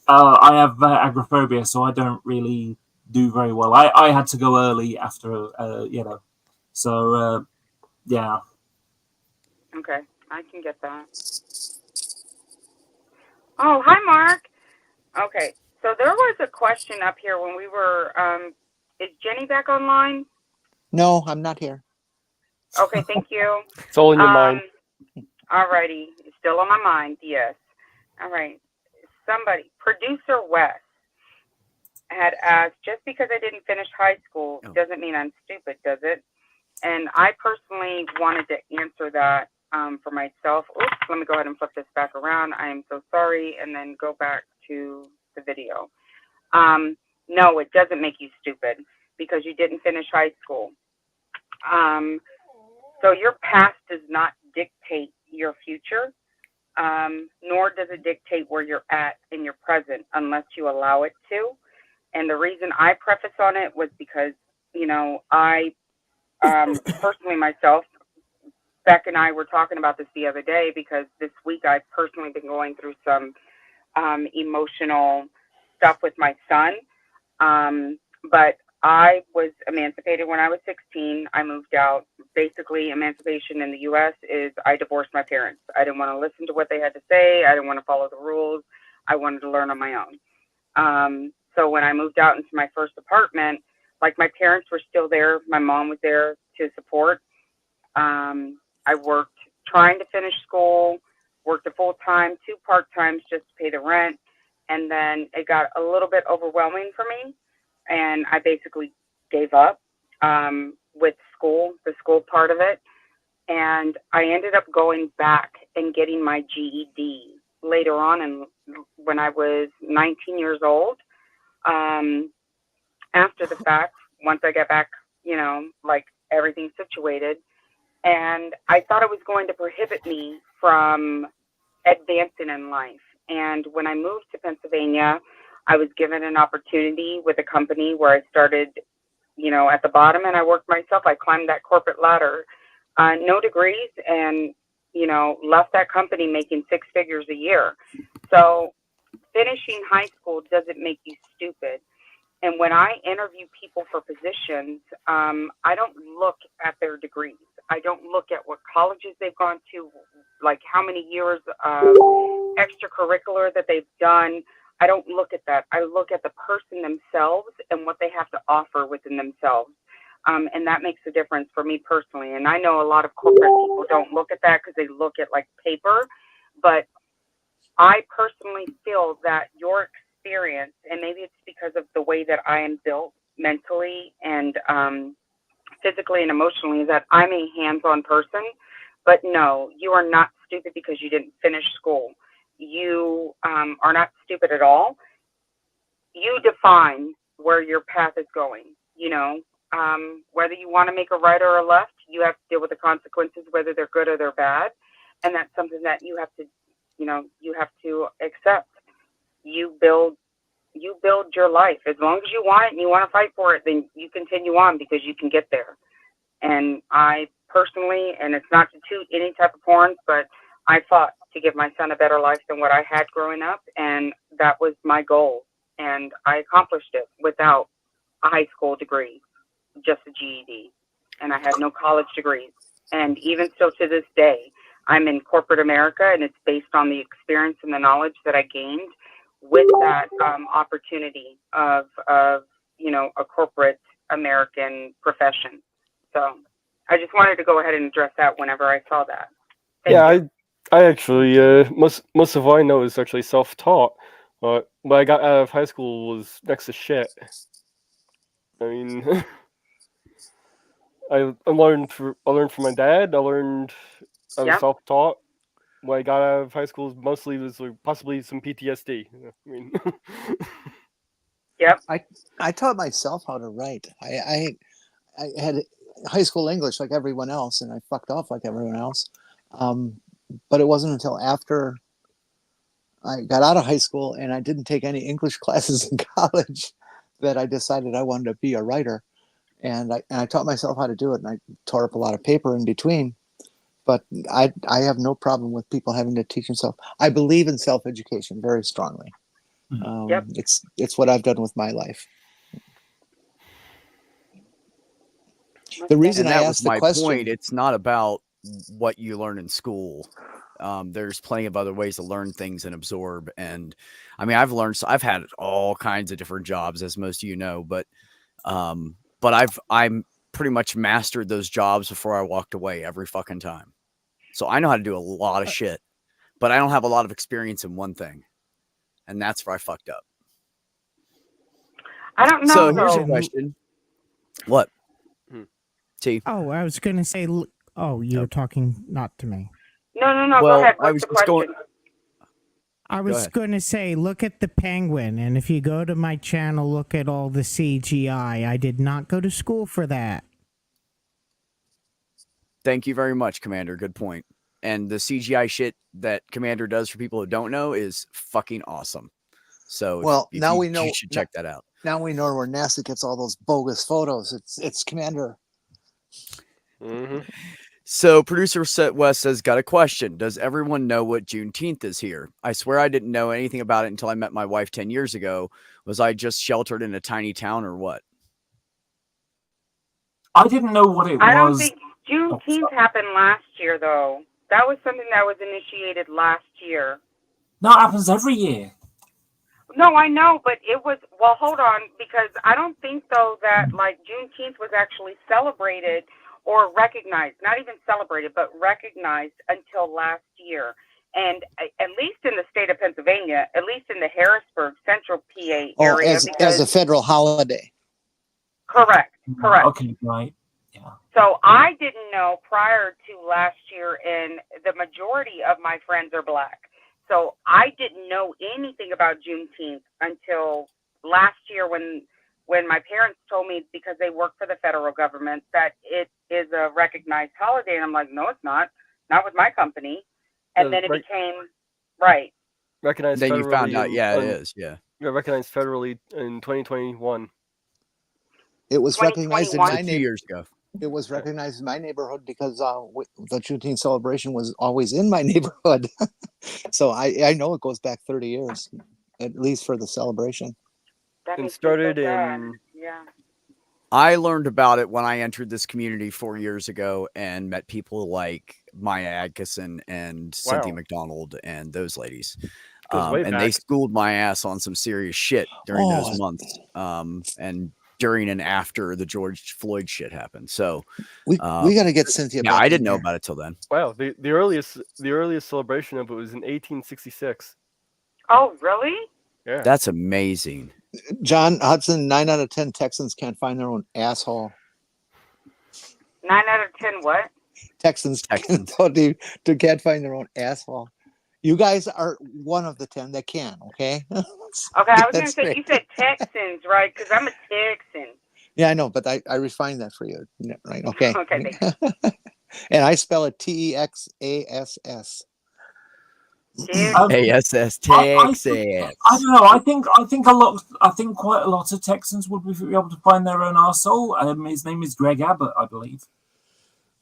I have agoraphobia, so I don't really do very well. I had to go early after, so yeah. Okay, I can get that. Oh, hi, Mark. Okay, so there was a question up here when we were, is Jenny back online? No, I'm not here. Okay, thank you. It's all in your mind. Alrighty, it's still on my mind. Yes. All right. Somebody, producer Wes, had asked, just because I didn't finish high school doesn't mean I'm stupid, does it? And I personally wanted to answer that for myself. Oops, let me go ahead and flip this back around. I am so sorry. And then go back to the video. No, it doesn't make you stupid because you didn't finish high school. So your past does not dictate your future, nor does it dictate where you're at in your present unless you allow it to. And the reason I preface on it was because, I personally myself, Beck and I were talking about this the other day because this week I've personally been going through some emotional stuff with my son. But I was emancipated when I was 16. I moved out. Basically, emancipation in the U.S. is I divorced my parents. I didn't want to listen to what they had to say. I didn't want to follow the rules. I wanted to learn on my own. So when I moved out into my first apartment, like my parents were still there. My mom was there to support. I worked trying to finish school, worked a full time, 2 part-times just to pay the rent. And then it got a little bit overwhelming for me. And I basically gave up with school, the school part of it. And I ended up going back and getting my GED later on, and when I was 19 years old. After the fact, once I got back, like everything situated, and I thought it was going to prohibit me from advancing in life. And when I moved to Pennsylvania, I was given an opportunity with a company where I started, at the bottom, and I worked myself. I climbed that corporate ladder, no degrees, and, left that company making 6 figures a year. So finishing high school doesn't make you stupid. And when I interview people for positions, I don't look at their degrees. I don't look at what colleges they've gone to, like how many years of extracurricular that they've done. I don't look at that. I look at the person themselves and what they have to offer within themselves. And that makes a difference for me personally. And I know a lot of corporate people don't look at that because they look at like paper. But I personally feel that your experience, and maybe it's because of the way that I am built mentally and physically and emotionally, is that I'm a hands-on person. But no, you are not stupid because you didn't finish school. You are not stupid at all. You define where your path is going. Whether you want to make a right or a left, you have to deal with the consequences, whether they're good or they're bad. And that's something that you have to accept. You build your life. As long as you want it and you want to fight for it, then you continue on because you can get there. And I personally, and it's not to toot any type of horns, but I fought to give my son a better life than what I had growing up, and that was my goal. And I accomplished it without a high school degree, just a GED. And I had no college degrees. And even still to this day, I'm in corporate America, and it's based on the experience and the knowledge that I gained with that opportunity of a corporate American profession. So I just wanted to go ahead and address that whenever I saw that. Thank you. I actually most of what I know is actually self-taught. What I got out of high school was next to shit. I mean, I learned from my dad. I was self-taught. What I got out of high school mostly was possibly some PTSD. I mean, yep. I taught myself how to write. I had high school English like everyone else, and I fucked off like everyone else. But it wasn't until after I got out of high school and I didn't take any English classes in college that I decided I wanted to be a writer. And I taught myself how to do it, and I tore up a lot of paper in between. But I have no problem with people having to teach themselves. I believe in self-education very strongly. Yep. It's what I've done with my life. The reason I asked the question, point. It's not about what you learn in school. There's plenty of other ways to learn things and absorb. And I mean, I've had all kinds of different jobs, as most of you know, but I'm pretty much mastered those jobs before I walked away every fucking time. So I know how to do a lot of shit, but I don't have a lot of experience in one thing. And that's where I fucked up. I don't know. So here's a though. question. What? Hmm. T. Oh, I was going to say, oh, you were talking not to me. No. Well, Go ahead. I What's was the just question? going. I was going to say, look at the penguin, and if you go to my channel, look at all the CGI. I did not go to school for that. Thank you very much, Commander. Good point. And the CGI shit that Commander does for people who don't know is fucking awesome. So Well, now we you know. should check that out. Now we know where NASA gets all those bogus photos. It's Commander. Mm-hmm. So producer Wes says, got a question. Does everyone know what Juneteenth is here? I swear I didn't know anything about it until I met my wife 10 years ago. Was I just sheltered in a tiny town or what? I didn't know what it I don't was. think Juneteenth happened last year, though. That was something that was initiated last year. No, it happens every year. No, I know, but it was, well, hold on, because I don't think, though, that, like, Juneteenth was actually celebrated or recognized, not even celebrated, but recognized until last year. And at least in the state of Pennsylvania, at least in the Harrisburg, Central PA area. As a federal holiday. Correct. Okay, right. Yeah. So I didn't know prior to last year, and the majority of my friends are Black. So I didn't know anything about Juneteenth until last year when my parents told me, because they work for the federal government, that it is a recognized holiday. And I'm like, no, it's not with my company. And then it became recognized. Then federally you found out, it is. Yeah, recognized federally in 2021. It was recognized in my 2 years ago. It was recognized in my neighborhood because the Juneteenth celebration was always in my neighborhood. So I know it goes back 30 years, at least for the celebration. And started in... Yeah. I learned about it when I entered this community 4 years ago and met people like Maya Adkisson and Cynthia McDonald and those ladies. And they schooled my ass on some serious shit during those months. And during and after the George Floyd shit happened. So we got to get Cynthia back. I didn't know about it till then. Wow, the earliest celebration of it was in 1866. Oh, really? Yeah. That's amazing. John Hudson, 9 out of 10 Texans can't find their own asshole. 9 out of 10 what? Texans can't find their own asshole. You guys are one of the 10 that can, okay? Okay, I was going to say, you said Texans, right? Because I'm a Texan. Yeah, I know, but I refined that for you, right? Okay. Okay. And I spell it Texass. ASS, Texas. I don't know. I think quite a lot of Texans would be able to find their own arsehole. His name is Greg Abbott, I believe.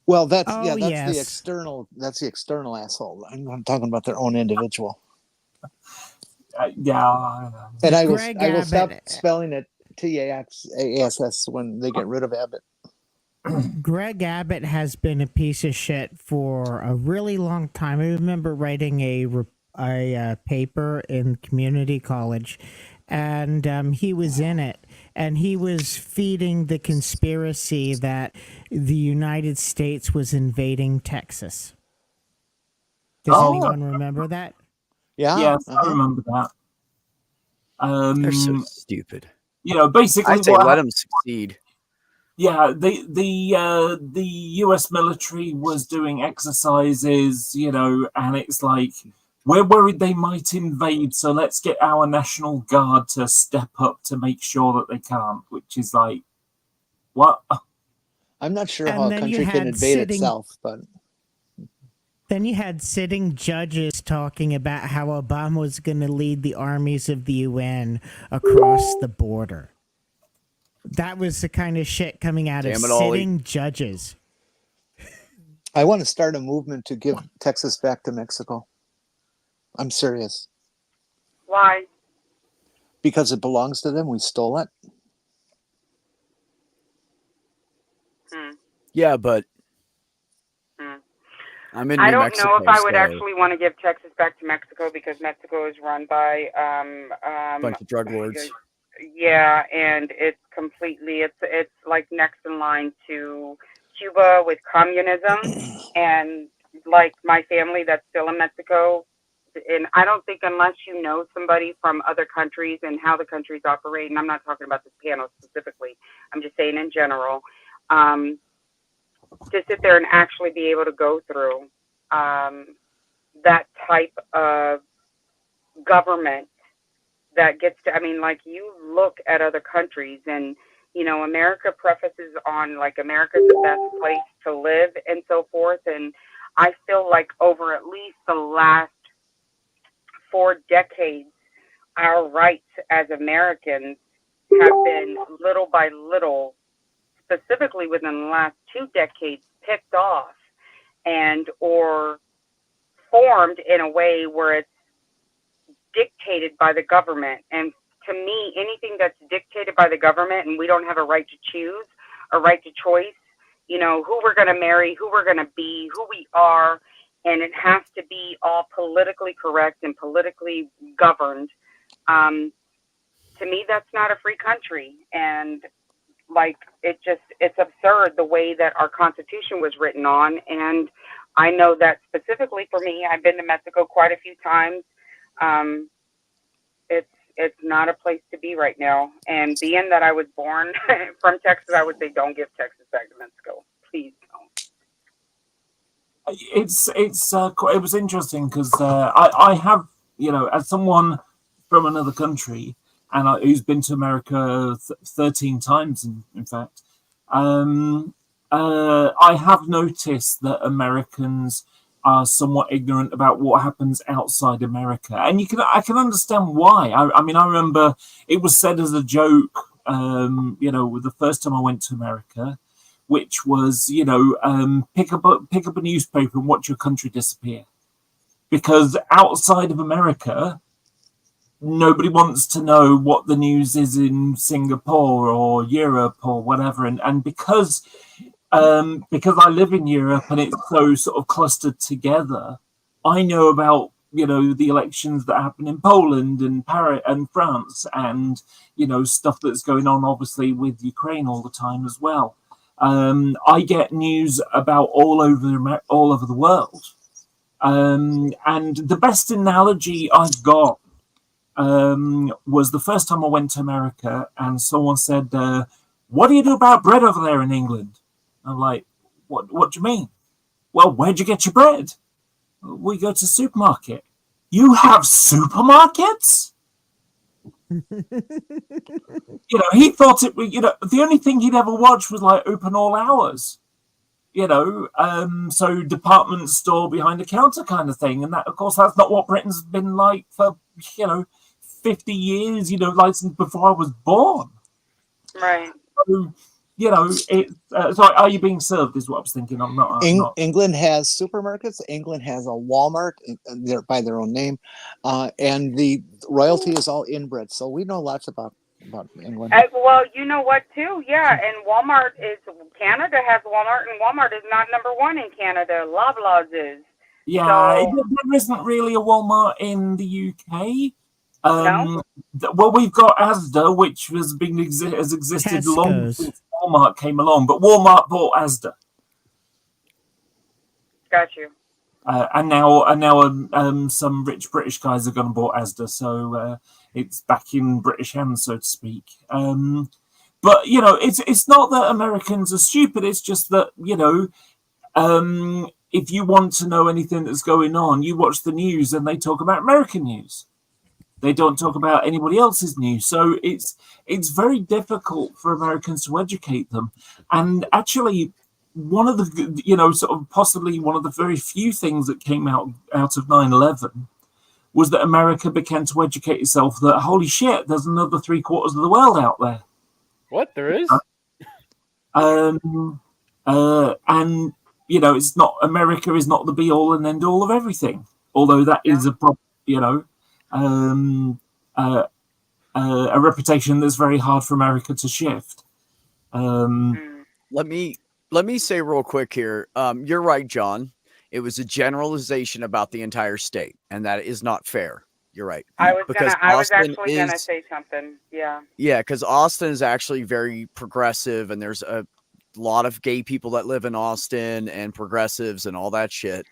Well, that's the external. That's the external asshole. I'm talking about their own individual. Yeah. And I will stop spelling it Texass when they get rid of Abbott. Greg Abbott has been a piece of shit for a really long time. I remember writing a paper in community college, and he was in it, and he was feeding the conspiracy that the United States was invading Texas. Does anyone remember that? Yeah. Yes, I remember that. They're so stupid. Basically, I'd say let them succeed. Yeah, the U.S. military was doing exercises, and it's like, we're worried they might invade, so let's get our National Guard to step up to make sure that they can't, which is like, what? I'm not sure how a country can invade itself, but... Then you had sitting judges talking about how Obama was going to lead the armies of the UN across the border. That was the kind of shit coming out of sitting judges. I want to start a movement to give Texas back to Mexico. I'm serious. Why? Because it belongs to them. We stole it. Yeah, but I'm in New I don't Mexico, know if I would actually want to give Texas back to Mexico, because Mexico is run by a bunch of drug lords. Yeah, and it's completely. It's like next in line to Cuba with communism, and like my family that's still in Mexico. And I don't think unless you know somebody from other countries and how the countries operate, and I'm not talking about this panel specifically, I'm just saying in general, to sit there and actually be able to go through that type of government that gets to, I mean, like you look at other countries and, you know, America prefaces on like America's the best place to live and so forth. And I feel like over at least the last 4 decades, our rights as Americans have been little by little, specifically within the last 2 decades, picked off and or formed in a way where it's dictated by the government. And to me, anything that's dictated by the government and we don't have a right to choose, a right to choice, you know, who we're going to marry, who we're going to be, who we are, and it has to be all politically correct and politically governed. To me, that's not a free country. And like, it's absurd the way that our Constitution was written on. And I know that specifically for me, I've been to Mexico quite a few times. It's not a place to be right now. And being that I was born from Texas, I would say don't give Texas back to Mexico. Please don't. It was interesting because I have, you know, as someone from another country and who's been to America 13 times, in fact, I have noticed that Americans are somewhat ignorant about what happens outside America, and I can understand why. I mean, I remember it was said as a joke, you know, the first time I went to America, which was, you know, pick up a newspaper and watch your country disappear, because outside of America, nobody wants to know what the news is in Singapore or Europe or whatever, and because I live in Europe and it's so sort of clustered together, I know about, you know, the elections that happen in Poland and Paris and France, and, you know, stuff that's going on obviously with Ukraine all the time as well. I get news about all over the world, and the best analogy I've got was the first time I went to America, and someone said, "What do you do about bread over there in England?" I'm like, what do you mean? Well, where'd you get your bread? We go to the supermarket. You have supermarkets? You know, he thought it was, you know, the only thing he'd ever watched was like open all hours, you know, so department store behind the counter kind of thing. And that, of course, that's not what Britain's been like for, you know, 50 years, you know, like since before I was born. Right. So, you know, sorry, are you being served is what I was thinking. I'm not. England has supermarkets. England has a Walmart by their own name. And the royalty is all inbred. So we know lots about England. Well, you know what, too? Yeah, and Canada has Walmart, and Walmart is not number one in Canada. Loblaws is. Yeah, So, there isn't really a Walmart in the UK. No? Well, we've got Asda, which has existed long Tesco's. since Walmart came along, but Walmart bought Asda, Got you. and now some rich British guys are going to bought Asda, so it's back in British hands, so to speak. But you know, it's not that Americans are stupid; it's just that, you know, if you want to know anything that's going on, you watch the news, and they talk about American news. They don't talk about anybody else's news. So it's very difficult for Americans to educate them. And actually, one of the, you know, sort of possibly one of the very few things that came out of 9/11 was that America began to educate itself that, holy shit, there's another 3/4 of the world out there. What, there is? And, you know, America is not the be all and end all of everything. Although that is a problem, you know. A reputation that's very hard for America to shift. Let me say real quick here. You're right, John. It was a generalization about the entire state, and that is not fair. You're right. I was Because actually Austin gonna is say something. Yeah. Yeah, because Austin is actually very progressive, and there's a lot of gay people that live in Austin and progressives and all that shit.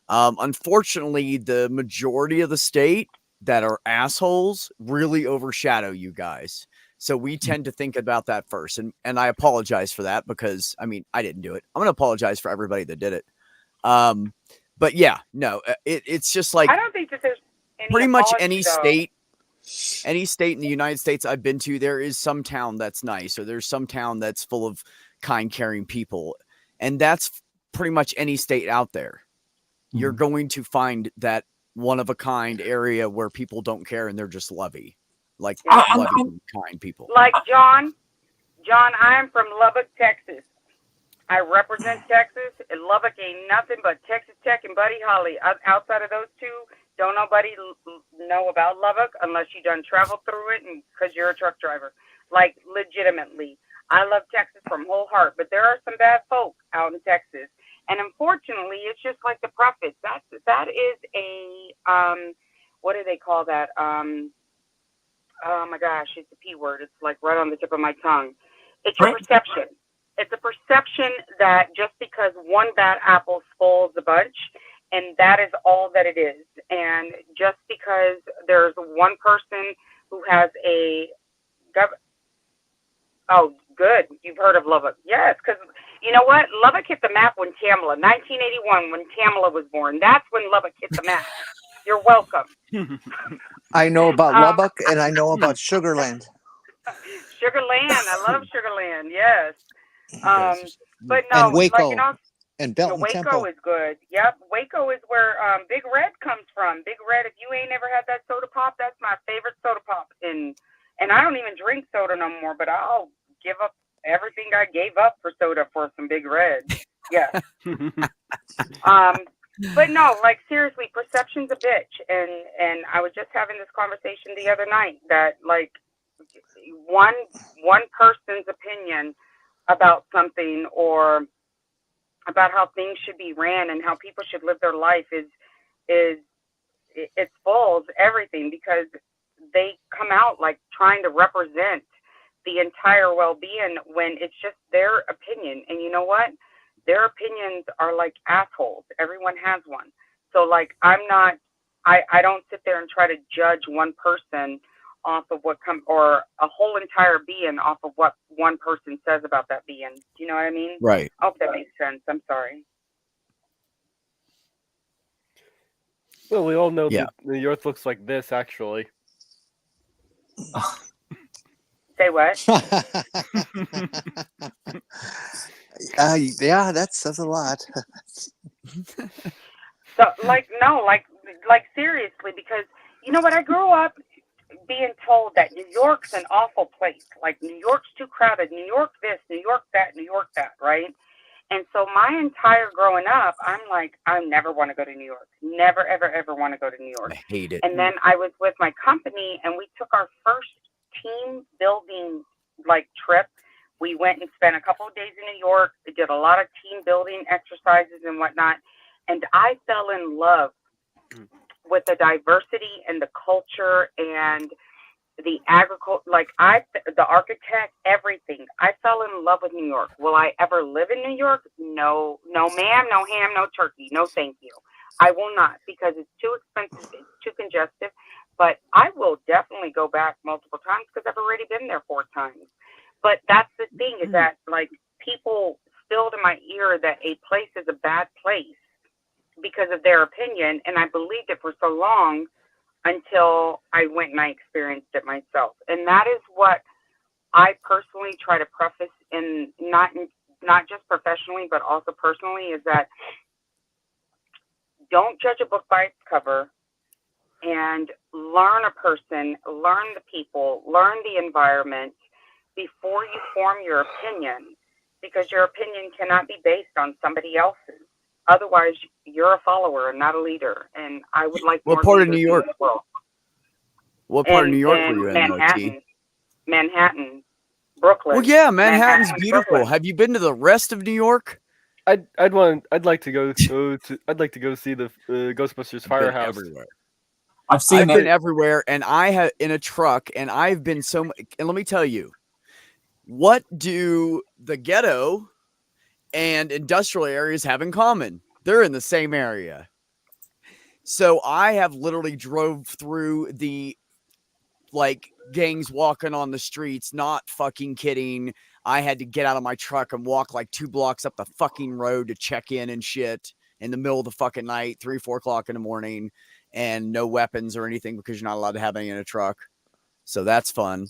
Unfortunately, the majority of the state that are assholes really overshadow you guys. So we tend to think about that first. And I apologize for that because, I mean, I didn't do it. I'm going to apologize for everybody that did it. But yeah, no, it's just like I don't think that there's any pretty much apology, any though. state in the United States I've been to, there is some town that's nice, or there's some town that's full of kind, caring people. And that's pretty much any state out there. You're going to find that one of a kind area where people don't care and they're just lovey, like loving, kind people. Like John, I am from Lubbock, Texas. I represent Texas, and Lubbock ain't nothing but Texas Tech and Buddy Holly. Outside of those two, don't nobody know about Lubbock unless you done traveled through it and because you're a truck driver. Like, legitimately. I love Texas from whole heart, but there are some bad folk out in Texas. And unfortunately, it's just like the prophets. That is a, what do they call that? Oh my gosh, it's a P word. It's like right on the tip of my tongue. It's your perception. It's a perception that just because one bad apple spoils the bunch, and that is all that it is. And just because there's one person who has oh, good. You've heard of Lubbock. Yes, because you know what? Lubbock hit the map when 1981, when Tamala was born. That's when Lubbock hit the map. You're welcome. I know about Lubbock, and I know about Sugarland. Sugarland. I love Sugarland. Yes. But no, and Waco, like, you know, and Belton Waco Temple. is good. Yep, Waco is where Big Red comes from. Big Red. If you ain't ever had that soda pop, that's my favorite soda pop. And I don't even drink soda no more, but I'll give up everything I gave up for soda for some Big Red. Yeah. But no, like, seriously, perception's a bitch. And I was just having this conversation the other night that, like, one person's opinion about something or about how things should be ran and how people should live their life is it spoils everything, because they come out like trying to represent the entire well-being when it's just their opinion. And you know what? Their opinions are like assholes. Everyone has one. So, like, I don't sit there and try to judge one person off of or a whole entire being off of what one person says about that being. Do you know what I mean? Right. I hope that makes sense. I'm sorry. Well, we all know that the Earth looks like this, actually. Say what? Yeah, that says a lot. So, like, no, like seriously, because you know what? I grew up being told that New York's an awful place. Like, New York's too crowded. New York this, New York that, New York that, right? And so my entire growing up, I'm like, I never want to go to New York. Never, ever, ever want to go to New York. I hate it. And then I was with my company, and we took our first team building, like, trip. We went and spent a couple of days in New York. We did a lot of team building exercises and whatnot. And I fell in love with the diversity and the culture and the agriculture, the architect, everything. I fell in love with New York. Will I ever live in New York? No, ma'am, no ham, no turkey. No, thank you. I will not, because it's too expensive, it's too congested. But I will definitely go back multiple times because I've already been there 4 times. But that's the thing, is that, like, people spilled in my ear that a place is a bad place because of their opinion, and I believed it for so long until I went and I experienced it myself. And that is what I personally try to preface in not just professionally, but also personally, is that don't judge a book by its cover, and learn a person, learn the people, learn the environment before you form your opinion, because your opinion cannot be based on somebody else's. Otherwise, you're a follower and not a leader. And I would like What more part of New leaders in York? this world. What part of New York were you in? Manhattan, Brooklyn. Well, yeah, Manhattan's Manhattan, beautiful. Brooklyn. Have you been to the rest of New York? I'd like to go see the Ghostbusters I've been Firehouse. everywhere. I've seen I've been it. everywhere, and I have in a truck, and I've been so. And let me tell you, what do the ghetto and industrial areas have in common? They're in the same area. So I have literally drove through the like gangs walking on the streets, not fucking kidding. I had to get out of my truck and walk like 2 blocks up the fucking road to check in and shit in the middle of the fucking night, 3-4 o'clock in the morning, and no weapons or anything because you're not allowed to have any in a truck. So that's fun.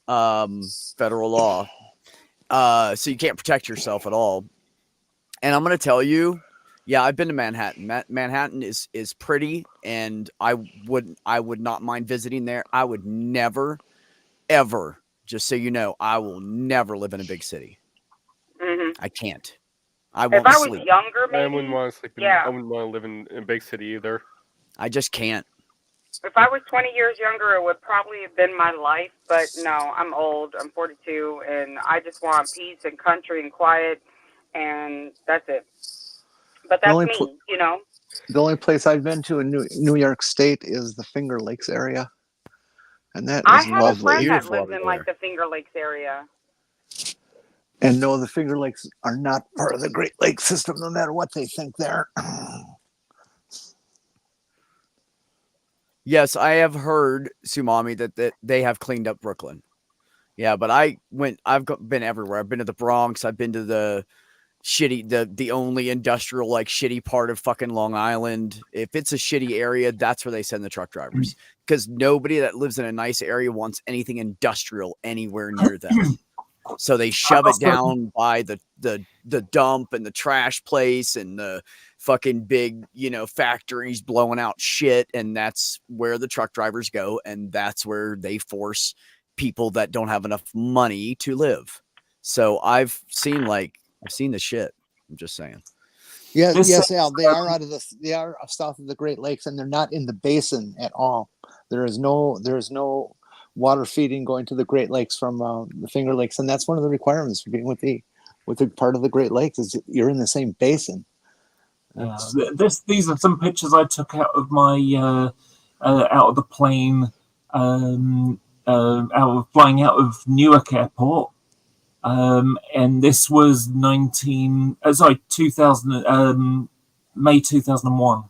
Federal law. So you can't protect yourself at all. And I'm going to tell you, yeah, I've been to Manhattan. Manhattan is pretty, and I would not mind visiting there. I would never, ever, just so you know, I will never live in a big city. Mhm. I can't. I If won't I was sleep. younger, I wouldn't maybe. want to sleep. Yeah. I wouldn't want to live in a big city either. I just can't. If I was 20 years younger, it would probably have been my life. But no, I'm old. I'm 42, and I just want peace and country and quiet, and that's it. But that's me, you know. The only place I've been to in New York State is the Finger Lakes area, and that I is have a lovely. friend that Beautiful lives over in like there. the Finger Lakes area. And no, the Finger Lakes are not part of the Great Lakes system, no matter what they think they're. Yes, I have heard, Sumami, that they have cleaned up Brooklyn. Yeah, but I've been everywhere. I've been to the Bronx. I've been to the the only industrial like shitty part of fucking Long Island. If it's a shitty area, that's where they send the truck drivers, because nobody that lives in a nice area wants anything industrial anywhere near them. So they shove it down by the dump and the trash place and the fucking big, factories blowing out shit. And that's where the truck drivers go. And that's where they force people that don't have enough money to live. So I've seen the shit. I'm just saying. Yeah, yes, Al. They are south of the Great Lakes, and they're not in the basin at all. There is no water feeding going to the Great Lakes from the Finger Lakes, and that's one of the requirements for being with the part of the Great Lakes is you're in the same basin. Yeah, these are some pictures I took out of my out of the plane, flying out of Newark Airport. And this was 2000, May 2001.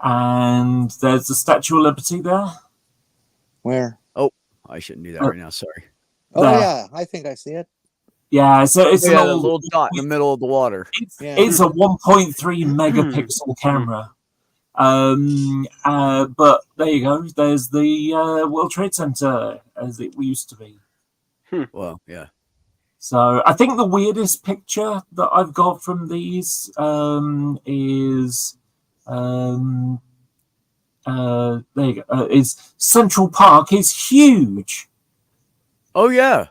And there's the Statue of Liberty there. Where? Oh, I shouldn't do that right now. Sorry. Oh there. yeah, I think I see it. Yeah, so it's a little dot in the middle of the water. It's a 1.3 megapixel camera. But there you go. There's the World Trade Center as it used to be. Well, yeah. So I think the weirdest picture that I've got from these is there you go. Is Central Park is huge. Oh yeah.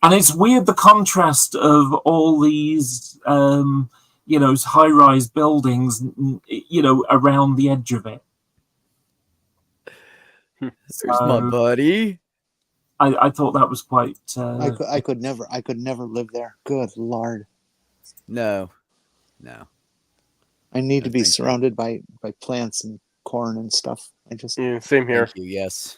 And it's weird the contrast of all these high-rise buildings, around the edge of it. There's my buddy. I thought that was quite. I could never live there. Good Lord. No. I need to be surrounded by plants and corn and stuff. Same here. Thank you. Yes.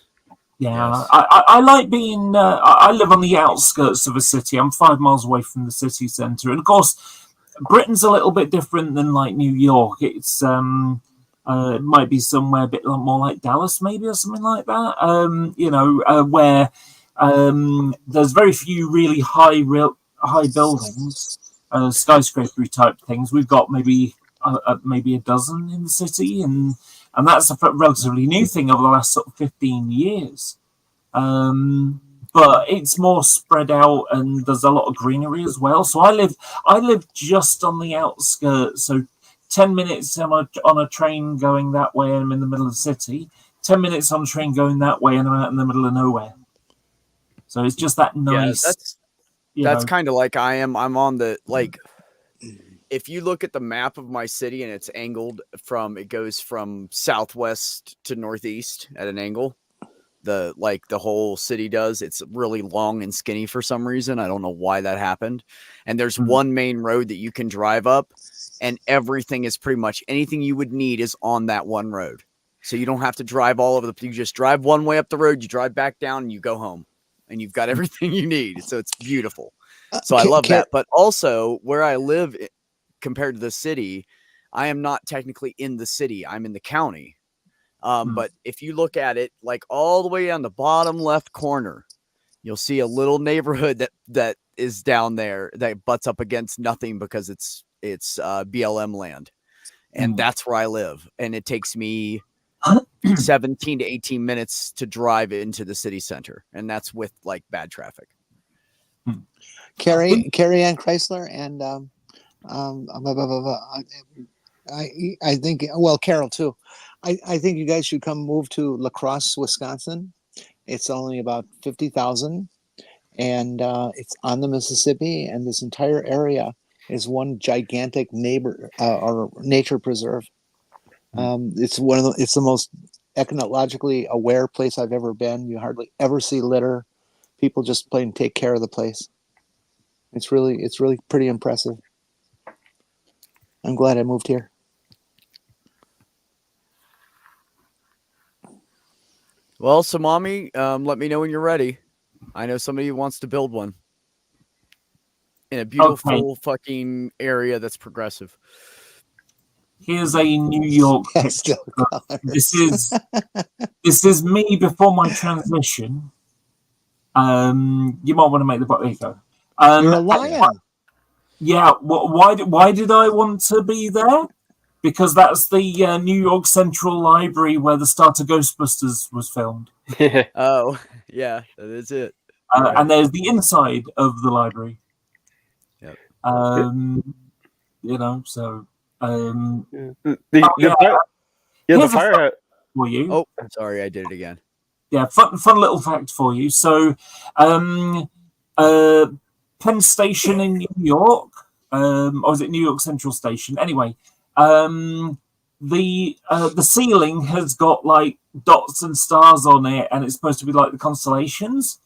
Yeah, yes. I like being. I live on the outskirts of a city. I'm 5 miles away from the city centre, and of course, Britain's a little bit different than like New York. It's it might be somewhere a bit more like Dallas, maybe, or something like that. Where there's very few really high buildings, skyscraper type things. We've got maybe a dozen in the city, and that's a relatively new thing over the last sort of 15 years. But it's more spread out, and there's a lot of greenery as well. So I live just on the outskirts. So 10 minutes on a train going that way, and I'm in the middle of the city. 10 minutes on a train going that way, and I'm out in the middle of nowhere. So it's just that nice. Yeah, that's kind of like I am. I'm on the if you look at the map of my city and it's angled it goes from southwest to northeast at an angle. The whole city does. It's really long and skinny for some reason. I don't know why that happened. And there's one main road that you can drive up, and everything is pretty much anything you would need is on that one road. So you don't have to drive all over you just drive one way up the road, you drive back down, and you go home, and you've got everything you need. So it's beautiful. So I love that. But also, where I live compared to the city, I am not technically in the city. I'm in the county. But if you look at it, like all the way on the bottom left corner, you'll see a little neighborhood that is down there that butts up against nothing because it's BLM land. And that's where I live. And it takes me 17 to 18 minutes to drive into the city center. And that's with like bad traffic. Carrie Ann Chrysler and I think, well, Carol too. I think you guys should come move to La Crosse, Wisconsin. It's only about 50,000 and it's on the Mississippi, and this entire area is one gigantic or nature preserve. It's it's the most ecologically aware place I've ever been. You hardly ever see litter. People just plain take care of the place. It's really pretty impressive. I'm glad I moved here. Well, so mommy, let me know when you're ready. I know somebody who wants to build one in a beautiful fucking area that's progressive. Here's a New York picture. This is me before my transition. You might want to make the there you go. You're a lion. Yeah. Why did I want to be there? Because that's the New York Central Library where the start of Ghostbusters was filmed. Oh, yeah, that is it. Right. And there's the inside of the library. Yep. You know, so the fire for you. Oh, I'm sorry, I did it again. Yeah, fun little fact for you. So, Penn Station in New York, or is it New York Central Station? Anyway, the ceiling has got like dots and stars on it, and it's supposed to be like the constellations.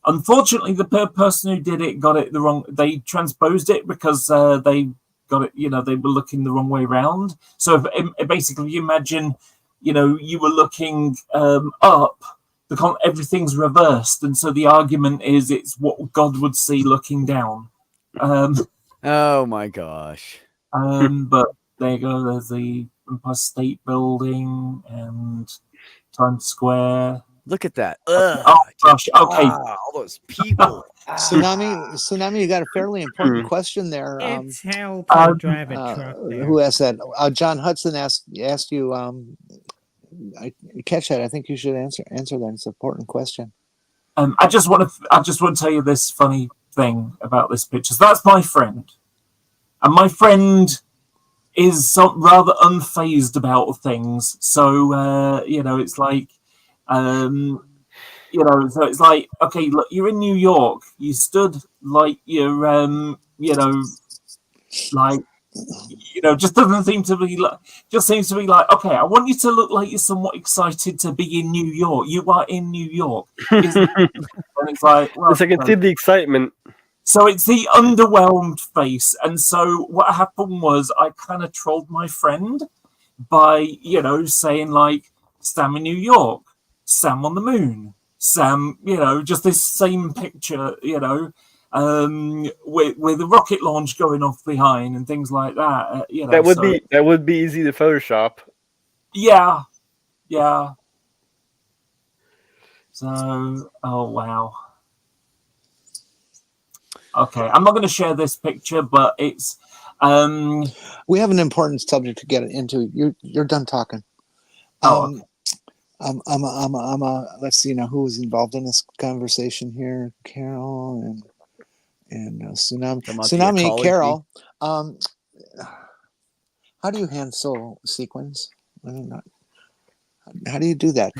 Unfortunately, the person who did it got it the wrong. They transposed it because they got it. They were looking the wrong way around. So basically, you imagine, you were looking up. Everything's reversed, and so the argument is it's what God would see looking down. Oh my gosh! But there you go. There's the Empire State Building and Times Square. Look at that! Oh gosh! Okay, all those people. Tsunami, you got a fairly important question there. It's hell to drive a truck there. Who asked that? John Hudson asked you. I catch that. I think you should answer that. It's an important question. I just want to tell you this funny thing about this picture. So that's my friend, and my friend is rather unfazed about things. So it's like, so it's like, okay, look, you're in New York. You stood like you're, like. Just doesn't seem to be like. Just seems to be like, okay, I want you to look like you're somewhat excited to be in New York. You are in New York, and it's like, well, yes, I can see the excitement. So it's the underwhelmed face, and so what happened was I kind of trolled my friend by saying like, Sam in New York, Sam on the moon, Sam, just this same picture, with a rocket launch going off behind and things like that. That would be easy to Photoshop. Yeah. So, oh wow. Okay, I'm not going to share this picture, but it's. We have an important subject to get into. You're done talking. Okay. Let's see now who was involved in this conversation here. Carol and Tsunami. Carol, how do you handle sequins? How do you do that?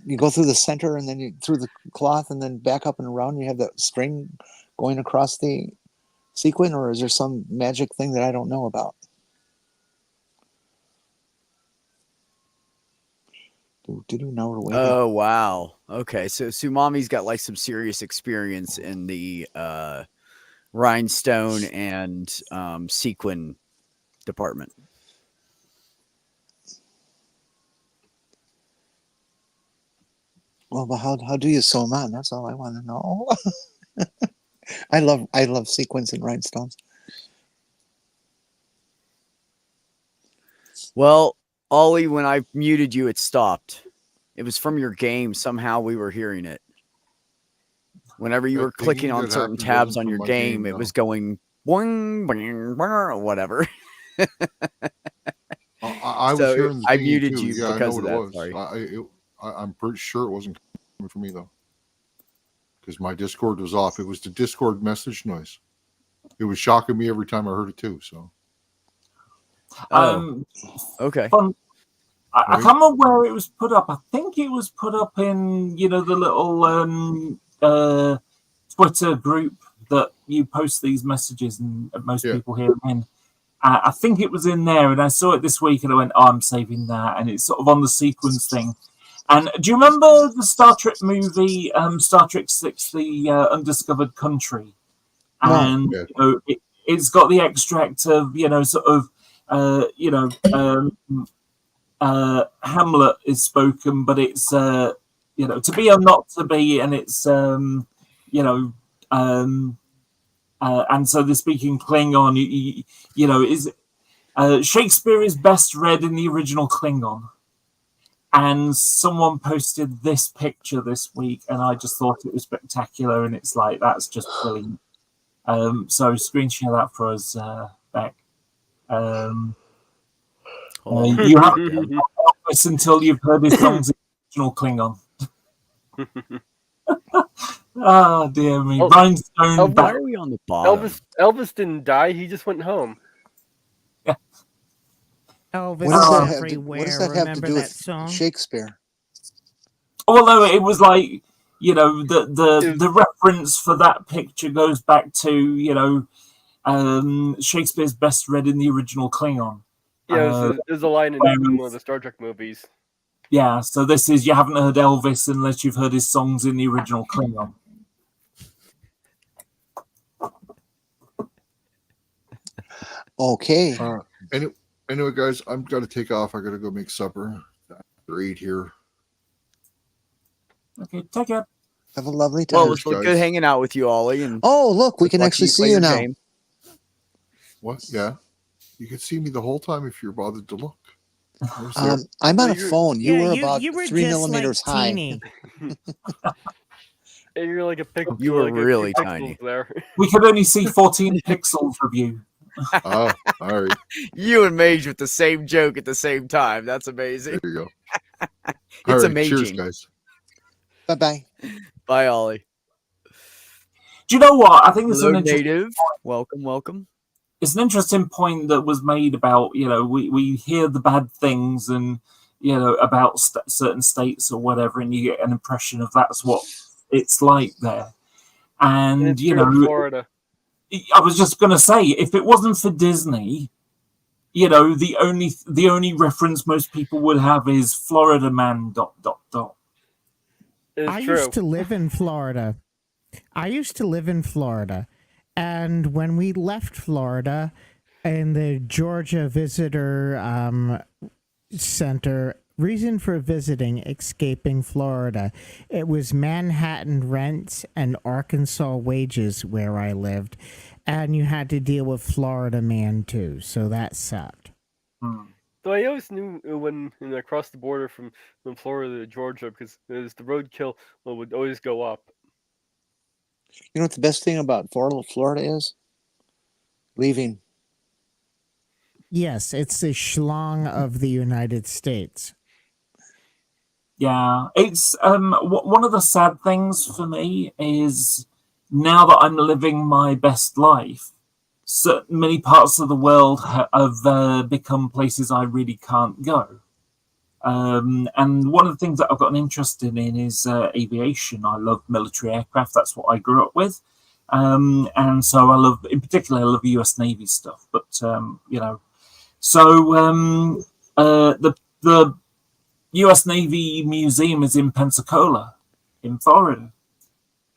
You go through the center and then through the cloth and then back up and around. You have that string going across the sequin, or is there some magic thing that I don't know about? Now we're waiting. Oh wow. Okay, so Sumami's got like some serious experience in the rhinestone and sequin department. Well, but how do you sew them on? That's all I want to know. I love sequins and rhinestones. Well, Ollie, when I muted you, it stopped. It was from your game. Somehow we were hearing it. Whenever you That were clicking thingy on that certain happened tabs wasn't on from your my game, game, it no. was going boing, boing, boing, or whatever. I was So hearing the I thingy muted too. you Yeah, I know because what of it that. was. Sorry. I'm pretty sure it wasn't coming from me though, because my Discord was off. It was the Discord message noise. It was shocking me every time I heard it too. So Oh, okay. Fun. I Right. can't remember where it was put up. I think it was put up in, the little Twitter group that you post these messages and most Yeah. people hear them in. I think it was in there, and I saw it this week, and I went, "Oh, I'm saving that," and it's sort of on the sequence thing. And do you remember the Star Trek movie, Star Trek 6, The Undiscovered Country? No. And Yeah. it's got the extract of, Hamlet is spoken, but it's to be or not to be, and it's and so they're speaking Klingon. Is Shakespeare is best read in the original Klingon. And someone posted this picture this week, and I just thought it was spectacular. And it's like, that's just brilliant. So screen share that for us, Beck. Hold You have to this until you've heard his songs in original Klingon. Oh dear me, Rhinestone. Why are we on the bottom? Elvis didn't die. He just went home. Yeah. Elvis What does that have everywhere. what does that have to Remember do that with song? Shakespeare? Although it was like, the reference for that picture goes back to, Shakespeare's best read in the original Klingon. Yeah, there's a line in one of the Star Trek movies. Yeah, so this is, you haven't heard Elvis unless you've heard his songs in the original Klingon. Okay. Anyway, guys, I'm got to take off. I got to go make supper. After 8 here. Okay, take care. Have a lovely time. Well, it was good hanging out with you, Ollie. And oh, look, we can actually see you now. Game. What? Yeah. You can see me the whole time if you're bothered to look. I'm on a phone. You were about you were 3 just millimeters like high. teeny. You're like a pixel. You were like really a tiny. there. We could only see 14 pixels of you. Oh, all right. You and Mage with the same joke at the same time. That's amazing. There you go. It's all right, amazing. cheers, guys. Bye-bye. Bye, Ollie. Do you know what? I think it's Hello, an interesting native. Welcome. It's an interesting point that was made about, we hear the bad things and, about certain states or whatever, and you get an impression of that's what it's like there. And, it's true in Florida. I was just going to say, if it wasn't for Disney, the only reference most people would have is Florida man ... It's I true. used to live in Florida. And when we left Florida in the Georgia Visitor Center, reason for visiting, escaping Florida, it was Manhattan rents and Arkansas wages where I lived. And you had to deal with Florida man too. So that sucked. So I always knew when I crossed the border from Florida to Georgia, because the roadkill would always go up. You know what the best thing about Florida is? Leaving. Yes, it's the schlong of the United States. Yeah, it's one of the sad things for me is now that I'm living my best life, so many parts of the world have become places I really can't go. And one of the things that I've gotten interested in is aviation. I love military aircraft. That's what I grew up with. And so I love the US Navy stuff. But, so the US Navy Museum is in Pensacola in Florida.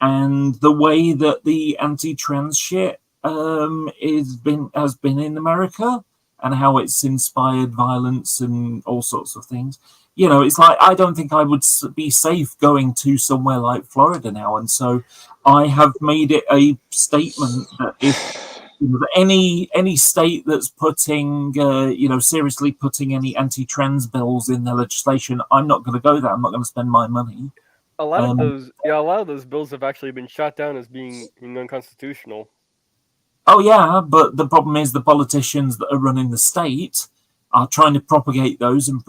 And the way that the anti-trans shit has been in America, and how it's inspired violence and all sorts of things. It's like I don't think I would be safe going to somewhere like Florida now, and so I have made it a statement that if any state that's putting seriously putting any anti-trans bills in their legislation, I'm not going to go there. I'm not going to spend my money. A lot of those bills have actually been shot down as being unconstitutional. Oh yeah, but the problem is the politicians that are running the state are trying to propagate those and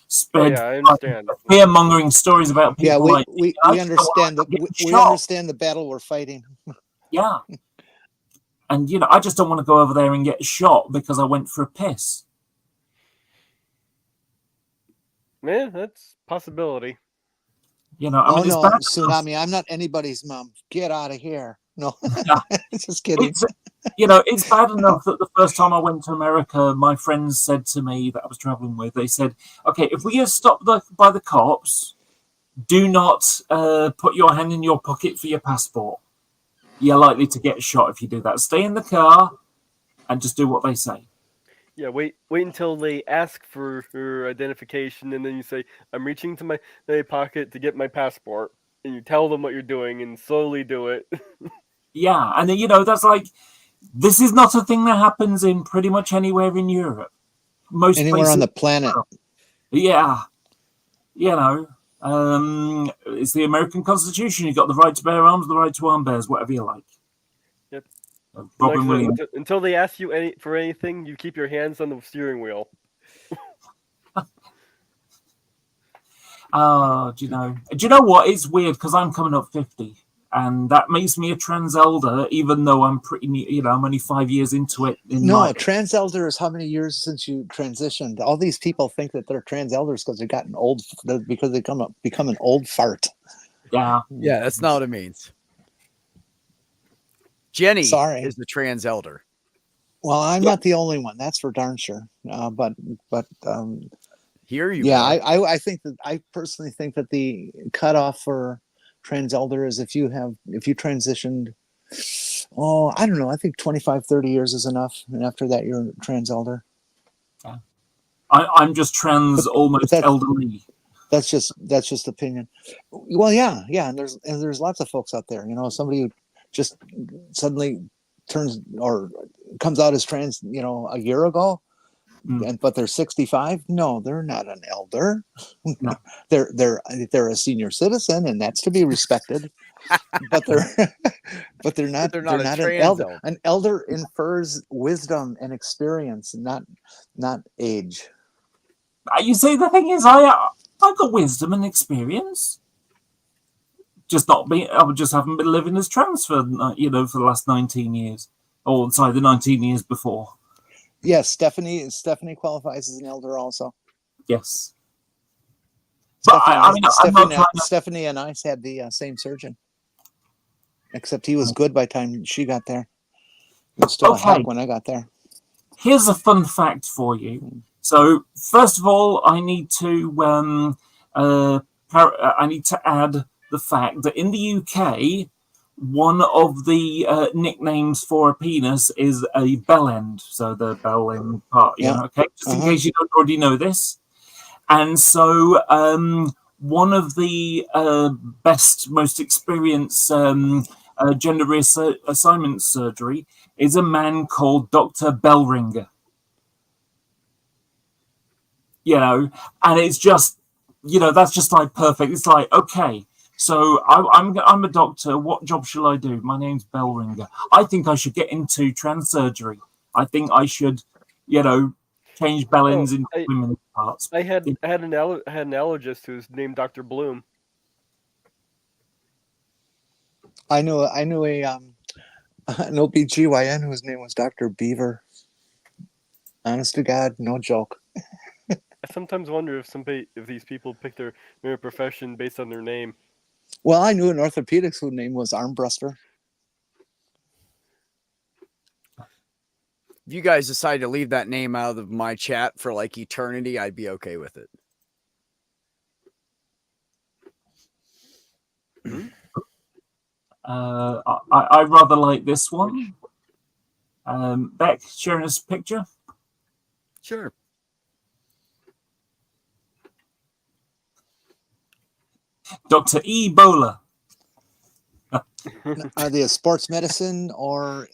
spread I understand. fear-mongering stories about people. We understand the battle we're fighting. Yeah, and I just don't want to go over there and get shot because I went for a piss. Yeah, that's a possibility. Tsunami, I'm not anybody's mom. Get out of here. No, just kidding. It's bad enough that the first time I went to America, my friends said to me that I was traveling with, they said, okay, if we get stopped by the cops, do not put your hand in your pocket for your passport. You're likely to get shot if you do that. Stay in the car and just do what they say. Yeah, wait until they ask for your identification, and then you say, I'm reaching to my pocket to get my passport. And you tell them what you're doing and slowly do it. Yeah, and then, that's like, this is not a thing that happens in pretty much anywhere in Europe. Most anywhere places on the planet. Yeah. It's the American Constitution. You've got the right to bear arms, the right to arm bears, whatever you like. Yep. Robin Williams. Until they ask you for anything, you keep your hands on the steering wheel. Do you know what? It's weird because I'm coming up 50, and that makes me a trans elder, even though I'm I'm only 5 years into it. Trans elder is how many years since you transitioned? All these people think that they're trans elders because they've gotten old, because they become an old fart. Yeah, that's not what it means. Jenny is the trans elder. Well, I'm not the only one. That's for darn sure. But here you go. I think that I personally think that the cutoff for trans elder is if you transitioned, I don't know, I think 25, 30 years is enough. And after that, you're a trans elder. Yeah. I'm just trans, almost elderly. That's just opinion. Well, yeah. And there's lots of folks out there, somebody who just suddenly turns or comes out as trans, a year ago. But they're 65. No, they're not an elder. No. They're a senior citizen, and that's to be respected. but they're not an elder. An elder infers wisdom and experience, not age. You see, the thing is, I've got wisdom and experience. I just haven't been living as trans for the last 19 years, or sorry, the 19 years before. Yes, Stephanie qualifies as an elder also. Yes. Stephanie and I had the same surgeon, except he was good by the time she got there. He was still a hack when I got there. Here's a fun fact for you. So, first of all, I need to add the fact that in the UK, one of the nicknames for a penis is a bell end. So the bell end part, okay? Just in case you don't already know this. And so one of the best, most experienced gender reassignment surgery is a man called Dr. Bellringer. And it's just, that's just like perfect. It's like, okay, so I'm a doctor. What job shall I do? My name's Bellringer. I think I should get into trans surgery. I think I should, change bell ends into women's parts. I had an allergist who's named Dr. Bloom. I knew an OBGYN whose name was Dr. Beaver. Honest to God, no joke. I sometimes wonder if these people pick their profession based on their name. Well, I knew an orthopedics whose name was Armbruster. If you guys decide to leave that name out of my chat for like eternity, I'd be okay with it. I rather like this one. Beck, sharing us a picture. Sure. Dr. Ebola. Are they a sports medicine or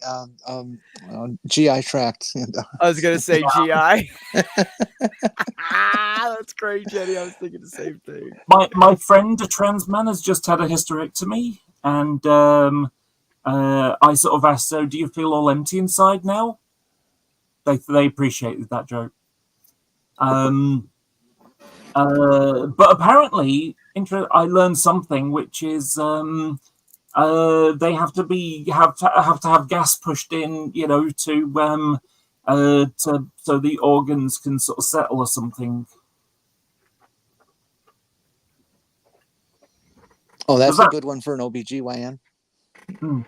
GI tract? I was gonna say GI. That's great, Jenny. I was thinking the same thing. My friend, a trans man, has just had a hysterectomy, and I sort of asked, so do you feel all empty inside now? They appreciated that joke. But apparently, I learned something, which is they have to have gas pushed in, to so the organs can sort of settle or something. Oh, that's Does that- a good one for an OBGYN. Hmm.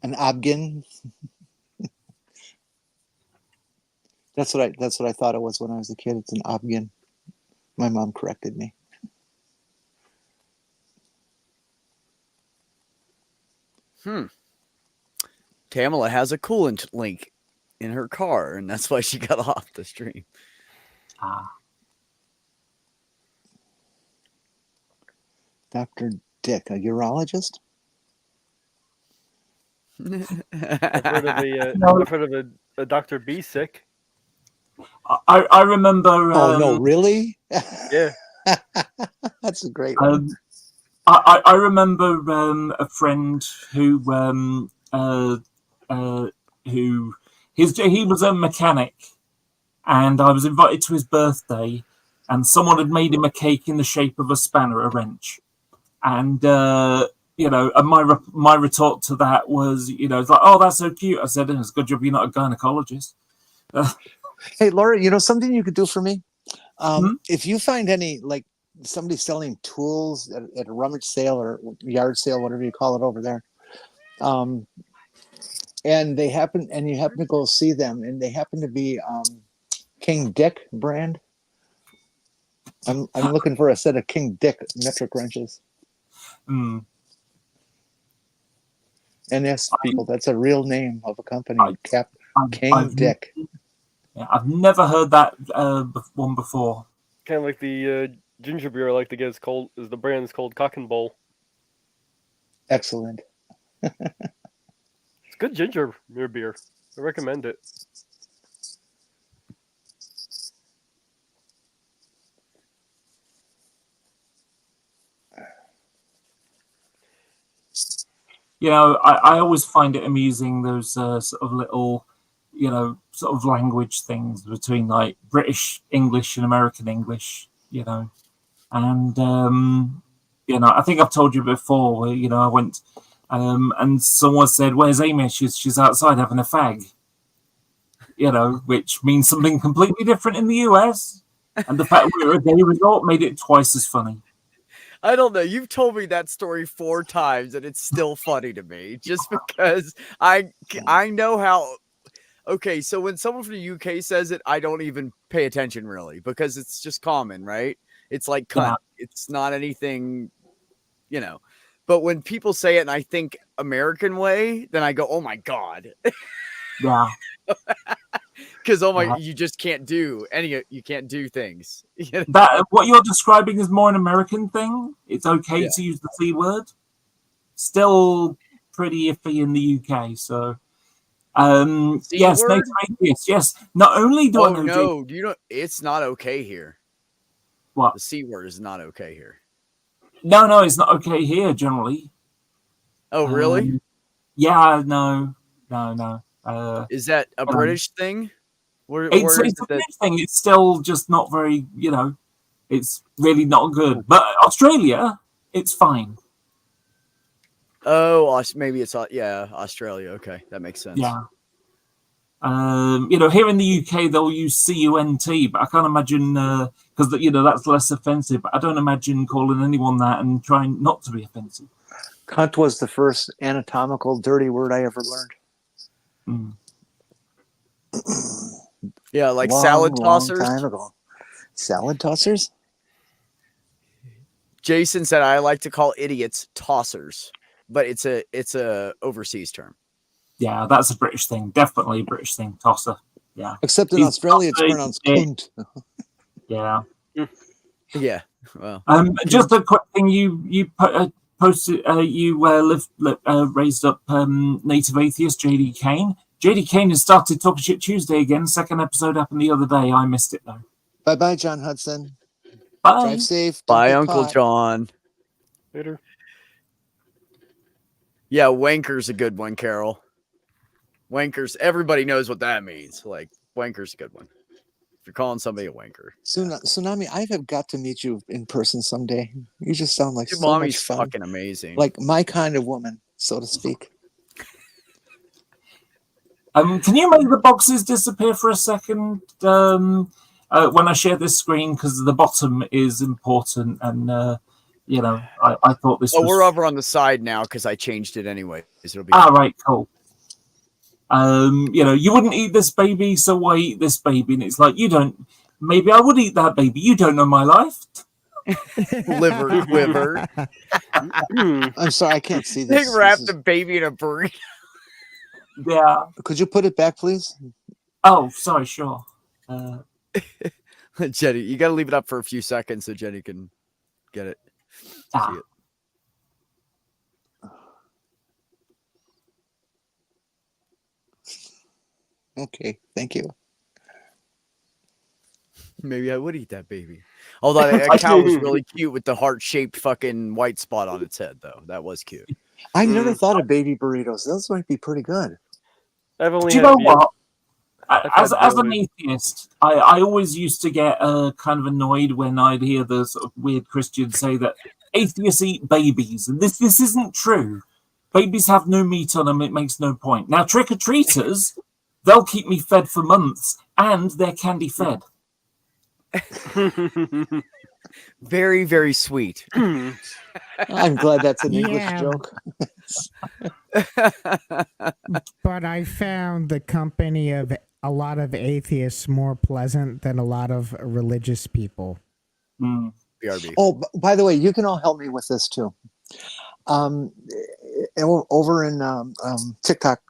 An obgyn. That's what I thought it was when I was a kid. It's an obgyn. My mom corrected me. Tamala has a coolant link in her car, and that's why she got off the stream. Dr. Dick, a urologist? I've heard of a Dr. B sick. I remember. Oh no, really? Yeah. That's a great one. I remember a friend who he was a mechanic, and I was invited to his birthday, and someone had made him a cake in the shape of a spanner, a wrench, and and my retort to that was, it's like, oh, that's so cute. I said, it's a good job you're not a gynecologist. Hey, Laura, something you could do for me? If you find any, like, somebody selling tools at a rummage sale or yard sale, whatever you call it over there, and you happen to go see them, and they happen to be King Dick brand, I'm looking for a set of King Dick metric wrenches. And yes, people, that's a real name of a company. King Dick. Yeah, I've never heard that one before. Kind of like the ginger beer I like to get. The brand is called Cock and Bull. Excellent. It's good ginger beer. I recommend it. I always find it amusing, those sort of little, sort of language things between like British English and American English, and I think I've told you before where, I went and someone said, "Where's Amy?" She's outside having a fag, which means something completely different in the US. And the fact we were a gay resort made it twice as funny. I don't know. You've told me that story 4 times, and it's still funny to me. Just because I know how. Okay, so when someone from the UK says it, I don't even pay attention really because it's just common, right? It's like cunt. Yeah. It's not anything, But when people say it and I think American way, then I go, "Oh my god." Yeah. Because you just can't do you can't do things. That what you're describing is more an American thing. It's okay to use the C word. Still pretty iffy in the UK. So, yes, native atheist. Yes. Not only do I know. No, it's not okay here. What? The C word is not okay here. No, it's not okay here generally. Oh, really? Yeah, no. Is that a British thing? It's a British thing. It's still just not very, it's really not good. But Australia, it's fine. Oh, maybe it's Australia. Okay, that makes sense. Yeah. Here in the UK they'll use CUNT, but I can't imagine because that's less offensive. But I don't imagine calling anyone that and trying not to be offensive. Cunt was the first anatomical dirty word I ever learned. Yeah, like salad tossers. Long time ago. Salad tossers? Jason said I like to call idiots tossers, but it's a overseas term. Yeah, that's a British thing. Definitely a British thing. Tosser. Yeah. Except in He's Australia, it's not a pronounced dick. cunt. Yeah. Yeah. Well, Just a quick thing. You posted. Raised up native atheist JD Kane. JD Kane has started Talking Shit Tuesday again. Second episode happened the other day. I missed it though. Bye bye, John Hudson. Bye. Drive safe. Don't bye, get Uncle caught. John. Later. Yeah, wanker's a good one, Carol. Wankers, everybody knows what that means. Like, wanker's a good one. If you're calling somebody a wanker. Tsunami, I have got to meet you in person someday. You just sound like Your so mommy's much fun. fucking amazing. Like my kind of woman, so to speak. Can you make the boxes disappear for a second when I share this screen? Because the bottom is important, and I thought this. We're over on the side now because I changed it anyway. It'll be right, cool. You wouldn't eat this baby, so why eat this baby? And it's like, you don't. Maybe I would eat that baby. You don't know my life. liver. I'm sorry, I can't see They this. wrapped the baby in a burrito. Yeah. Could you put it back, please? Oh, sorry, sure. Jenny, you got to leave it up for a few seconds so Jenny can get it. See it. Okay, thank you. Maybe I would eat that baby. Although that cow was really cute with the heart-shaped fucking white spot on its head, though. That was cute. I never thought of baby burritos. Those might be pretty good. I've only Do you had know veal. what? As had an veal. atheist, I always used to get kind of annoyed when I'd hear the sort of weird Christians say that atheists eat babies, and this isn't true. Babies have no meat on them; it makes no point. Now, trick or treaters, they'll keep me fed for months, and they're candy fed. Very, very sweet. I'm glad that's an English Yeah. joke. But I found the company of a lot of atheists more pleasant than a lot of religious people. BRB. Oh, by the way, you can all help me with this too. Over in TikTok,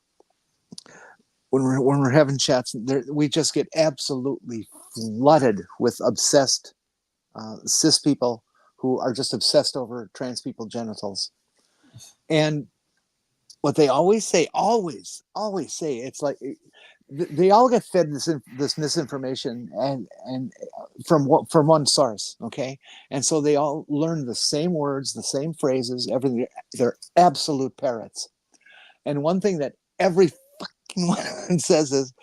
when we're having chats, we just get absolutely flooded with obsessed cis people who are just obsessed over trans people genitals. And what they always say, always say, it's like they all get fed this misinformation and from one source, okay? And so they all learn the same words, the same phrases, everything. They're absolute parrots. And one thing that every fucking one says is,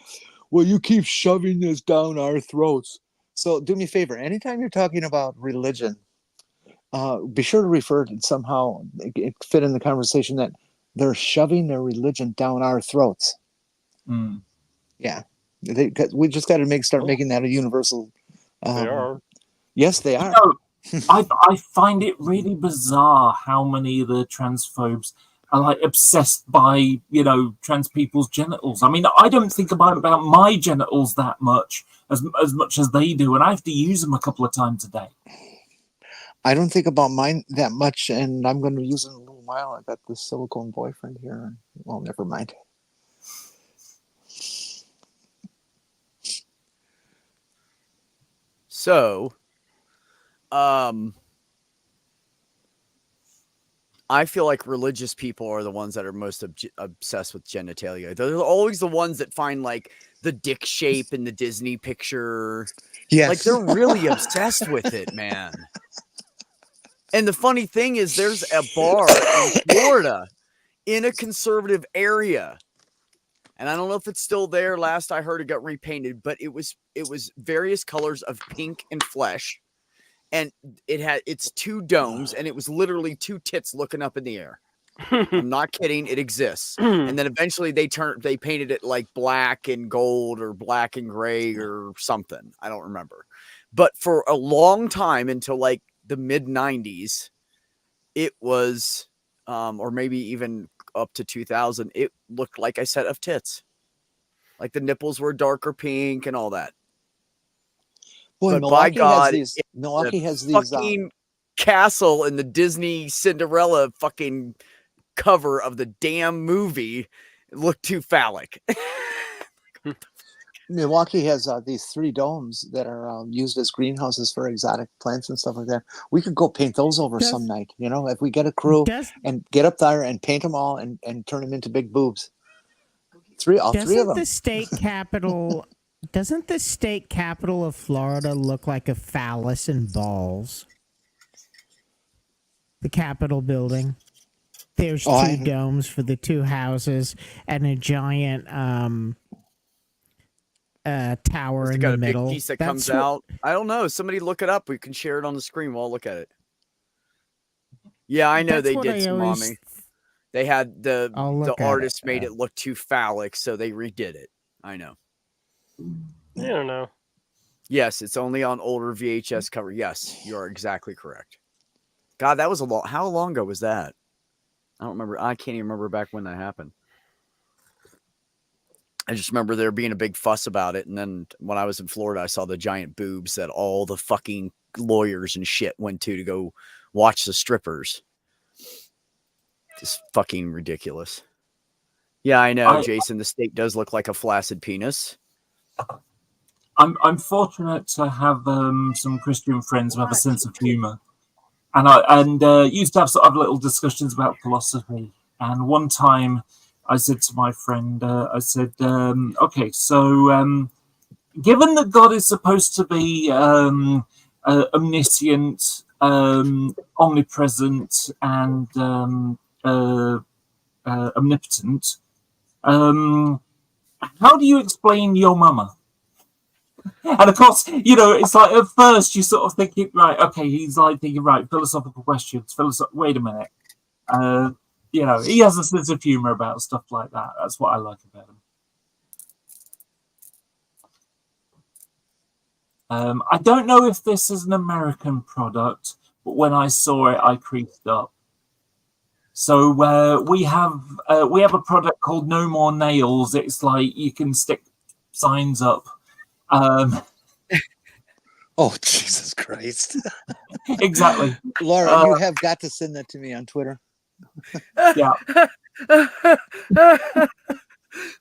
well, you keep shoving this down our throats. So do me a favor, anytime you're talking about religion, be sure to refer to somehow fit in the conversation that they're shoving their religion down our throats. Yeah, we just got to start making that a universal. They are. Yes, they are. I find it really bizarre how many of the transphobes are like obsessed by trans people's genitals. I mean, I don't think about my genitals that much as they do, and I have to use them a couple of times a day. I don't think about mine that much, and I'm going to use it in a little while. I got this silicone boyfriend here. Well, never mind. So, I feel like religious people are the ones that are most obsessed with genitalia. They're always the ones that find like the dick shape in the Disney picture. Yes. Like they're really obsessed with it, man. And the funny thing is there's a bar in Florida in a conservative area. And I don't know if it's still there. Last I heard it got repainted, but it was various colors of pink and flesh. And it had its two domes, and it was literally two tits looking up in the air. I'm not kidding. It exists. And then eventually they painted it like black and gold or black and gray or something. I don't remember. But for a long time until like the mid 90s, it was, or maybe even up to 2000, it looked like a set of tits. Like the nipples were darker pink and all that. Boy, But Milwaukee by God, has these fucking castle in the Disney Cinderella fucking cover of the damn movie looked too phallic. Milwaukee has these 3 domes that are used as greenhouses for exotic plants and stuff like that. We could go paint those over Does- some night. If we get a crew Does and get up there and paint them all and turn them into big boobs. All 3 of doesn't them. the state capital doesn't the state capital of Florida look like a phallus and balls? The Capitol building. There's 2 domes for the 2 houses and a giant tower It's in got the a middle. big piece that That's comes what- out. I don't know. Somebody look it up. We can share it on the screen. We'll all look at it. Yeah, I know That's they what did I some always- mommy. They had the I'll look at artist it. made it look too phallic, so they redid it. I know. I don't know. Yes, it's only on older VHS cover. Yes, you are exactly correct. God, that was a long. How long ago was that? I don't remember. I can't even remember back when that happened. I just remember there being a big fuss about it. And then when I was in Florida, I saw the giant boobs that all the fucking lawyers and shit went to go watch the strippers. Just fucking ridiculous. Yeah, I know, Jason. The state does look like a flaccid penis. I'm fortunate to have some Christian friends who have a sense of humor, and I used to have sort of little discussions about philosophy. And one time, I said to my friend, okay, so given that God is supposed to be omniscient, omnipresent, and omnipotent, how do you explain your mama? And of course, it's like at first you sort of thinking, right, okay, he's like thinking, right, philosophical questions. Wait a minute. He has a sense of humor about stuff like that. That's what I like about him. I don't know if this is an American product, but when I saw it, I creased up. So we have a product called No More Nails. It's like you can stick signs up. Oh, Jesus Christ. Exactly. Laura, you have got to send that to me on Twitter. Yeah.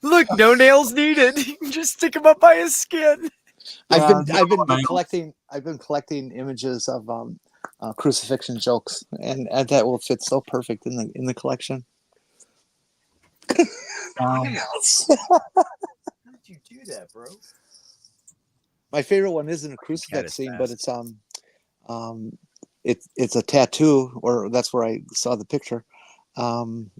Look, no nails needed. You can just stick him up by his skin. I've been collecting images of crucifixion jokes, and that will fit so perfect in the collection. How did you do that, bro? My favorite one isn't a crucifix scene, but it's a tattoo, or that's where I saw the picture, and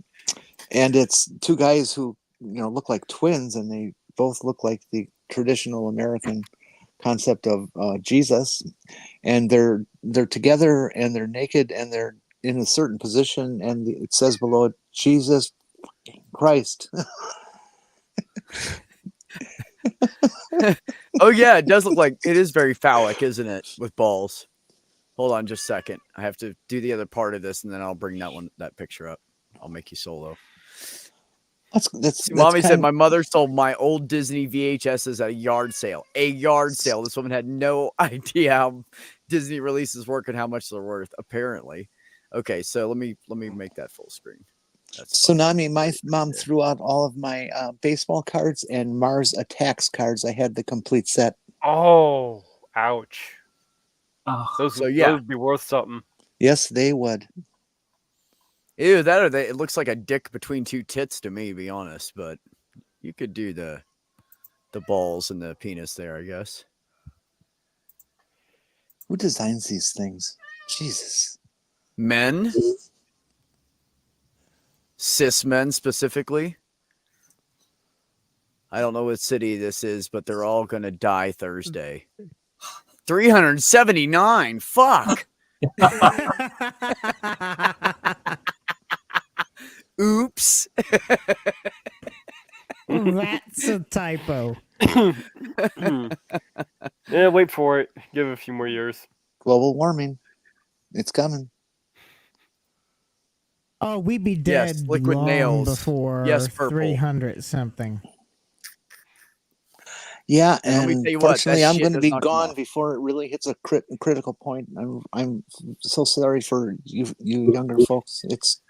it's 2 guys who look like twins, and they both look like the traditional American concept of Jesus, and they're together and they're naked and they're in a certain position, and it says below it, Jesus Christ. Oh yeah, it does look like it is very phallic, isn't it? With balls. Hold on just a second. I have to do the other part of this and then I'll bring that picture up. I'll make you solo. Mommy said my mother sold my old Disney VHSs at a yard sale. A yard sale. This woman had no idea how Disney releases work and how much they're worth, apparently. Okay, so let me make that full screen. Tsunami, my mom threw out all of my baseball cards and Mars Attacks cards. I had the complete set. Oh, ouch. Those would be worth something. Yes, they would. Ew, it looks like a dick between 2 tits to me, to be honest, but you could do the balls and the penis there, I guess. Who designs these things? Jesus. Men? Cis men specifically? I don't know what city this is, but they're all going to die Thursday. 379. Fuck. Oops. That's a typo. Yeah, wait for it. Give it a few more years. Global warming. It's coming. Oh, we'd be dead liquid long nails. before Yes, purple. 300 something. Yeah, And let me and tell you what, fortunately, that I'm shit going to does be not come gone off. before it really hits a critical point. I'm so sorry for you younger folks. It's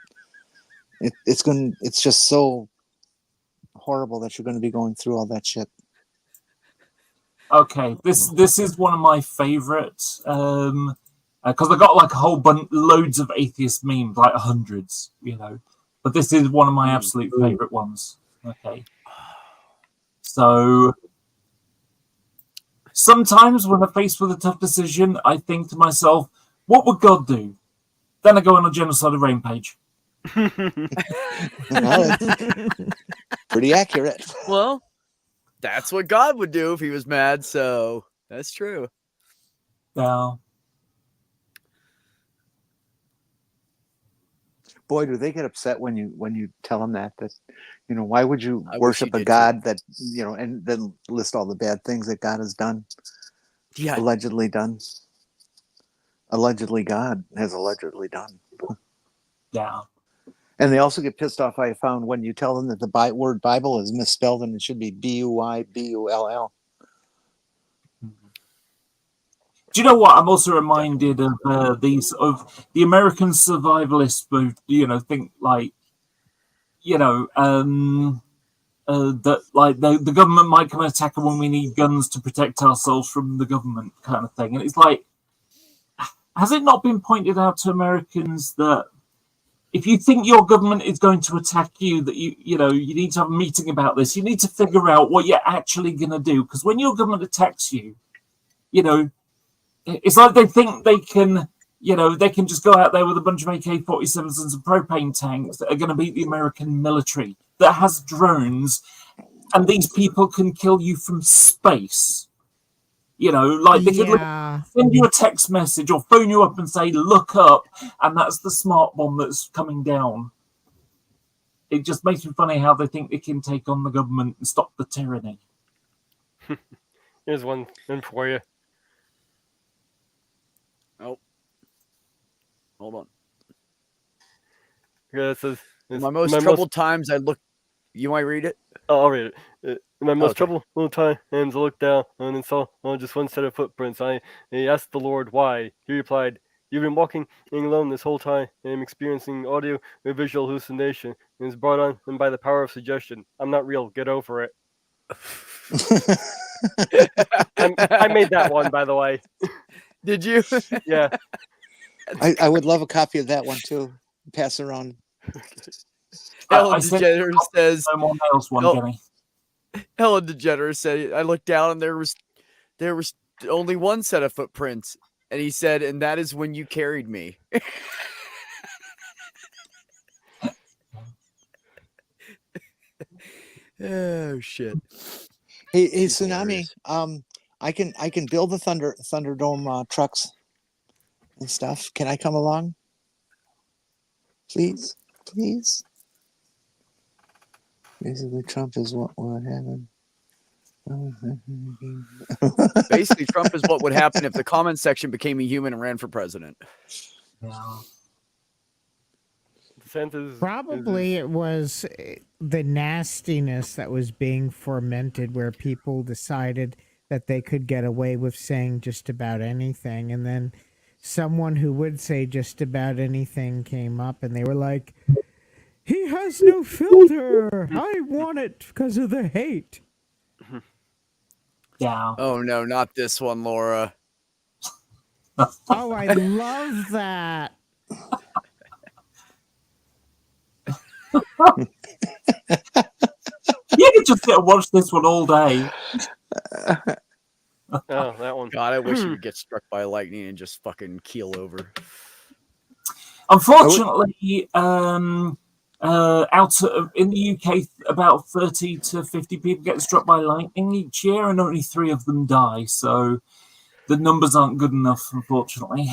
just so horrible that you're going to be going through all that shit. Okay, this is one of my favorites because I got like a whole bunch, loads of atheist memes, like hundreds, But this is one of my absolute favorite ones. Okay, so sometimes when I'm faced with a tough decision, I think to myself, "What would God do?" Then I go on a genocide of rampage. Well, pretty accurate. Well, that's what God would do if he was mad, so that's true. Yeah. Boy, do they get upset when you tell them that why would you I wish worship you a did God that and then list all the bad things that God has done, Yeah. allegedly done. Allegedly, God has allegedly done. Yeah. And they also get pissed off, I found, when you tell them that the word Bible is misspelled and it should be Buybull. Do you know what? I'm also reminded of the American survivalists who, think like, that like the government might come and attack when we need guns to protect ourselves from the government kind of thing. And it's like, has it not been pointed out to Americans that if you think your government is going to attack you, that you need to have a meeting about this. You need to figure out what you're actually going to do, because when your government attacks you, it's like they think they can, they can just go out there with a bunch of AK-47s and some propane tanks that are going to beat the American military that has drones, and these people can kill you from space. Like they could send you a text message or phone you up and say, "Look up," and that's the smart bomb that's coming down. It just makes me funny how they think they can take on the government and stop the tyranny. Here's one for you. Oh, hold on. Yeah, it says, In my most troubled times, I look. You might read it? Oh, I'll read it. In my most Okay. troubled times, I looked down and saw just one set of footprints. I asked the Lord why. He replied, "You've been walking alone this whole time and I'm experiencing audio or visual hallucination, and it's brought on by the power of suggestion. I'm not real. Get over it." I made that one, by the way. Did you? Yeah. I would love a copy of that one too. Pass around. Ellen DeGeneres says. Someone else one, Kenny. Ellen DeGeneres said, "I looked down and there was only one set of footprints," and he said, "And that is when you carried me." Oh shit! Hey, Tsunami. I can build the Thunderdome trucks and stuff. Can I come along? Please. Basically, Trump is what happened. Basically, Trump is what would happen if the comment section became a human and ran for president. Yeah. Probably it was the nastiness that was being fermented, where people decided that they could get away with saying just about anything, and then someone who would say just about anything came up, and they were like, "He has no filter. I want it because of the hate." Yeah. Oh no, not this one, Laura. Oh, I love that. You could just sit and watch this one all day. Oh, that one. God, I wish he would get struck by lightning and just fucking keel over. Unfortunately, in the UK, about 30 to 50 people get struck by lightning each year, and only 3 of them die. So the numbers aren't good enough, unfortunately.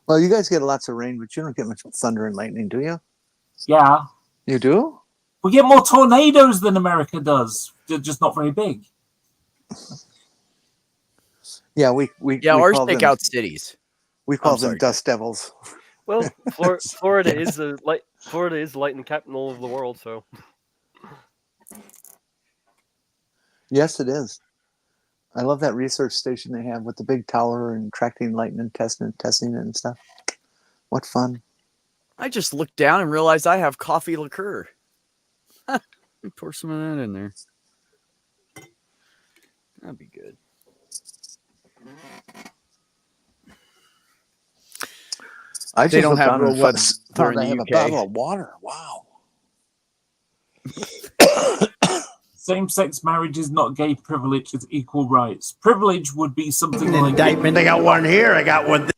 Well, you guys get lots of rain, but you don't get much thunder and lightning, do you? Yeah. You do? We get more tornadoes than America does. They're just not very big. Yeah, we ours call take them, out cities. We call them dust devils. Well, Florida is the lightning capital of the world, so. Yes, it is. I love that research station they have with the big tower and tracking lightning, testing it and stuff. What fun! I just looked down and realized I have coffee liqueur. Pour some of that in there. That'd be good. I They just don't looked have down real and weather found in I the have a UK. bottle of water. Wow. Same-sex marriage is not gay privilege; it's equal rights. Privilege would be something like Indictment. I got one here. I got one.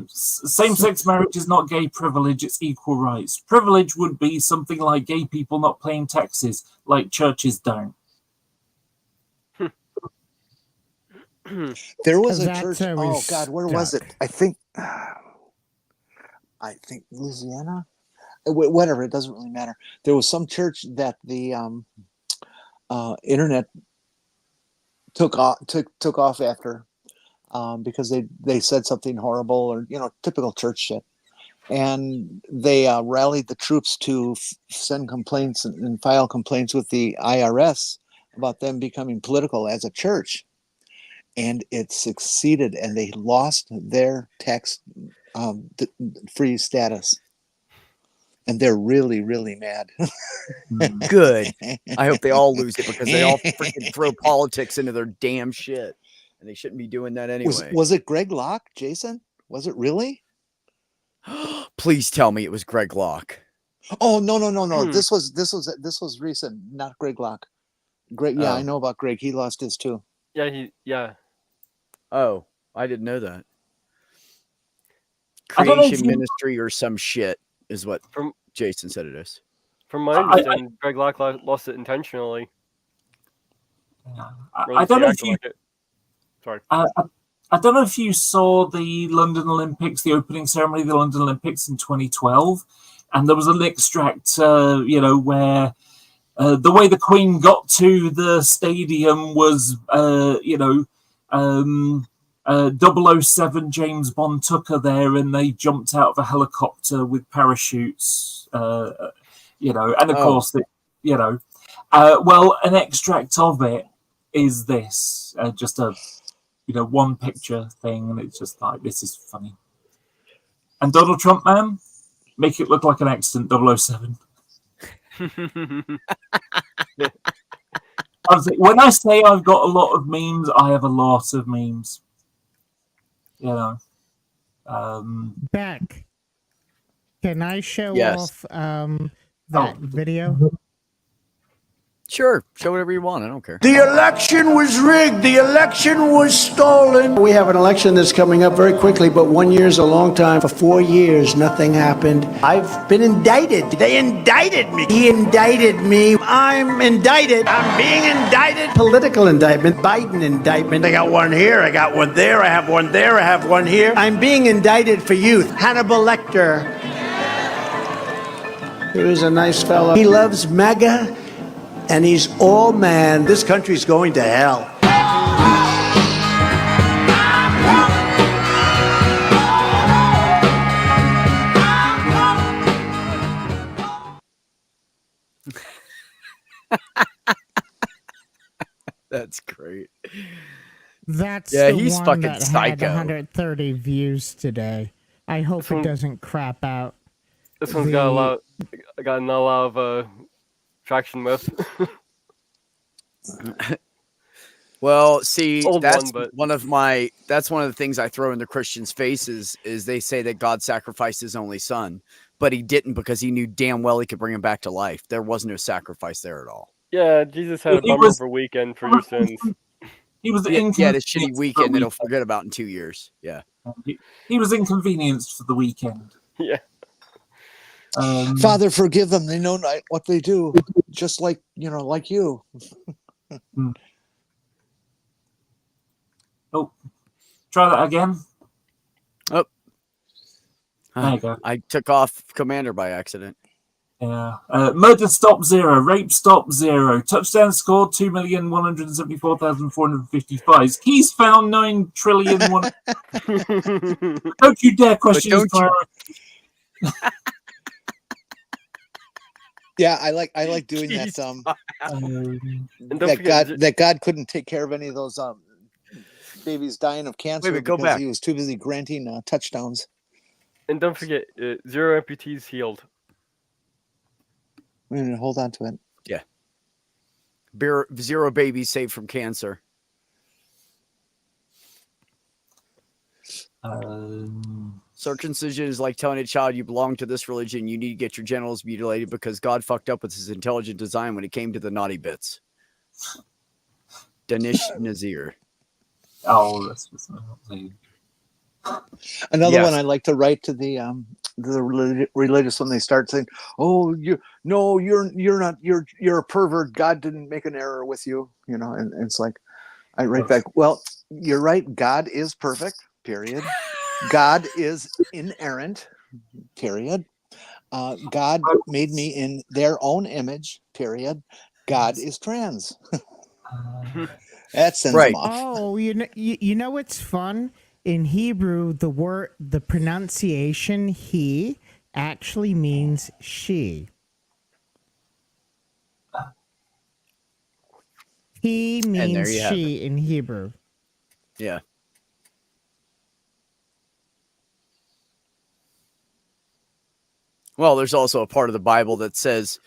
Same-sex marriage is not gay privilege; it's equal rights. Privilege would be something like gay people not paying taxes, like churches don't. There was a That's church. how we Oh God, where was it? stuck. I think Louisiana. Whatever, it doesn't really matter. There was some church that the internet took off after because they said something horrible, or typical church shit, and they rallied the troops to send complaints and file complaints with the IRS about them becoming political as a church, and it succeeded, and they lost their tax free status, and they're really, really mad. Good. I hope they all lose it because they all freaking throw politics into their damn shit, and they shouldn't be doing that anyway. Was it Greg Locke, Jason? Was it really? Please tell me it was Greg Locke. Oh no. This was recent, not Greg Locke. Greg, yeah, I know about Greg. He lost his too. Yeah. Oh, I didn't know that. I don't know if Creation you- ministry or some shit is what Jason said it is. From my understanding, Greg Locke lost it intentionally. I don't know if you. Sorry. I don't know if you saw the London Olympics, the opening ceremony of the London Olympics in 2012, and there was an extract, where the way the Queen got to the stadium was, 007 James Bond took her there, and they jumped out of a helicopter with parachutes, and of course, well, an extract of it is this, just a one picture thing, and it's just like, this is funny. And Donald Trump, man, make it look like an accident, 007. When I say I've got a lot of memes, I have a lot of memes. Beck, can I show Yes. off that video? Sure, show whatever you want. I don't care. The election was rigged. The election was stolen. We have an election that's coming up very quickly, but 1 year is a long time. For 4 years, nothing happened. I've been indicted. They indicted me. He indicted me. I'm indicted. I'm being indicted. Political indictment. Biden indictment. I got one here. I got one there. I have one there. I have one here. I'm being indicted for youth. Hannibal Lecter. He was a nice fellow. He loves MAGA. And he's all man. This country's going to hell. That's great. That's Yeah, the he's one fucking that psycho. had 130 views today. I hope it doesn't crap out. This one's gotten a lot of traction with. Well, see, Old that's one, but- one of the things I throw in the Christians' faces is they say that God sacrificed his only son, but he didn't because he knew damn well he could bring him back to life. There was no sacrifice there at all. Yeah, Jesus had a bummer for weekend for your sins. He was He had a inconvenienced shitty for weekend that he'll weekend. forget about in 2 years. Yeah. He was inconvenienced for the weekend. Yeah. Father, forgive them. They know not what they do. Just like you. Oh, try that again. Oh, there you go. I took off Commander by accident. Yeah. Murder stop 0. Rape stop 0. Touchdown scored 2,174,455. Keys found 9,000,000,000,000. Don't you dare question his priority. Yeah, I like doing that. That God couldn't take care of any of those babies dying of cancer because he was too busy granting touchdowns. And don't forget, 0 amputees healed. Wait a minute, hold on to it. Yeah. Zero babies saved from cancer. Circumcision is like telling a child you belong to this religion. You need to get your genitals mutilated because God fucked up with his intelligent design when it came to the naughty bits. Danish Nazir. Oh, that's just Another Yes. one I like to write to the religious when they start saying, "Oh, you're not, you're a pervert. God didn't make an error with you," and it's like, I write back, "Well, you're right. God is perfect. Period. God is inerrant. Period. God made me in their own image. Period. God is trans." That sends Right. them off. Oh, you know what's fun? In Hebrew, the pronunciation he actually means she. He And there means you have she in Hebrew. Yeah. Well, there's also a part of the Bible that says,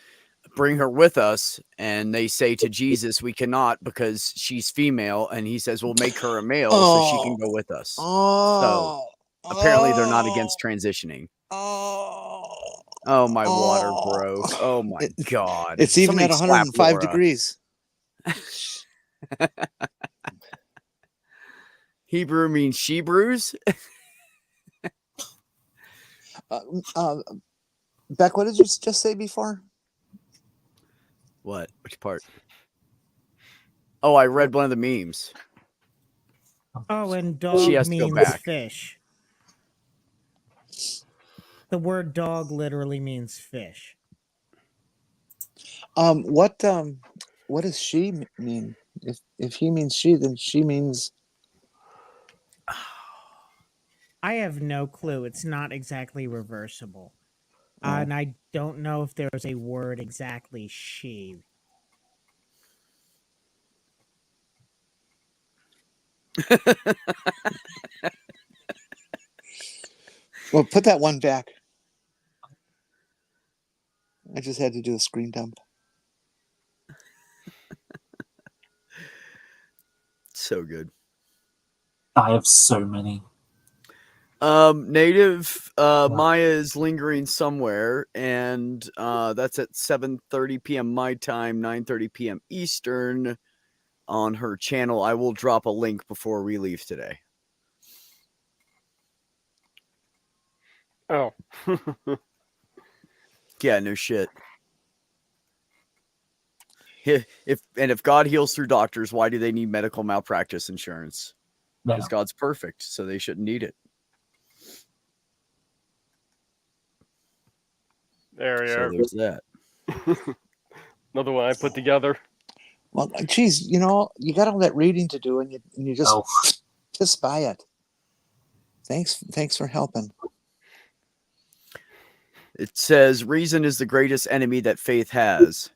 bring her with us. And they say to Jesus, we cannot because she's female. And he says, we'll make her a male so she can go with us. So apparently they're not against transitioning. Oh, my water broke. Oh, my God. It's even Somebody at slap 105 Laura. degrees. Hebrew means she brews. Beck, what did you just say before? What? Which part? Oh, I read one of the memes. Oh, and She dog has to go means back. fish. The word dog literally means fish. What does she mean? If he means she, then she means. I have no clue. It's not exactly reversible. And I don't know if there's a word exactly she. Well, put that one back. I just had to do a screen dump. So good. I have so many. Native Maya is lingering somewhere, and that's at 7:30 p.m. my time, 9:30 p.m. Eastern on her channel. I will drop a link before we leave today. Oh. Yeah, no shit. If God heals through doctors, why do they need medical malpractice insurance? Because God's perfect, so they shouldn't need it. There you So are. there's that. Another one I put together. Well, geez, you got all that reading to do, and you just piss by it. Thanks for helping. It says reason is the greatest enemy that faith has.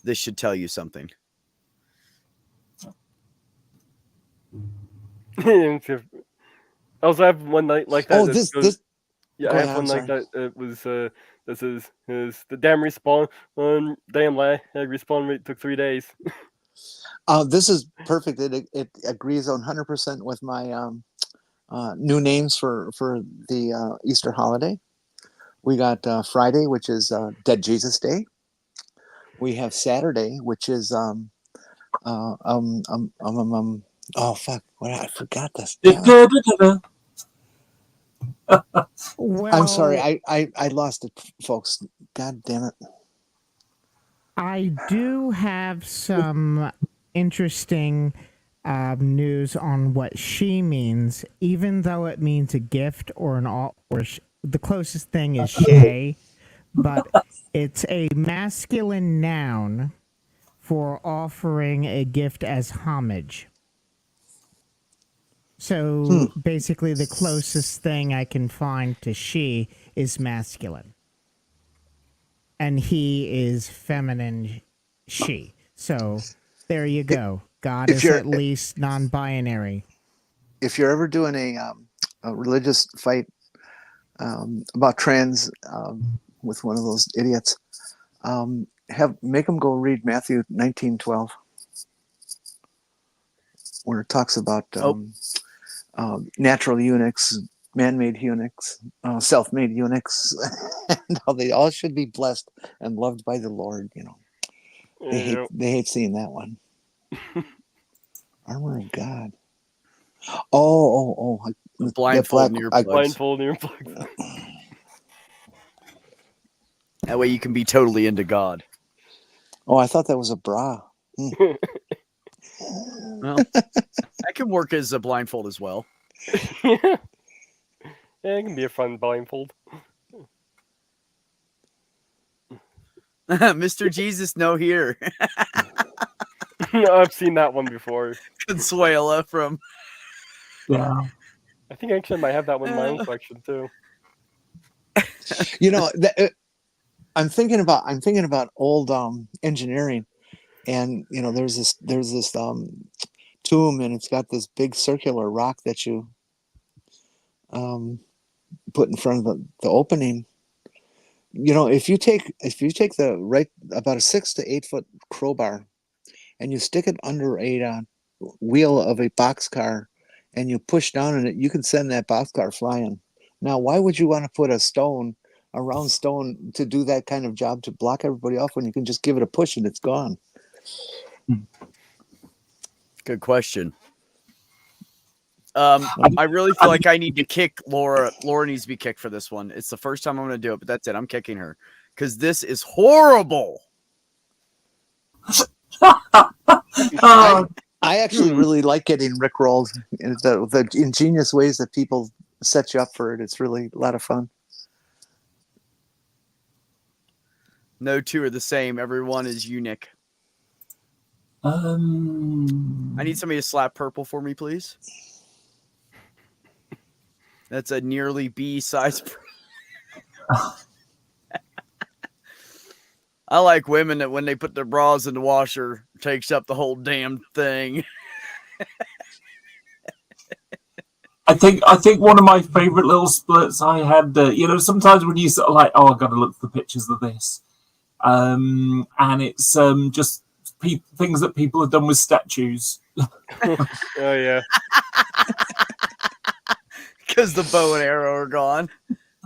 This should tell you something. I also have one night like that. Oh, this. Yeah, I have one like that. It was this is the damn respawn on damn lag. Respawn rate took 3 days. This is perfect. It agrees 100% with my new names for the Easter holiday. We got Friday, which is Dead Jesus Day. We have Saturday, which is oh fuck! What I forgot this. Well, I'm sorry. I lost it, folks. God damn it. I do have some interesting news on what she means, even though it means a gift or the closest thing is shay, but it's a masculine noun for offering a gift as homage. So basically, the closest thing I can find to she is masculine. And he is feminine she. So there you go. God is at least non-binary. If you're ever doing a religious fight about trans with one of those idiots, make them go read Matthew 19:12, where it talks about natural eunuchs, man-made eunuchs, self-made eunuchs, and how they all should be blessed and loved by the Lord. They hate seeing that one. Armor of God. Blindfold and earplugs. Blindfold and earplugs. That way you can be totally into God. Oh, I thought that was a bra. Well, that can work as a blindfold as well. Yeah, it can be a fun blindfold. Mr. Jesus, no here. I've seen that one before. Consuela from. Yeah. I think actually I might have that one in my own collection too. I'm thinking about old engineering, and there's this tomb, and it's got this big circular rock that you put in front of the opening. If you take about a 6 to 8 foot crowbar, and you stick it under a wheel of a boxcar, and you push down on it, you can send that boxcar flying. Now, why would you want to put a round stone to do that kind of job to block everybody off when you can just give it a push and it's gone? Good question. I really feel like I need to kick Laura. Laura needs to be kicked for this one. It's the first time I'm going to do it, but that's it. I'm kicking her because this is horrible. I actually really like getting rickrolled. The ingenious ways that people set you up for it. It's really a lot of fun. No two are the same. Everyone is unique. I need somebody to slap purple for me, please. That's a nearly B size. I like women that when they put their bras in the washer, takes up the whole damn thing. I think one of my favorite little splits I had, sometimes when you sort of like, oh, I've got to look for pictures of this. And it's just things that people have done with statues. Oh, yeah. Because the bow and arrow are gone.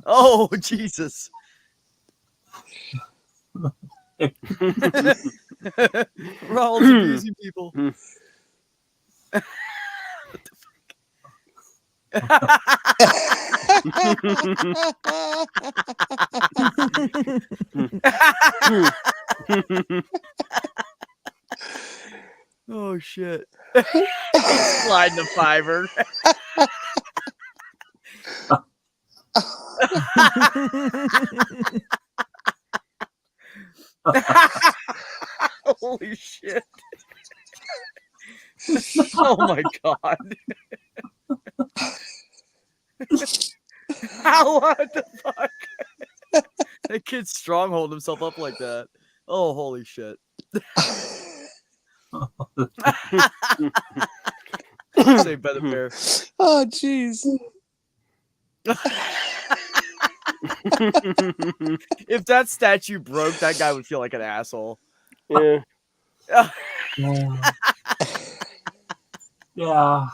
Oh, Jesus. Ronald's abusing people. What the Oh, shit. Slide in the fiver. Holy shit. Oh my god. What the fuck? That kid's strong holding himself up like that. Oh, holy shit. Say better bear. Oh, jeez. If that statue broke, that guy would feel like an asshole. Yeah. Yeah.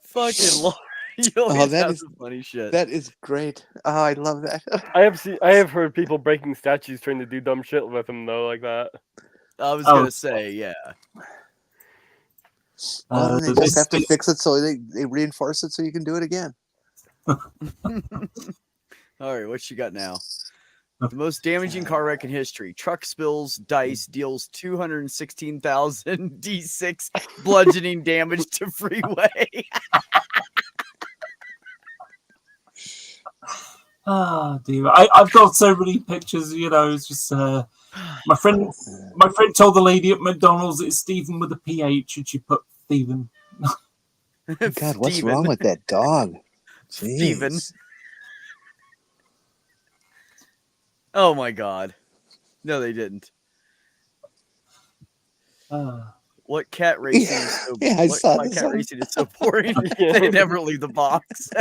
Fucking Lord. That is some funny shit. That is great. Oh, I love that. I have heard people breaking statues trying to do dumb shit with them though, like that. I was gonna say, yeah. And they just have to fix it so they reinforce it so you can do it again. All right, what you got now? The most damaging car wreck in history. Truck spills dice, deals 216,000 D6 bludgeoning damage to freeway. Oh dear! I've got so many pictures. It's just my friend told the lady at McDonald's it's Stephen with a PH, and she put Stephen. God, what's wrong with that dog? Stephen. Oh my god! No, they didn't. What cat racing is so boring? I saw My this cat one. racing is so boring. They never leave the box.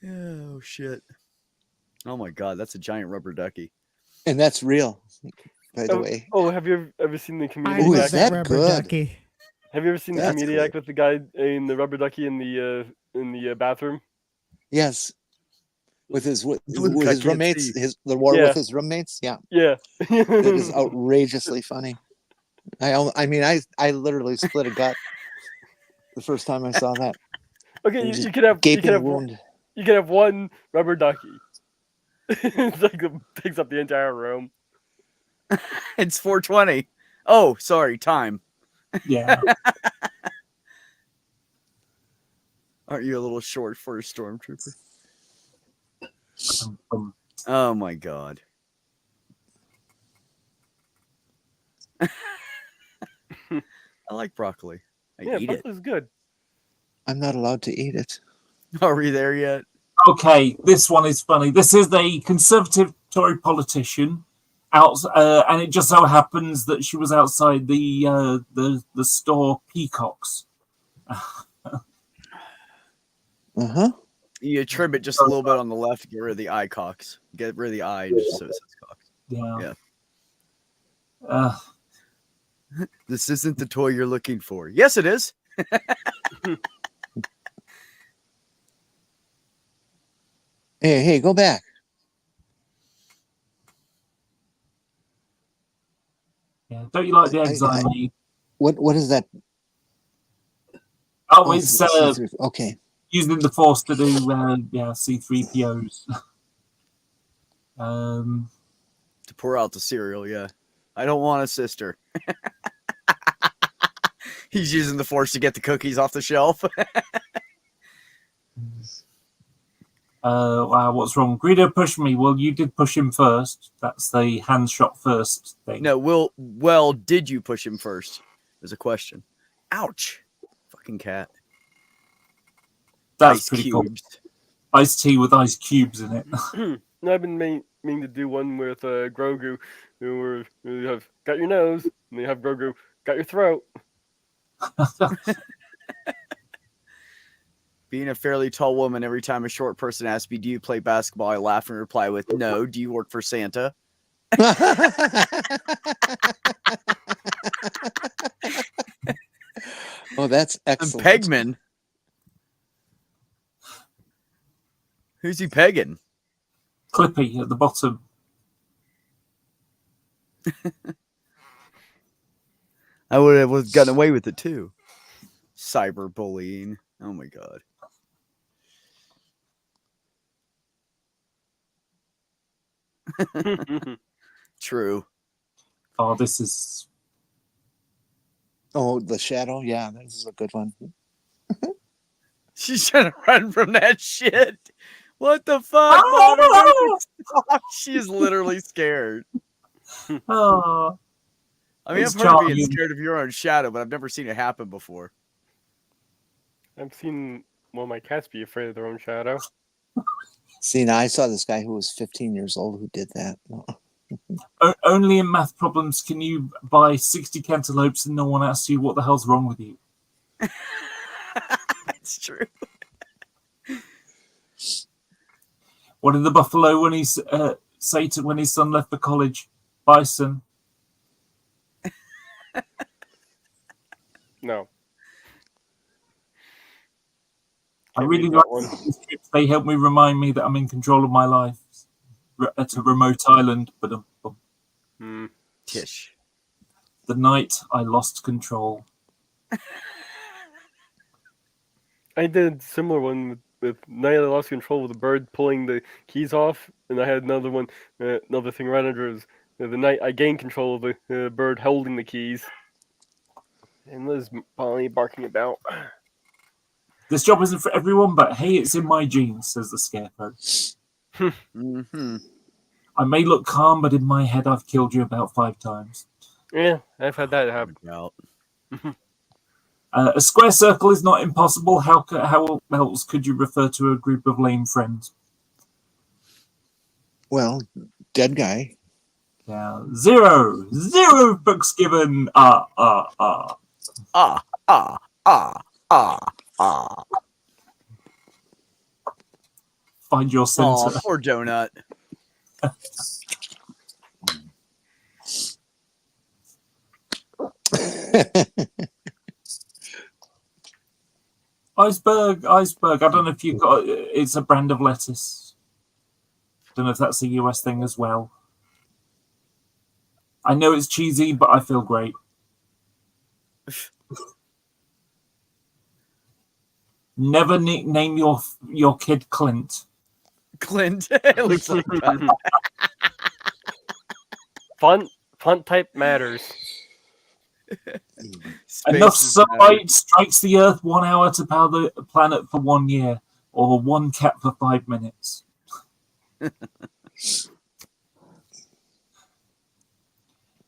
Oh shit! Oh my god, that's a giant rubber ducky. And that's real, by the way. Oh, have you ever seen the I comedian? Ooh, love is that rubber good? ducky. Have you ever seen the That's comediac good. with the guy in the rubber ducky in the bathroom? Yes. With his Luke, with I his can't roommates, see. the war Yeah. with his roommates. Yeah, Yeah. that is outrageously funny. I mean, I literally split a gut the first time I saw that. Okay, It was you a could have gaping wound. you could have one rubber ducky. It's like it takes up the entire room. It's 4:20. Oh, sorry, time. Yeah. Aren't you a little short for a stormtrooper? Um, Oh my god. I like broccoli. I Yeah, eat it. broccoli's good. I'm not allowed to eat it. Are we there yet? okay, this one is funny. This is a conservative Tory politician, and it just so happens that she was outside the store Peacocks. Uh-huh. You trim it just a little bit on the left, get rid of the eye cocks. Get rid of the eye just so it says cocks. Yeah. Yeah. This isn't the toy you're looking for. Yes, it is. Hey, go back. Yeah. Don't you like the eggs I made? What is that? Oh, it's okay. using the Force to do C3POs. To pour out the cereal, yeah. I don't want a sister. He's using the Force to get the cookies off the shelf. Wow, what's wrong? Greedo pushed me. Well, you did push him first. That's the hands shot first thing. No, well, did you push him first? There's a question. Ouch. Fucking cat. That's Ice pretty cubes. cool. Iced tea with ice cubes in it. No, I've been meaning to do one with Grogu, where you have got your nose, and you have Grogu got your throat. Being a fairly tall woman, every time a short person asks me, do you play basketball? I laugh and reply with, no. Do you work for Santa? Oh, that's excellent. Pegman? Who's he pegging? Clippy at the bottom. I would have gotten away with it too. Cyberbullying. Oh my god. True. Oh, this is. Oh, the shadow. Yeah, this is a good one. She's trying to run from that shit. What the fuck? Mother? She is literally scared. Oh, I mean, it's I've heard of being charming. scared of your own shadow, but I've never seen it happen before. I've seen one of my cats be afraid of their own shadow. See, now I saw this guy who was 15 years old who did that. Only in math problems can you buy 60 cantaloupes and no one asks you what the hell's wrong with you. That's true. What did the buffalo when he's say to when his son left for college? Bison. No. I Can't really read like that one. these trips. They help me remind me that I'm in control of my life at a remote island. But Tish. the night I lost control. I did a similar one with Night I Lost Control with a bird pulling the keys off, and I had another one, another thing right under is the night I gained control of the bird holding the keys. And Liz finally barking about. This job isn't for everyone, but hey, it's in my genes, says the scarecrow. Mm-hmm. I may look calm, but in my head, I've killed you about 5 times. Yeah, I've had that happen. A square circle is not impossible. How else could you refer to a group of lame friends? Well, dead guy. Yeah, 0 books given. Ah. Find your center. Oh, poor donut. Iceberg. I don't know if you've got. It's a brand of lettuce. Don't know if that's a US thing as well. I know it's cheesy, but I feel great. Never nickname your kid Clint. Clint. It looks like that. Font type matters. Enough Spaces matter. sunlight strikes the Earth 1 hour to power the planet for 1 year, or one cat for 5 minutes.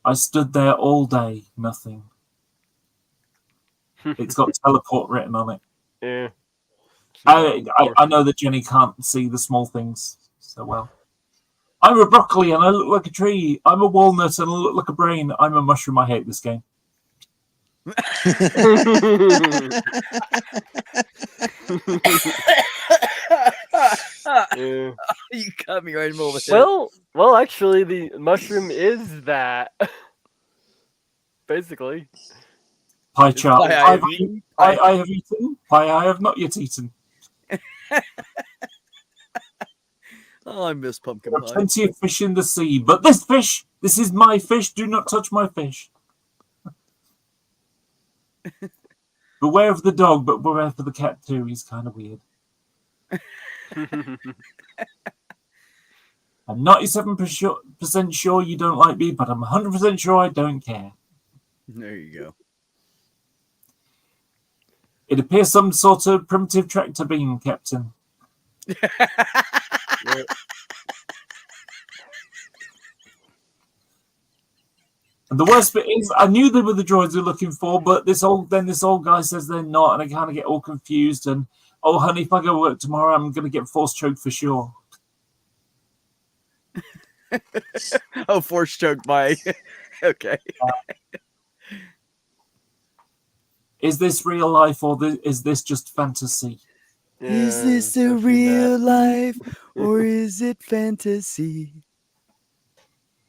I stood there all day, nothing. It's got teleport written on it. Yeah. I know that Jenny can't see the small things so well. I'm a broccoli and I look like a tree. I'm a walnut and I look like a brain. I'm a mushroom. I hate this game. Yeah. You cut me right in the middle of the head. Well, actually, the mushroom is that. Basically. Pie chart. Pie I have eaten. I have eaten. Pie I have not yet eaten. Oh, I miss pumpkin There are pie. plenty of fish in the sea, but this is my fish. Do not touch my fish. Beware of the dog, but beware for the cat too. He's kind of weird. I'm 97% sure you don't like me, but I'm 100% sure I don't care. There you go. It appears some sort of primitive tractor beam, Captain. And the worst bit is, I knew they were the droids we were looking for, but this old guy says they're not, and I kind of get all confused. And oh, honey, if I go work tomorrow, I'm going to get force choked for sure. Oh, force choked by. Okay. Is this real life or is this just fantasy? Is this a real life or is it fantasy?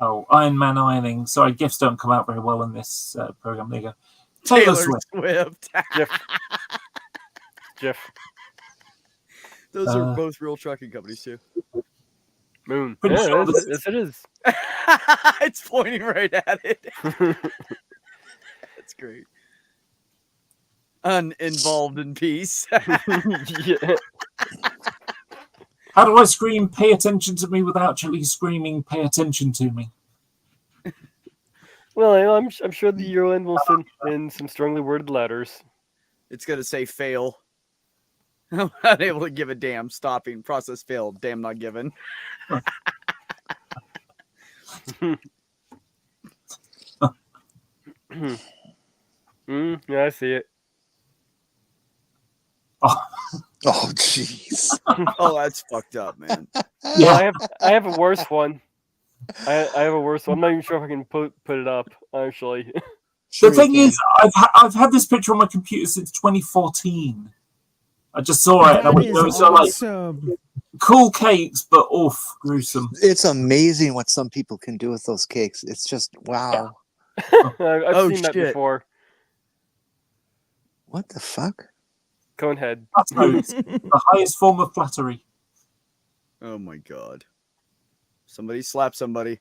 Oh, Iron Man ironing. Sorry, gifts don't come out very well in this program. There you go. Taylor Swift. Jeff. Those are both real trucking companies too. Moon. Pretty Yeah, sure yes, it is. It's pointing right at it. That's great. Uninvolved in peace. Yeah. How do I scream, pay attention to me, without actually screaming, pay attention to me? Well, I'm sure the Euroland will send in some strongly worded letters. It's going to say fail. I'm not able to give a damn. Stopping. Process failed. Damn not given. Yeah, I see it. Oh, jeez. Oh, that's fucked up, man. Well, I have a worse one. I have a worse one. I'm not even sure if I can put it up, actually. The thing is, I've had this picture on my computer since 2014. I just saw it and I went, That like awesome. cool cakes, but oof, gruesome. It's amazing what some people can do with those cakes. It's just wow. I've seen that shit. before. What the fuck? Conehead. That's the highest form of flattery. Oh my god. Somebody slap somebody.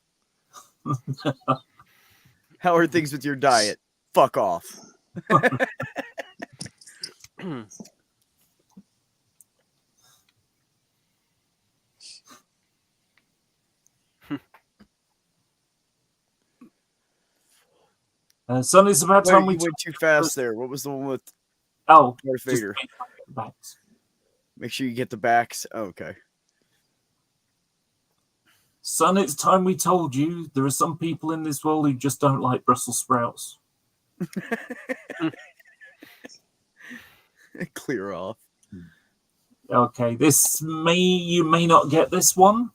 How are things with your diet? Fuck off. Son, it's about time we Wait, you went too fast there. What was the one with Darth Vader? Make sure you get the backs. Oh, okay. Son, it's time we told you there are some people in this world who just don't like Brussels sprouts. Clear off. Okay, you may not get this one.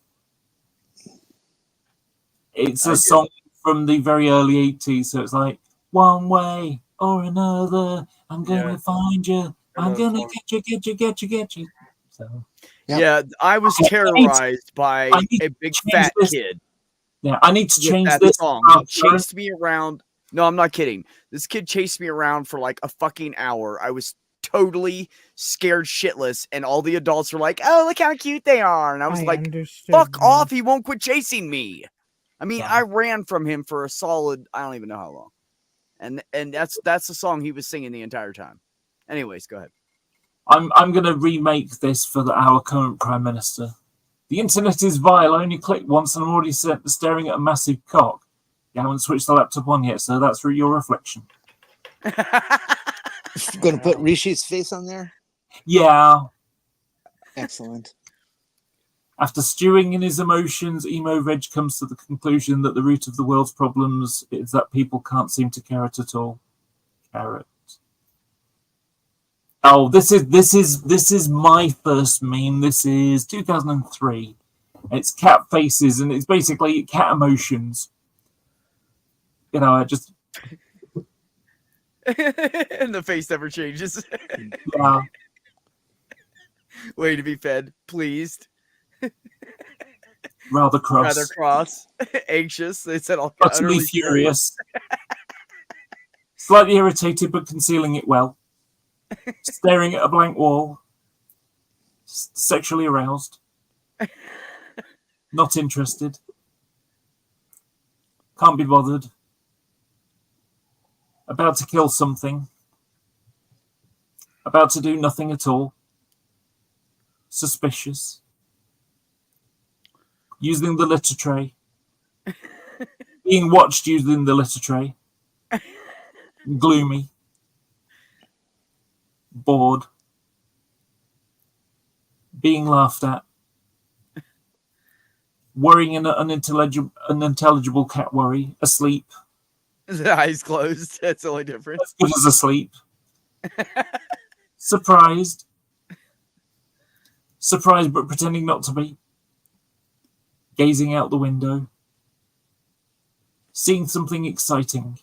It's a song from the very early 80s, so it's like, one way or another, I'm gonna find you. I'm gonna get you. So Yeah, I was terrorized by I need a to big change fat this. kid Yeah, I need to with change that this. song. He chased me around. No, I'm not kidding. This kid chased me around for like a fucking hour. I was totally scared shitless, and all the adults were like, "Oh, look how cute they are," and I was like, understood. "Fuck off! He won't quit chasing me." I mean, Yeah. I ran from him for a solid, I don't even know how long, and that's the song he was singing the entire time. Anyways, go ahead. I'm going to remake this for our current Prime Minister. The internet is vile. I only clicked once and I'm already staring at a massive cock. You haven't switched the laptop on yet, so that's your reflection. Going to put Rishi's face on there? Yeah. Excellent. After stewing in his emotions, Emo Reg comes to the conclusion that the root of the world's problems is that people can't seem to carrot at all. Carrot. Oh, this is my first meme. This is 2003. It's cat faces, and it's basically cat emotions. You know, I just And the face never changes. yeah. Way to be fed, pleased, Rather cross, rather cross, anxious. They said all utterly furious, slightly irritated but concealing it well, staring at a blank wall, sexually aroused, not interested, can't be bothered, about to kill something, about to do nothing at all, suspicious, using the litter tray, being watched using the litter tray, gloomy, bored, being laughed at, worrying an unintelligible cat worry, asleep, The eyes closed. That's the only difference. as good as asleep, surprised but pretending not to be, gazing out the window, seeing something exciting,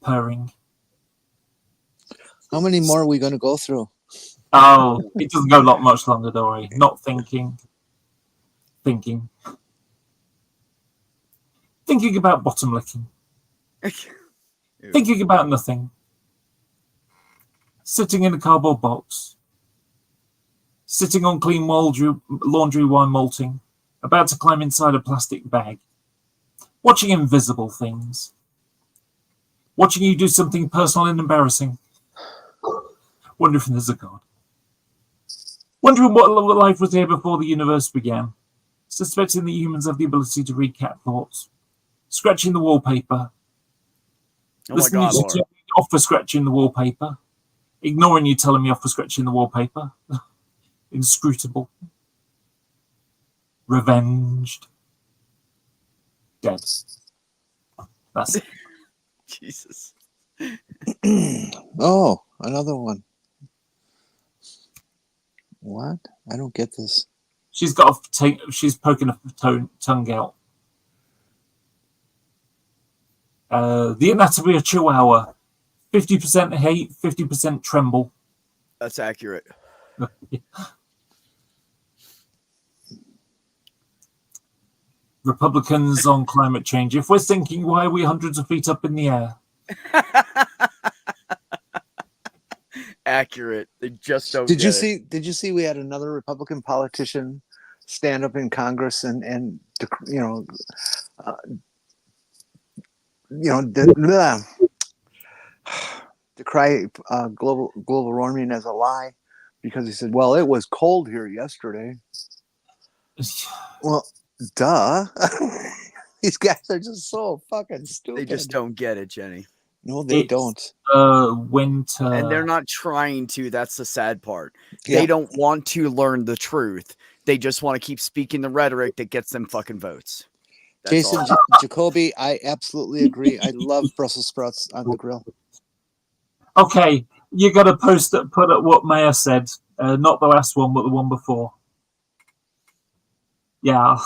purring. How many more are we going to go through? Oh, it doesn't go much longer, don't worry. Not thinking. Thinking about bottom licking. Thinking about nothing. Sitting in a cardboard box. Sitting on clean laundry while molting. About to climb inside a plastic bag. Watching invisible things. Watching you do something personal and embarrassing. Wondering if there's a God. Wondering what life was here before the universe began. Suspecting that humans have the ability to read cat thoughts. Scratching the wallpaper. Oh my Listening God, to you Laura. tell me off for scratching the wallpaper. Ignoring you telling me off for scratching the wallpaper. Inscrutable. Revenged. Dead. That's it. Jesus. Oh, another one. What? I don't get this. She's poking her tongue out. The anatomy of Chihuahua. 50% hate, 50% tremble. That's accurate. Republicans on climate change. If we're sinking, why are we hundreds of feet up in the air? Accurate. They just don't Did get you it. see? Did you see? We had another Republican politician stand up in Congress and decry global warming as a lie because he said, "Well, it was cold here yesterday." Well, duh. These guys are just so fucking stupid. They just don't get it, Jenny. No, they don't. Winter. And they're not trying to. That's the sad part. Yeah. They don't want to learn the truth. They just want to keep speaking the rhetoric that gets them fucking votes. That's Jason all. Jacoby, I absolutely agree. I love Brussels sprouts on the grill. Okay, you got to put up what Maya said. Not the last one, but the one before. Yeah.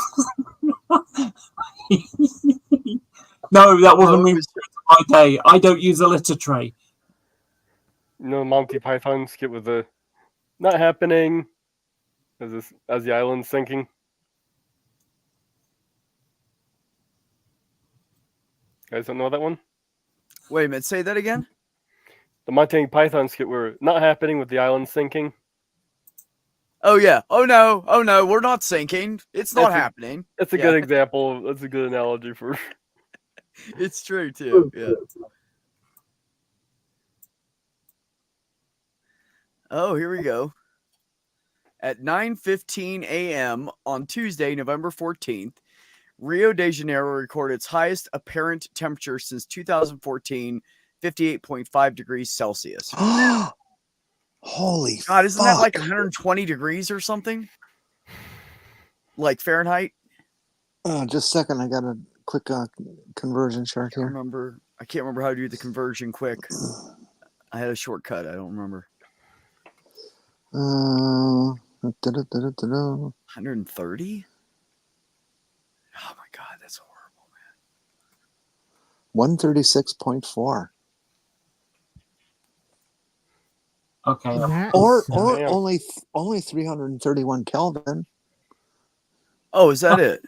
No, that wasn't me. My day. I don't use a litter tray. You know, Monty Python skit with the not happening. as the island's sinking. You guys don't know that one? Wait a minute, say that again? The Monty Python skit were not happening with the island sinking. Oh yeah. Oh no, we're not sinking. It's not happening. That's a good example. That's a good analogy for. It's true too. Yeah. Oh, here we go. At 9:15 a.m. on Tuesday, November 14th, Rio de Janeiro recorded its highest apparent temperature since 2014, 58.5 degrees Celsius. Holy God, isn't fuck. that like 120 degrees or something? Like Fahrenheit? Just a second. I got a quick conversion chart here. I can't remember how to do the conversion quick. I had a shortcut. I don't remember. 130? Oh my God, that's horrible, man. 136.4. Okay. Or only 331 Kelvin. Oh, is that it?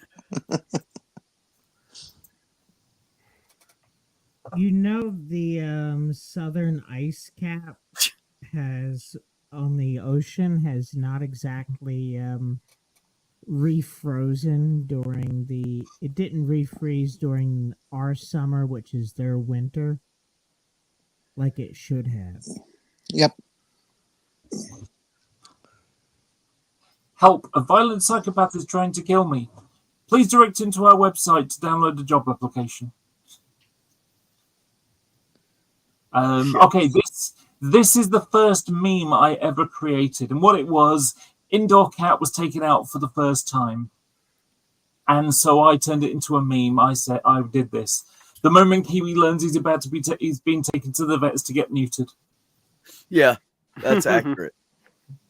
You know the southern ice cap has on the ocean has not exactly refrozen during it didn't refreeze during our summer, which is their winter, like it should have. Yep. Help, a violent psychopath is trying to kill me. Please direct him to our website to download the job application. Okay, this is the first meme I ever created. And what it was, Indoor Cat was taken out for the first time. And so I turned it into a meme. I said, I did this. The moment Kiwi learns he's about to be he's being taken to the vets to get neutered. Yeah, that's accurate.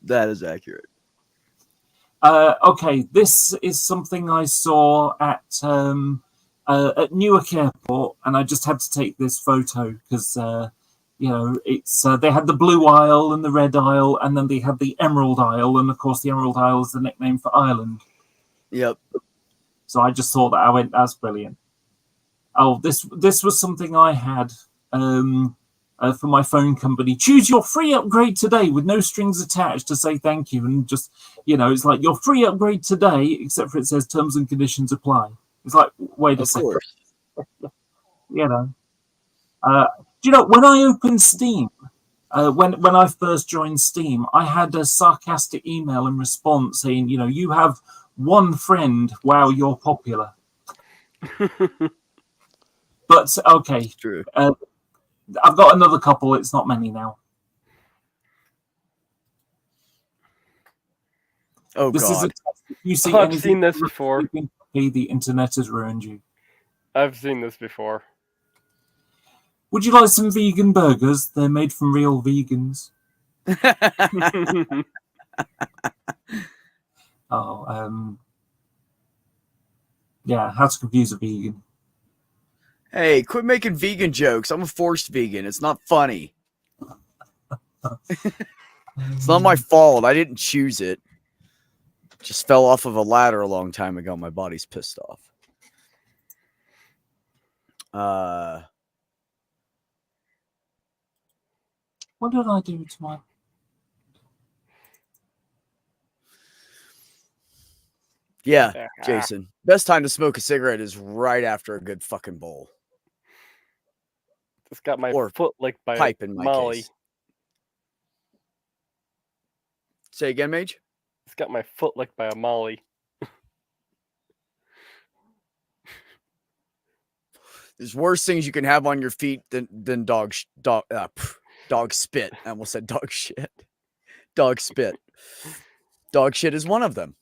That is accurate. Okay, this is something I saw at Newark Airport, and I just had to take this photo because it's they had the blue aisle and the red aisle, and then they had the emerald aisle, and of course the emerald aisle is the nickname for Ireland. Yep. So I just thought that I went, that's brilliant. Oh, this was something I had for my phone company. Choose your free upgrade today with no strings attached to say thank you, and just it's like your free upgrade today, except for it says terms and conditions apply. It's like, wait a second. Do you know when I opened Steam? When I first joined Steam, I had a sarcastic email in response saying, you have one friend. Wow, you're popular. But okay, true. I've got another couple. It's not many now. Oh, this God. You see I've seen this before. The internet has ruined you. I've seen this before. Would you like some vegan burgers? They're made from real vegans. Yeah, how to confuse a vegan. Hey, quit making vegan jokes. I'm a forced vegan. It's not funny. It's not my fault. I didn't choose it. Just fell off of a ladder a long time ago. My body's pissed off. What did I do to my... Yeah, Jason. Best time to smoke a cigarette is right after a good fucking bowl. Just got my foot licked by pipe in my Molly. Case. Say again, Mage? Just got my foot licked by a Molly. There's worse things you can have on your feet than dog spit. I almost said dog shit. Dog spit. Dog shit is one of them.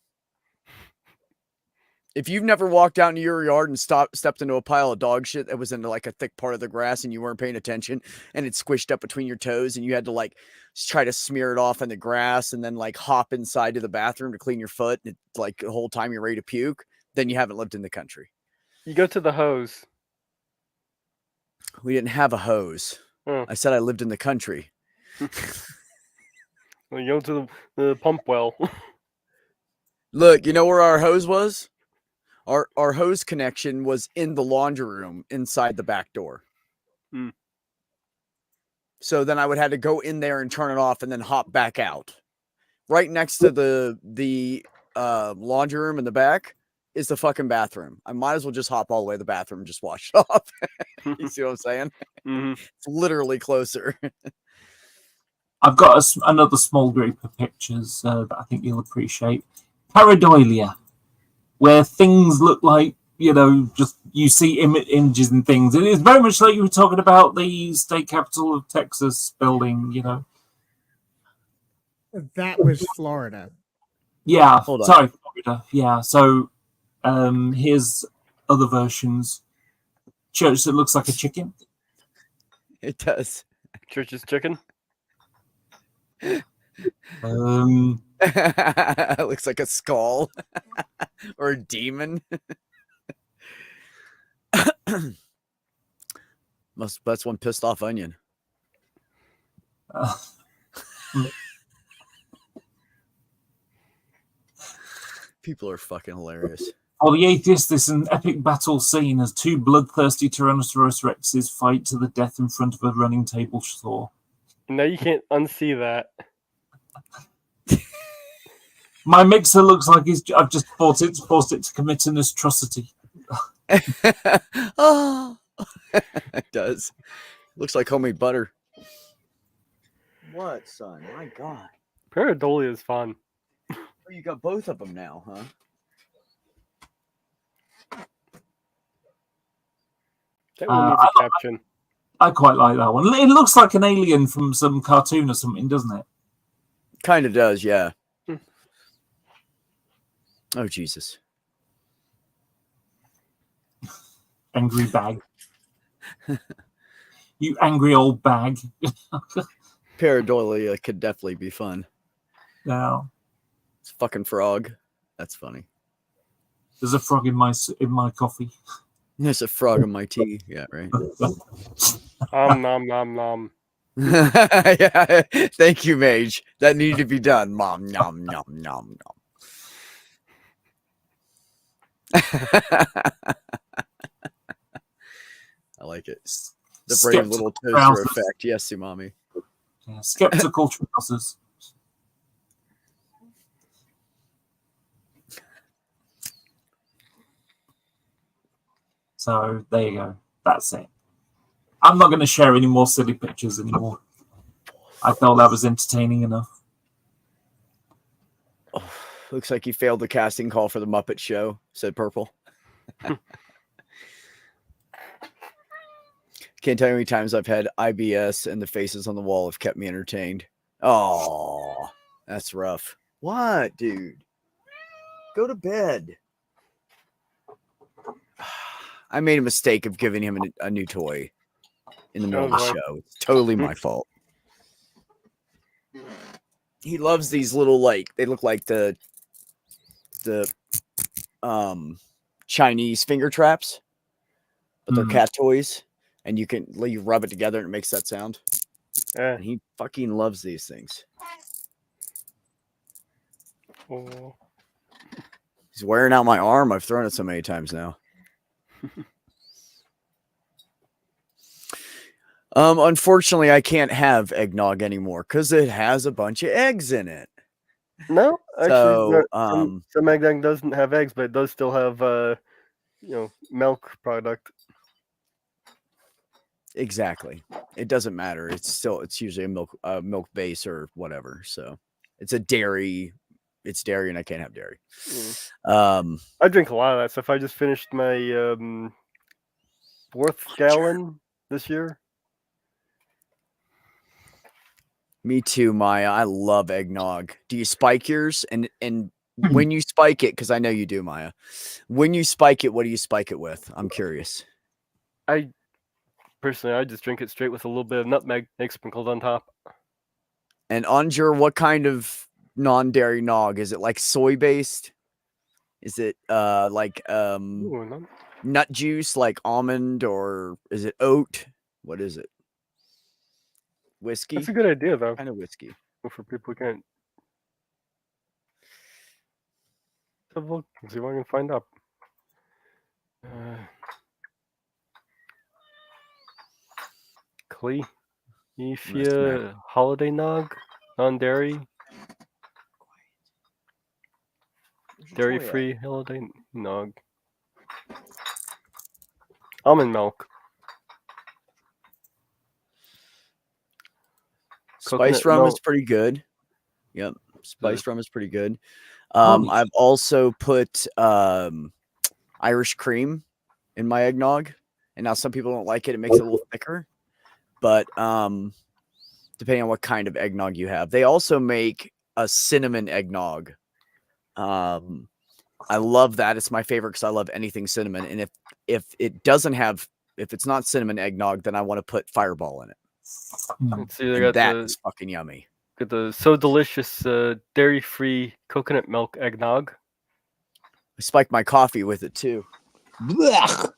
If you've never walked out into your yard and stepped into a pile of dog shit that was in like a thick part of the grass and you weren't paying attention and it squished up between your toes and you had to like try to smear it off in the grass and then like hop inside to the bathroom to clean your foot and like the whole time you're ready to puke, then you haven't lived in the country. You go to the hose. We didn't have a hose. I said I lived in the country. Well, you go to the pump well. Look, you know where our hose was? Our hose connection was in the laundry room inside the back door. Hmm. So then I would have to go in there and turn it off and then hop back out. Right next to the laundry room in the back is the fucking bathroom. I might as well just hop all the way to the bathroom and just wash it off. You see what I'm saying? Mm-hmm. It's literally closer. I've got another small group of pictures that I think you'll appreciate. Pareidolia, where things look like, just you see images and things. It is very much like you were talking about the state capitol of Texas building, That was Florida. Yeah, Hold on. sorry, Florida. Yeah, so here's other versions. Church that looks like a chicken. It does. Church's chicken. It looks like a skull or a demon. That's one pissed off onion. People are fucking hilarious. For the atheist, this is an epic battle scene as two bloodthirsty Tyrannosaurus Rexes fight to the death in front of a running table saw. Now you can't unsee that. My mixer looks like I've just forced it to commit an atrocity. Oh, it does. Looks like homemade butter. What, son? My God. Pareidolia is fun. Oh, you got both of them now, huh? That one needs a caption. I quite like that one. It looks like an alien from some cartoon or something, doesn't it? Kind of does, yeah. Oh, Jesus. Angry bag. You angry old bag. Pareidolia could definitely be fun. Now, it's a fucking frog. That's funny. There's a frog in my coffee. There's a frog in my tea. Yeah, right. Nom nom nom. Yeah, thank you, Mage. That needed to be done. Mom, nom nom nom nom. I like it. The brave little toaster effect. Yes, Umami. Yeah, skeptical trousers. So there you go. That's it. I'm not going to share any more silly pictures anymore. I felt that was entertaining enough. Oh, looks like you failed the casting call for the Muppet Show, said Purple. Can't tell you how many times I've had IBS and the faces on the wall have kept me entertained. Oh, that's rough. What, dude? Go to bed. I made a mistake of giving him a new toy in the middle of the show. It's totally my fault. He loves these little, they look like the Chinese finger traps, but they're cat toys, and you rub it together and it makes that sound. And he fucking loves these things. Oh. He's wearing out my arm. I've thrown it so many times now. Unfortunately, I can't have eggnog anymore because it has a bunch of eggs in it. No, actually, so, some eggnog doesn't have eggs, but it does still have, milk product. Exactly. It doesn't matter. It's usually a milk base or whatever. So it's a dairy. It's dairy, and I can't have dairy. I drink a lot of that stuff. I just finished my 4th gallon this year. Me too, Maya. I love eggnog. Do you spike yours? And when you spike it, because I know you do, Maya. When you spike it, what do you spike it with? I'm curious. I just drink it straight with a little bit of nutmeg sprinkled on top. And Anjur, what kind of non-dairy nog? Is it like soy based? Is it nut juice like almond, or is it oat? What is it? Whiskey? That's a good idea, though. Kind of whiskey. For people who can't. have a look and see what I can find up. Cleefia Holiday Nog, non-dairy, dairy-free Holiday Nog, almond milk, Spiced coconut rum milk. is pretty good. Yep, spiced rum is pretty good. Nice. I've also put Irish cream in my eggnog, and now some people don't like it. It makes it a little thicker, but depending on what kind of eggnog you have, they also make a cinnamon eggnog. I love that. It's my favorite because I love anything cinnamon. And if it's not cinnamon eggnog, then I want to put Fireball in it. Let's see, they And got that is fucking yummy. got the So Delicious dairy-free coconut milk eggnog. I spike my coffee with it too. Blech.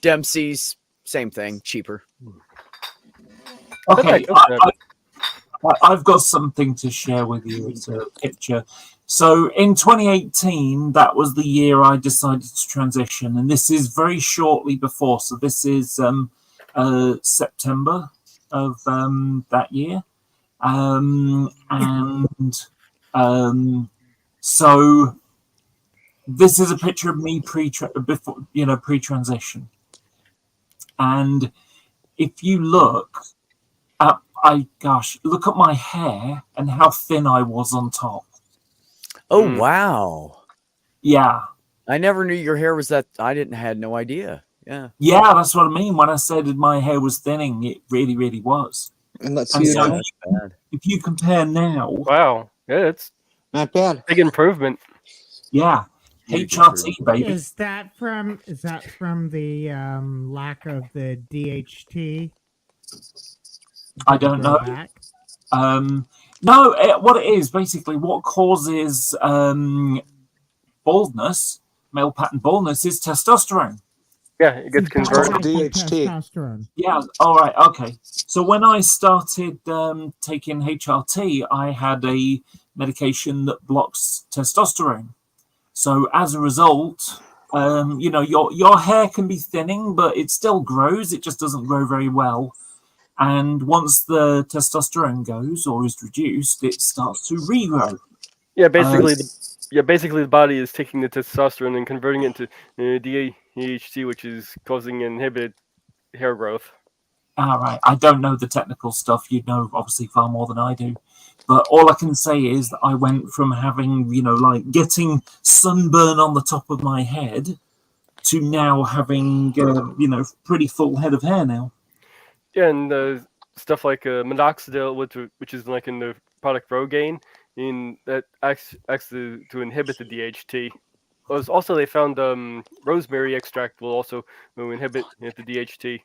Dempsey's, same thing, cheaper. Okay, coconut. I've got something to share with you. It's a picture. So in 2018, that was the year I decided to transition, and this is very shortly before. So this is September of that year, so this is a picture of me pre-transition, and if you look at, look at my hair and how thin I was on top. Oh, wow. Yeah. I never knew your hair was that. I had no idea. Yeah. Yeah, that's what I mean. When I said my hair was thinning, it really, really was. And let's And see. so if you compare now. Wow. Yeah, it's not bad. Big improvement. Yeah. HRT, baby. Is that from the lack of the DHT? I don't know. No, what it is basically, what causes baldness, male pattern baldness, is testosterone. Yeah, it gets converted. DHT. Testosterone. Yeah. All right. Okay. So when I started taking HRT, I had a medication that blocks testosterone. So as a result, your hair can be thinning, but it still grows. It just doesn't grow very well. And once the testosterone goes or is reduced, it starts to regrow. Yeah, basically, the body is taking the testosterone and converting it into DHT, which is causing inhibited hair growth. All right. I don't know the technical stuff. You know, obviously, far more than I do. But all I can say is that I went from having, like getting sunburn on the top of my head to now having, pretty full head of hair now. Yeah, and stuff like minoxidil, which is like in the product Rogaine, that acts to inhibit the DHT. Also, they found rosemary extract will also inhibit the DHT.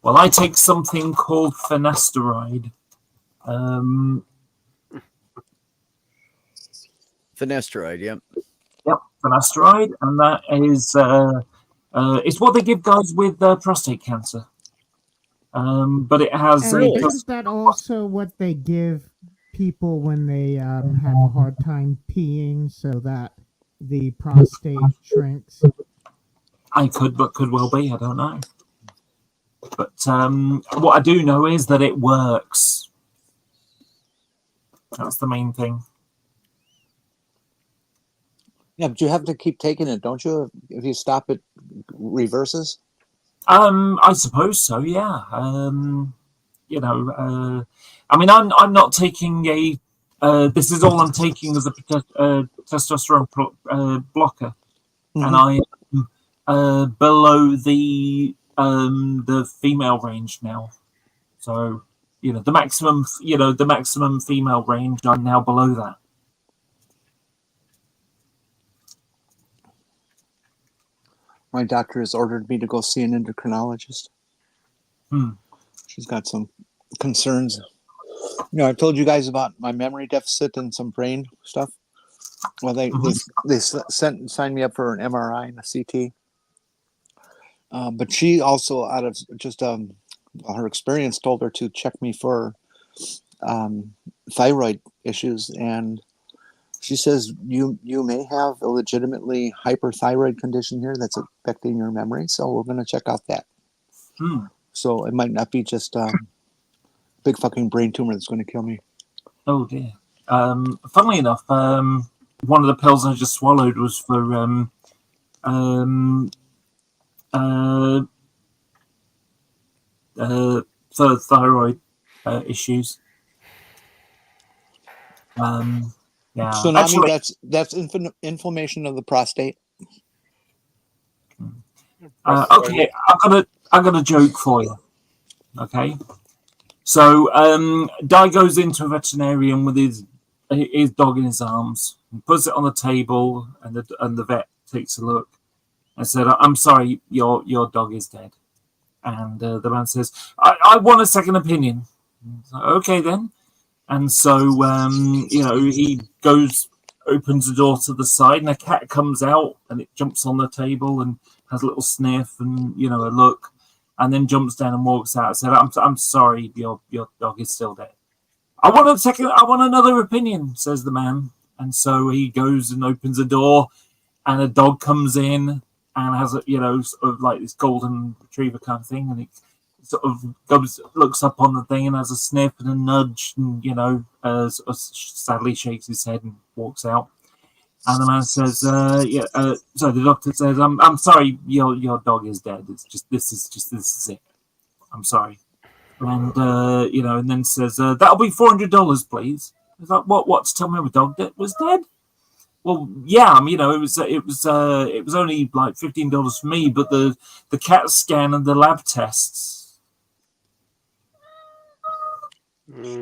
Well, I take something called finasteride. Finasteride, yep. Yep, finasteride, and that is it's what they give guys with prostate cancer. But it has. Isn't that also what they give people when they have a hard time peeing, so that the prostate shrinks? Could well be. I don't know. But what I do know is that it works. That's the main thing. Yeah, but you have to keep taking it, don't you? If you stop, it reverses. I suppose so. Yeah. I mean, I'm not taking a. This is all I'm taking as a testosterone blocker, and I am below the female range now. So the maximum female range. I'm now below that. My doctor has ordered me to go see an endocrinologist. She's got some concerns. I've told you guys about my memory deficit and some brain stuff. Well, they signed me up for an MRI and a CT. But she also, out of just her experience, told her to check me for thyroid issues, and she says you may have a legitimately hyperthyroid condition here that's affecting your memory. So we're going to check out that. So it might not be just a big fucking brain tumor that's going to kill me. Oh dear. Funnily enough, one of the pills I just swallowed was for thyroid issues. Yeah. Tsunami, Actually, that's inflammation of the prostate. okay, I got a joke for you. Okay, so Di goes into a veterinarian with his dog in his arms, and puts it on the table, and the vet takes a look and said, "I'm sorry, your dog is dead." And the man says, I want a second opinion. So, okay then. And so he opens the door to the side, and a cat comes out, and it jumps on the table and has a little sniff and a look, and then jumps down and walks out and said, I'm sorry, your dog is still dead. I want another opinion, says the man. And so he goes and opens the door, and a dog comes in and has sort of like this golden retriever kind of thing, and it sort of looks up on the thing and has a sniff and a nudge, and sort of sadly shakes his head and walks out. And the man says, so the doctor says, I'm sorry, your dog is dead. It's just this is it. I'm sorry. And and then says, that'll be $400, please. I thought, what? To tell me my dog was dead? Well, yeah, it was only like $15 for me, but the CAT scan and the lab tests.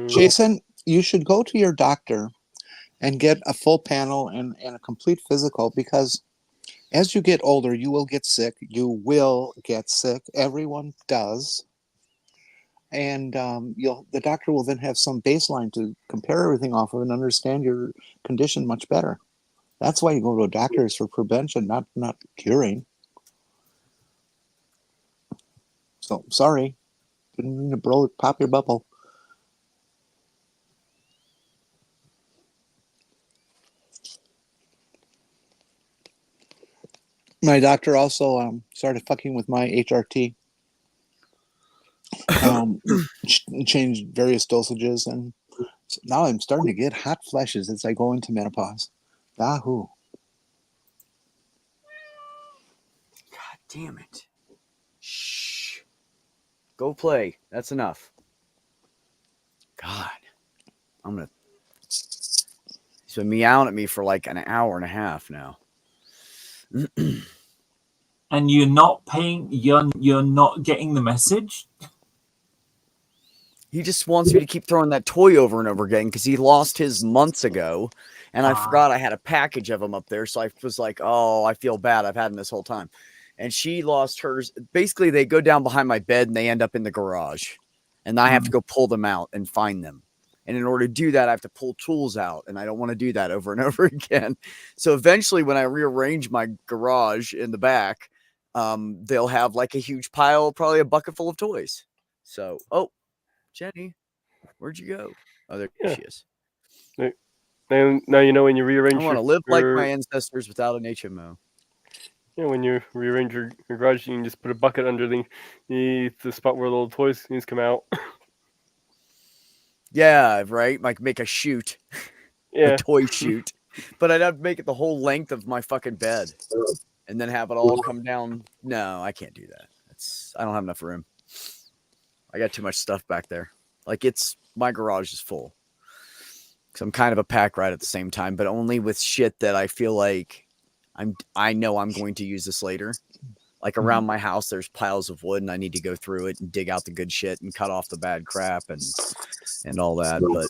Jason, you should go to your doctor and get a full panel and a complete physical, because as you get older, you will get sick. You will get sick. Everyone does. And the doctor will then have some baseline to compare everything off of and understand your condition much better. That's why you go to a doctor, is for prevention, not curing. So sorry, didn't mean to pop your bubble. My doctor also started fucking with my HRT. Changed various dosages, and so now I'm starting to get hot flashes as I go into menopause. Yahoo! God damn it! Shh. Go play. That's enough. God, I'm gonna. He's been meowing at me for like an hour and a half now. And you're not paying. You're not getting the message. He just wants me to keep throwing that toy over and over again because he lost his months ago, and I forgot I had a package of them up there. So I was like, "Oh, I feel bad. I've had them this whole time." And she lost hers. Basically, they go down behind my bed and they end up in the garage, and I have to go pull them out and find them. And in order to do that, I have to pull tools out, and I don't want to do that over and over again. So eventually, when I rearrange my garage in the back, they'll have like a huge pile, probably a bucket full of toys. So, Jenny, where'd you go? Oh, there she is. Now you know when you rearrange. I want to live like my ancestors without an HMO. Yeah, when you rearrange your garage, you can just put a bucket underneath the spot where the little toys come out. Yeah, right. Like make a chute, a toy chute, but I'd have to make it the whole length of my fucking bed, and then have it all come down. No, I can't do that. I don't have enough room. I got too much stuff back there. Like my garage is full. Because I'm kind of a pack rat at the same time, but only with shit that I feel like I know I'm going to use this later. Like around my house, there's piles of wood, and I need to go through it and dig out the good shit and cut off the bad crap and all that. But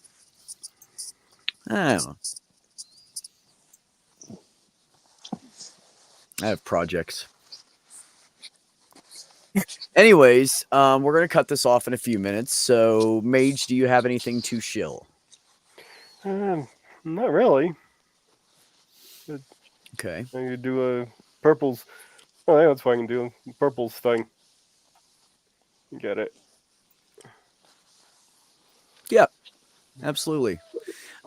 I don't know. I have projects. Anyways, we're gonna cut this off in a few minutes. So, Mage, do you have anything to shill? Not really. Okay. I could do a purples. Oh, yeah, that's what I can do. Purples thing. Get it. Yeah. Absolutely.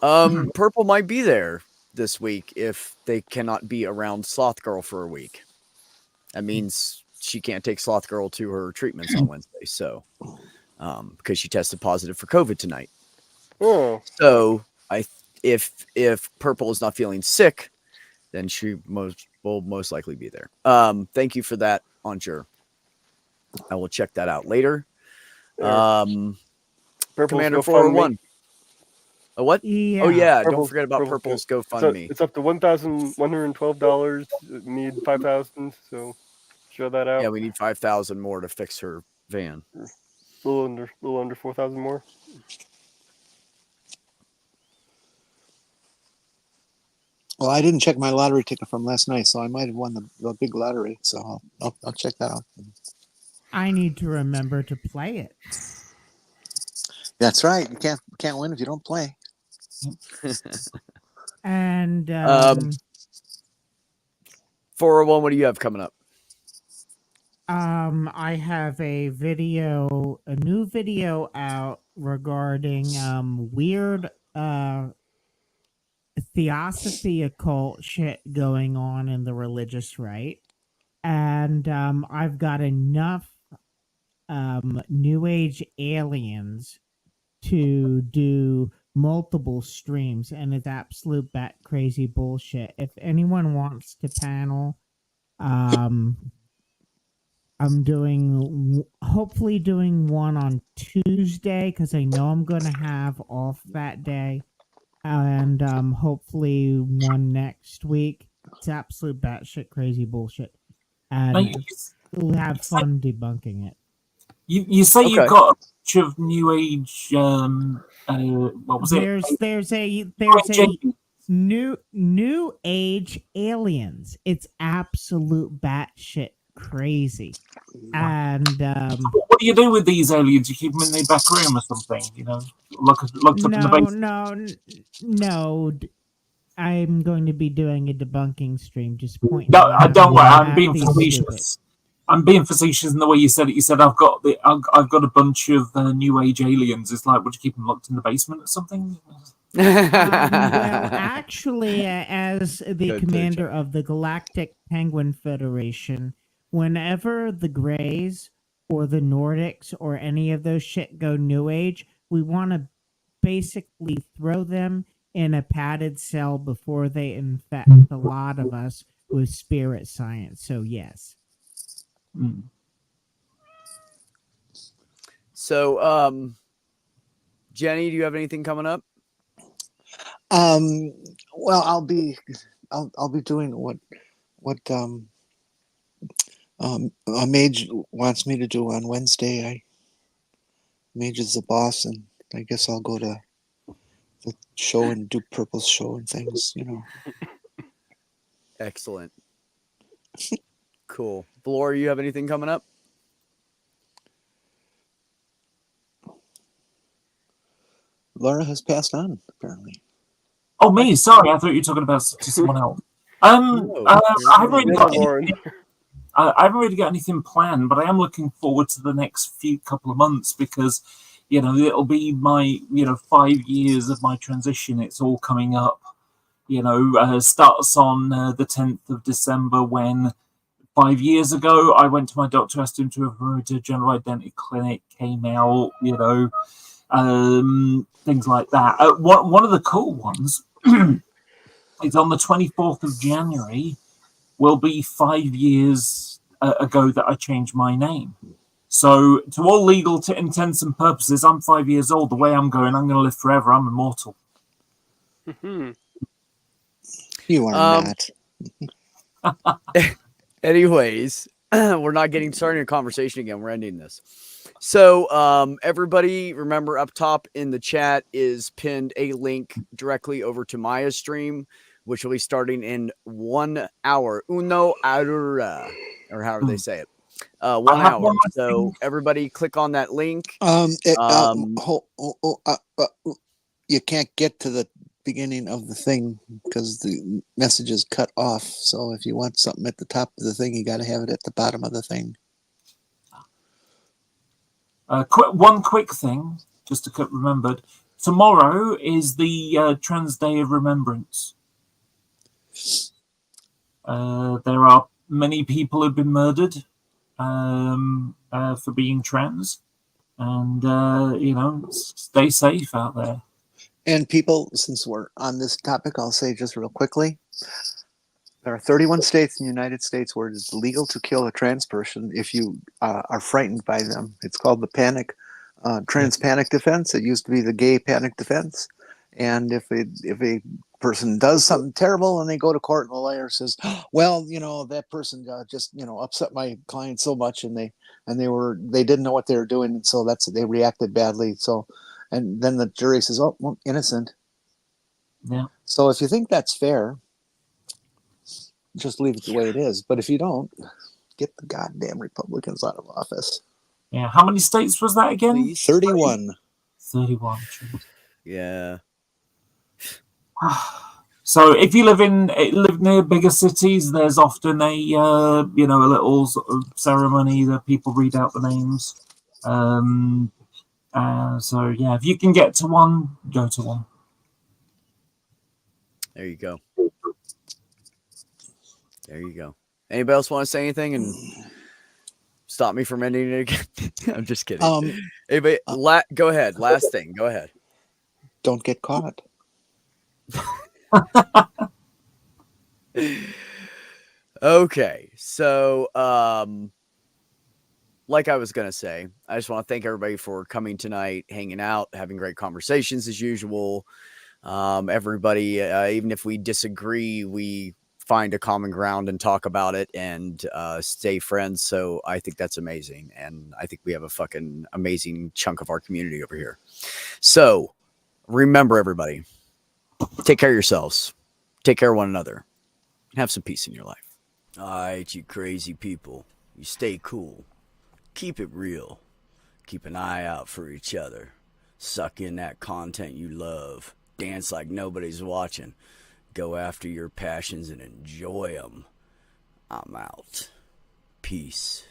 Purple might be there this week if they cannot be around Sloth Girl for a week. That means she can't take Sloth Girl to her treatments on Wednesday. So, because she tested positive for COVID tonight. Oh, So if Purple is not feeling sick, then she will most likely be there. Thank you for that, Anjur. I will check that out later. Purple's Commander GoFundMe. 401. A what? Yeah. Oh yeah, don't Purple's- forget about Purple's Purple's So GoFundMe. it's up to $1,112. Need 5,000. So show that out. Yeah, we need 5,000 more to fix her van. A little under 4,000 more. Well, I didn't check my lottery ticket from last night, so I might have won the big lottery. So I'll check that out. I need to remember to play it. That's right. You can't win if you don't play. And 401, what do you have coming up? I have a new video out regarding weird theosophy occult shit going on in the religious right. And I've got enough new age aliens to do multiple streams, and it's absolute bat crazy bullshit. If anyone wants to panel, I'm hopefully doing one on Tuesday because I know I'm gonna have off that day, and hopefully one next week. It's absolute batshit crazy bullshit, and we'll have fun debunking it. You say Okay. you've got a bunch of new age. What was it? There's a new age aliens. It's absolute batshit crazy. And What do you do with these aliens? You keep them in the back room or something? You know, locked up in the basement. No. I'm going to be doing a debunking stream. Just pointing. No, I don't worry. I'm at being these facetious. stupid- I'm being facetious in the way you said it. You said I've got a bunch of new age aliens. It's like, would you keep them locked in the basement or something? well, actually, as the Good commander of the Galactic Penguin Federation, whenever the Greys or the Nordics or any of those shit go New Age, we want to basically throw them in a padded cell before they infect a lot of us with spirit science. So, yes. So, Jenny, do you have anything coming up? Well, I'll be doing what a mage wants me to do on Wednesday. Mage is the boss, and I guess I'll go to the show and do Purple's show and things, you know. Excellent. Cool. Valor, you have anything coming up? Laura has passed on, apparently. Oh, me? Sorry, I thought you were talking about someone else. I haven't really got anything. I haven't really got anything planned, but I am looking forward to the next couple of months because, you know, it'll be my 5 years of my transition. It's all coming up. You know, starts on the 10th of December when 5 years ago I went to my doctor, asked him to refer to general identity clinic, came out, you know, things like that. One of the cool ones is on the 24th of January will be 5 years ago that I changed my name. So to all legal intents and purposes, I'm 5 years old. The way I'm going to live forever. I'm immortal. You are not. Anyways, we're not starting a conversation again. We're ending this. So, everybody, remember up top in the chat is pinned a link directly over to Maya's stream, which will be starting in 1 hour. Uno hora, or however they say it. 1 hour. So everybody click on that link. You can't get to the beginning of the thing because the message is cut off. So if you want something at the top of the thing, you got to have it at the bottom of the thing. One quick thing, just to get remembered. tomorrow is the Trans Day of Remembrance. There are many people who've been murdered for being trans, and stay safe out there. And people, since we're on this topic, I'll say just real quickly, there are 31 states in the United States where it's legal to kill a trans person if you are frightened by them. It's called the trans panic defense. It used to be the gay panic defense. And if a person does something terrible and they go to court and the lawyer says, well, that person just upset my client so much, and they didn't know what they were doing, and so they reacted badly. So, and then the jury says, oh, well, innocent. Yeah. So if you think that's fair, just leave it the way it is. But if you don't, get the goddamn Republicans out of office. Yeah. How many states was that again? Please. 31. 31. Yeah. So if you live near bigger cities, there's often a little sort of ceremony that people read out the names. So yeah, if you can get to one, go to one. There you go. There you go. Anybody else want to say anything and stop me from ending it again? I'm just kidding. Anybody, go ahead. Last thing. Go ahead. Don't get caught. Okay. So, like I was going to say, I just want to thank everybody for coming tonight, hanging out, having great conversations as usual. Everybody, even if we disagree, we find a common ground and talk about it and stay friends. So I think that's amazing. And I think we have a fucking amazing chunk of our community over here. So remember, everybody, take care of yourselves. Take care of one another. Have some peace in your life. All right, you crazy people. You stay cool. Keep it real. Keep an eye out for each other. Suck in that content you love. Dance like nobody's watching. Go after your passions and enjoy them. I'm out. Peace.